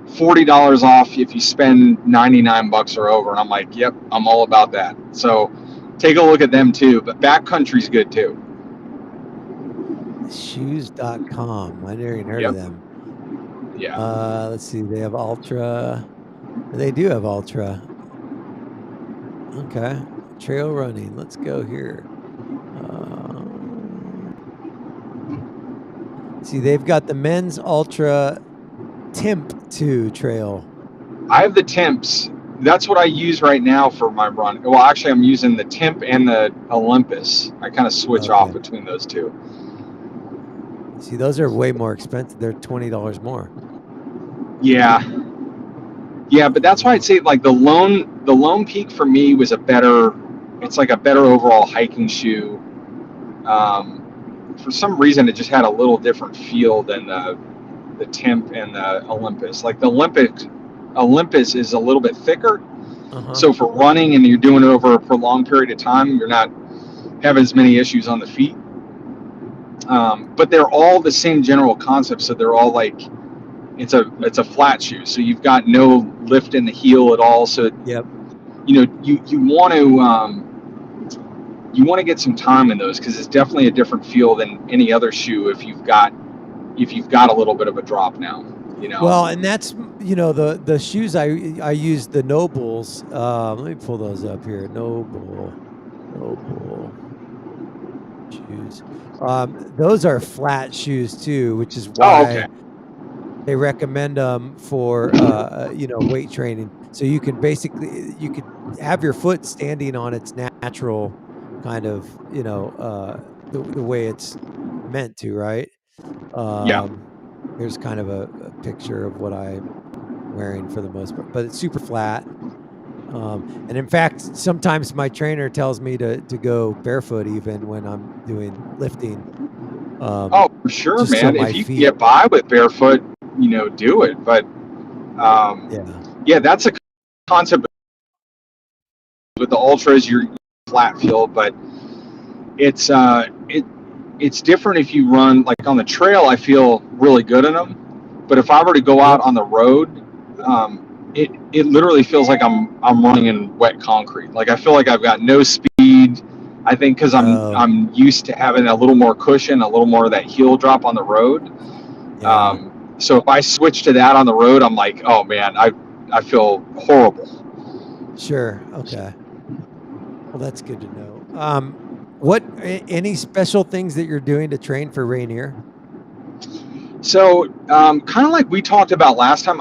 $40 off if you spend $99 or over. And I'm like, yep, I'm all about that. So take a look at them too, but Backcountry's good too. Shoes.com. I never even heard of them. Yeah. Let's see. They have Ultra. They do have Ultra. Okay. Trail running. Let's go here. See, they've got the men's Ultra Timp 2 trail. I have the Timps. That's what I use right now for my run. Well, actually, I'm using the Timp and the Olympus. I kind of switch off between those two. See, those are way more expensive. They're $20 more. Yeah. Yeah, but that's why I'd say like the Lone Peak for me was it's like a better overall hiking shoe. For some reason, it just had a little different feel than the Timp and the Olympus. Like the Olympus is a little bit thicker. So for running and you're doing it over a prolonged period of time, you're not having as many issues on the feet. But they're all the same general concept. So they're all like, it's a flat shoe. So you've got no lift in the heel at all. So yep. You want to get some time in those, because it's definitely a different feel than any other shoe if you've got a little bit of a drop now. Well, and that's the shoes I use, the Nobles. Let me pull those up here. Noble shoes. Those are flat shoes too, which is why they recommend them for weight training. So you can have your foot standing on its natural kind of the way it's meant to, right? Here's kind of a picture of what I'm wearing for the most part, but it's super flat. And in fact, sometimes my trainer tells me to go barefoot even when I'm doing lifting. For sure, man. If you can get by with barefoot, do it. But that's a concept with the Ultras. You're flat feel, but it's it's different if you run like on the trail. I feel really good in them, but if I were to go out on the road, it literally feels like I'm running in wet concrete. Like I feel like I've got no speed. I think because I'm used to having a little more cushion, a little more of that heel drop on the road. Yeah. So if I switch to that on the road, I'm like, oh man, I feel horrible. Sure. Okay. Well, that's good to know. What any special things that you're doing to train for Rainier? So kind of like we talked about last time.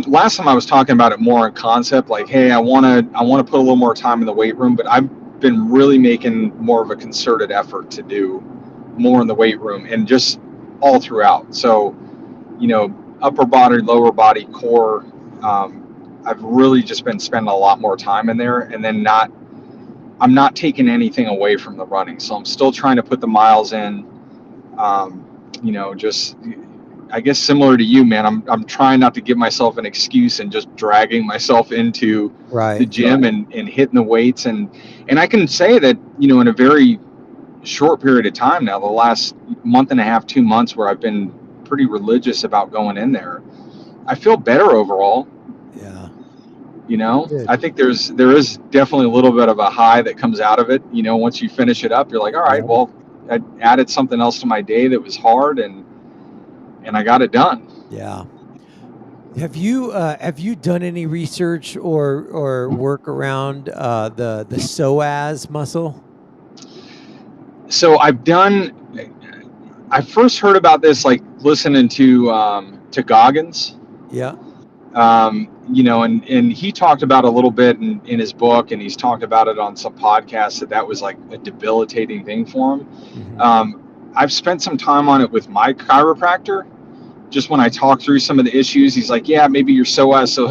Last time I was talking about it more in concept, like, hey, I want to put a little more time in the weight room, but I've been really making more of a concerted effort to do more in the weight room and just all throughout. So, upper body, lower body, core. I've really just been spending a lot more time in there, and then I'm not taking anything away from the running. So I'm still trying to put the miles in. Just I guess similar to you, man. I'm trying not to give myself an excuse and just dragging myself into the gym and hitting the weights. And I can say that, in a very short period of time now, the last month and a half, 2 months, where I've been pretty religious about going in there, I feel better overall. Yeah. I think there is definitely a little bit of a high that comes out of it. Once you finish it up, you're like, all right, well, I added something else to my day that was hard, and I got it done. Yeah. Have you done any research or work around the psoas muscle? So I first heard about this like listening to Goggins. Yeah. And he talked about it a little bit in his book, and he's talked about it on some podcasts that was like a debilitating thing for him. Mm-hmm. I've spent some time on it with my chiropractor. Just when I talk through some of the issues, he's like, yeah, maybe you're psoas. So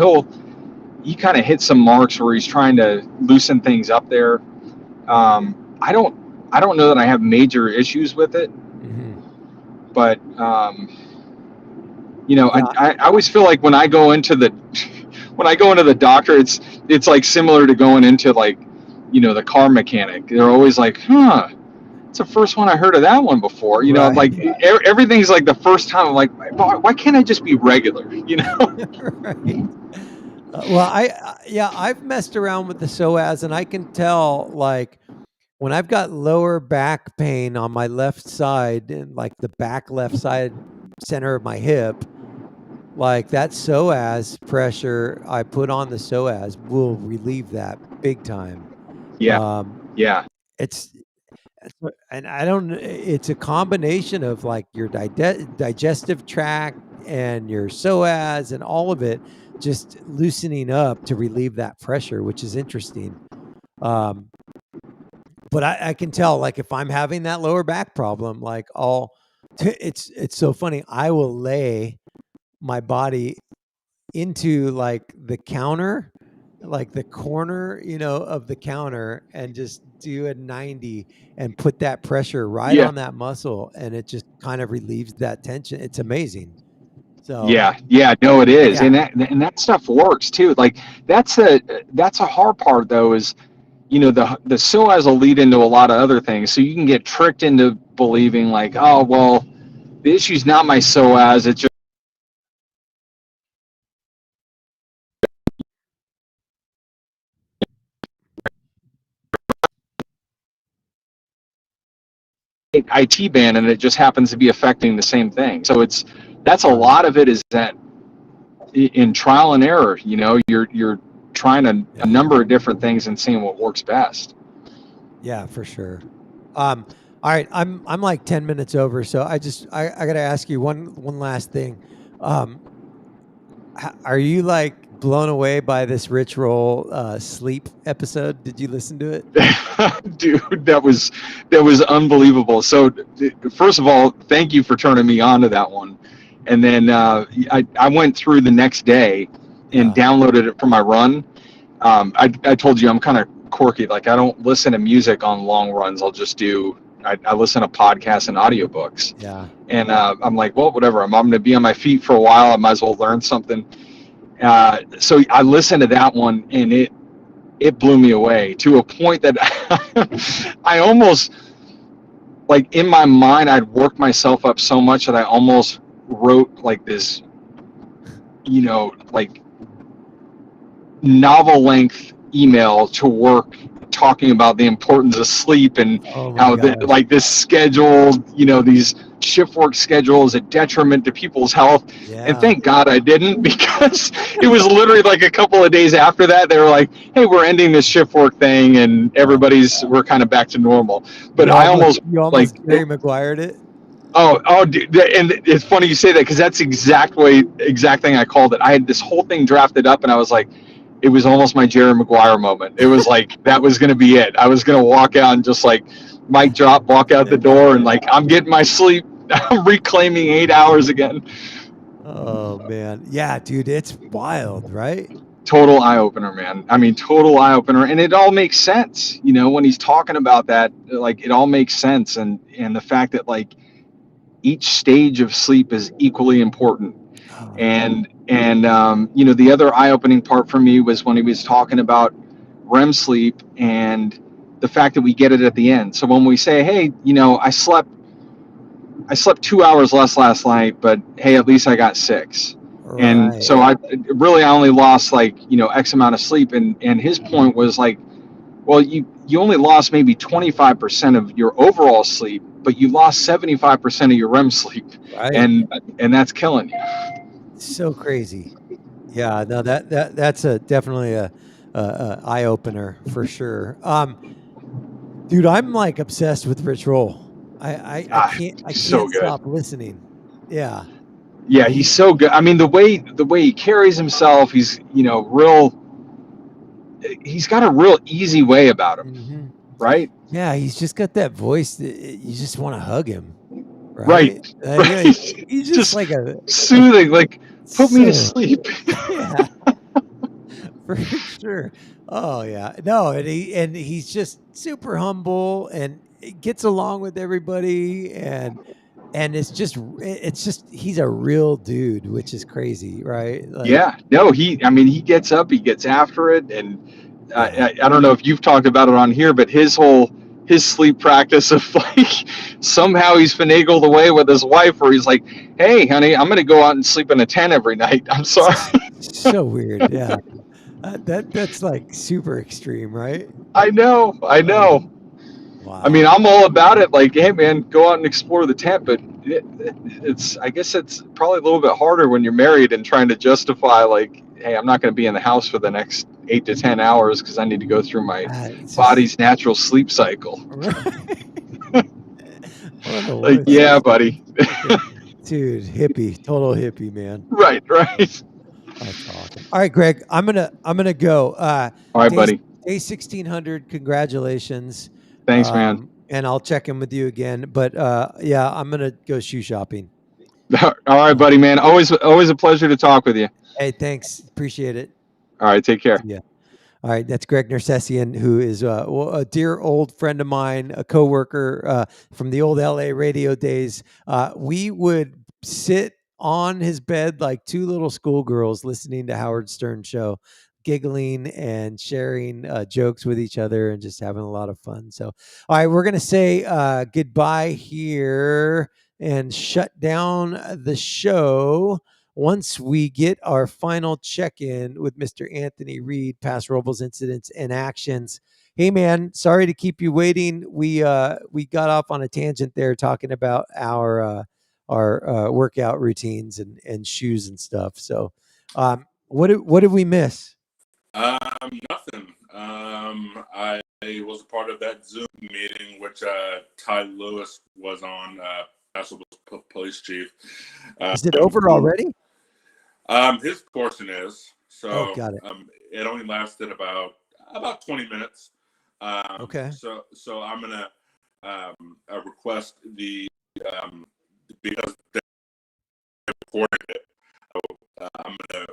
he kind of hit some marks where he's trying to loosen things up there. I don't know that I have major issues with it, mm-hmm. but I always feel like when I go into the doctor, it's like similar to going into like, the car mechanic. They're always like, it's the first one I heard of that one before. Like everything's like the first time. I'm like, why can't I just be regular? Right. Well, I've messed around with the psoas, and I can tell like when I've got lower back pain on my left side, and like the back left side center of my hip, like that psoas pressure I put on the psoas will relieve that big time. Yeah. It's a combination of like your digestive tract and your psoas and all of it just loosening up to relieve that pressure, which is interesting. But I can tell, like, if I'm having that lower back problem, like it's so funny. I will lay my body into like the counter, like the corner, of the counter, and just do a 90 and put that pressure right on that muscle, and it just kind of relieves that tension. It's amazing. So no, it is. Yeah. And that stuff works too. Like that's a hard part though, is the psoas will lead into a lot of other things. So you can get tricked into believing like, oh well, the issue's not my psoas, it's just IT band, and it just happens to be affecting the same thing. So that's a lot of it, is that in trial and error, you're trying a number of different things and seeing what works best. Yeah, for sure. All right, I'm like 10 minutes over, so I got to ask you one last thing. Are you like blown away by this Rich Roll sleep episode? Did you listen to it? Dude, that was unbelievable. So first of all, thank you for turning me on to that one. And then I went through the next day and downloaded it for my run. I told you I'm kind of quirky. Like I don't listen to music on long runs. I listen to podcasts and audiobooks. Yeah. And I'm like, well, whatever. I'm going to be on my feet for a while. I might as well learn something. So I listened to that one, and it blew me away to a point that I like in my mind, I'd worked myself up so much that I almost wrote like this, like novel length email to work talking about the importance of sleep and Oh my how gosh. like this schedule, these shift work schedule is a detriment to people's health. Yeah. And thank God I didn't, because it was literally like a couple of days after that, they were like, hey, we're ending this shift work thing, and we're kind of back to normal. But you almost like Jerry Maguire'd it. Oh, dude, and it's funny you say that, because that's exact thing I called it. I had this whole thing drafted up, and I was like, it was almost my Jerry Maguire moment. It was like that was going to be it. I was going to walk out and just like mic drop, walk out the door, and like, I'm getting my sleep. I'm reclaiming 8 hours again. Oh man, yeah, dude, it's wild, right? Total eye opener, man. I mean, total eye opener, and it all makes sense. When he's talking about that, like, it all makes sense, and the fact that like each stage of sleep is equally important. Oh, And the other eye-opening part for me was when he was talking about REM sleep and the fact that we get it at the end. So when we say, hey, I slept 2 hours less last night, but hey, at least I got 6. right. And so I only lost like X amount of sleep. And his point was like, well, you only lost maybe 25% of your overall sleep, but you lost 75% of your REM sleep, Right. and that's killing you. So crazy. Yeah, no, that's definitely a eye opener for sure. Dude, I'm like obsessed with Rich Roll. I can't so good. stop listening. Yeah. Yeah, he's so good. I mean, the way he carries himself, he's he's got a real easy way about him, Mm-hmm. right? Yeah, he's just got that voice that you just want to hug him. Right. Yeah, he's just like a soothing, like, put me to sleep. Yeah. For sure. Oh yeah. No, and he's just super humble and gets along with everybody, and it's just he's a real dude, which is crazy, right? Like, Yeah. No, he gets up, he gets after it, and yeah. I don't know if you've talked about it on here, but his sleep practice of like, somehow he's finagled away with his wife where he's like, hey honey, I'm gonna go out and sleep in a tent every night. I'm sorry. So weird. Yeah. That's like super extreme, right? I know. Wow. I mean, I'm all about it. Like, hey man, go out and explore the tent, but I guess it's probably a little bit harder when you're married and trying to justify like, hey, I'm not going to be in the house for the next 8 to 10 hours because I need to go through my body's natural sleep cycle. Like, yeah, buddy. Dude, hippie, total hippie, man. Right. That's awesome. All right, Greg, I'm gonna go. All right, buddy. Day 1600. Congratulations. Thanks, man. And I'll check in with you again. But yeah, I'm gonna go shoe shopping. All right, buddy, man. Always a pleasure to talk with you. Hey, thanks. Appreciate it. All right, take care. Yeah. All right, that's Greg Nersessian, who is a dear old friend of mine, a coworker from the old LA radio days. We would sit on his bed like two little schoolgirls listening to Howard Stern show, giggling and sharing jokes with each other and just having a lot of fun. So, all right, we're going to say goodbye here and shut down the show once we get our final check-in with Mr. Anthony Reed, past Robles incidents and actions. Hey man, sorry to keep you waiting. We got off on a tangent there talking about our workout routines and shoes and stuff. So, what did we miss? Nothing. I was a part of that Zoom meeting, which Ty Lewis was on, National Police Chief. Is it over already? His portion is. So got it. It only lasted about 20 minutes. Okay. So I'm gonna request because they recorded it. I'm gonna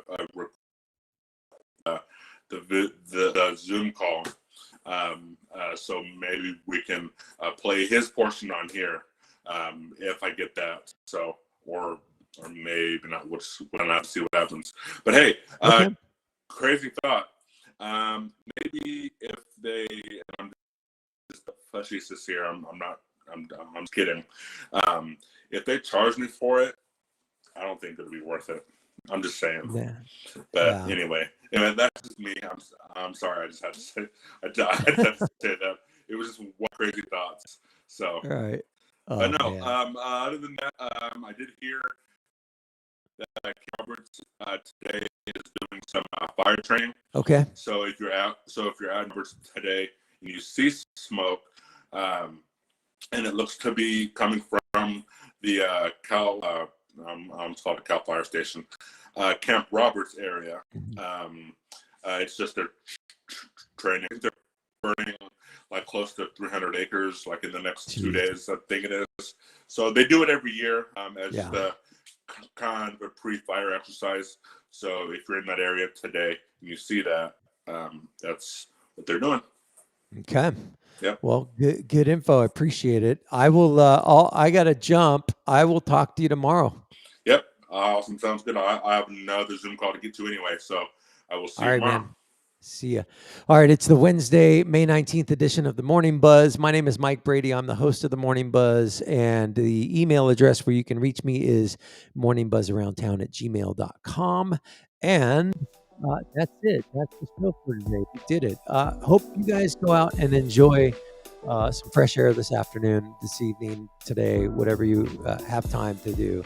the Zoom call. So maybe we can play his portion on here if I get that. So or maybe not. We'll have to see what happens. But hey, okay. Crazy thought. Maybe if they, I'm just facetious here. I'm not I'm kidding. If they charge me for it, I don't think it'll be worth it. I'm just saying. Yeah. But anyway, that's just me. I'm sorry. I just had to say. I had to say that. It was just one crazy thoughts. So. All right. But no. Other than that, I did hear that Calvert's today is doing some fire training. Okay. So if you're out in Calvert's today and you see smoke, and it looks to be coming from the Cal Fire Station, Camp Roberts area. It's just their training. They're burning like close to 300 acres, like in the next 2 days, I think it is. So they do it every year as the kind of a pre-fire exercise. So if you're in that area today and you see that, that's what they're doing. Okay. Yep. Well, good info. I appreciate it. I will. I got to jump. I will talk to you tomorrow. Yep. Awesome. Sounds good. I have another Zoom call to get to anyway, so I will see you tomorrow. Man. See ya. All right. It's the Wednesday, May 19th edition of the Morning Buzz. My name is Mike Brady. I'm the host of the Morning Buzz, and the email address where you can reach me is morningbuzzaroundtown@gmail.com. And that's it. That's the show for today. We did it. Hope you guys go out and enjoy some fresh air this afternoon, this evening, today, whatever you have time to do.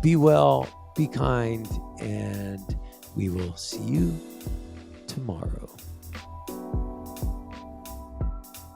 Be well, be kind, and we will see you tomorrow.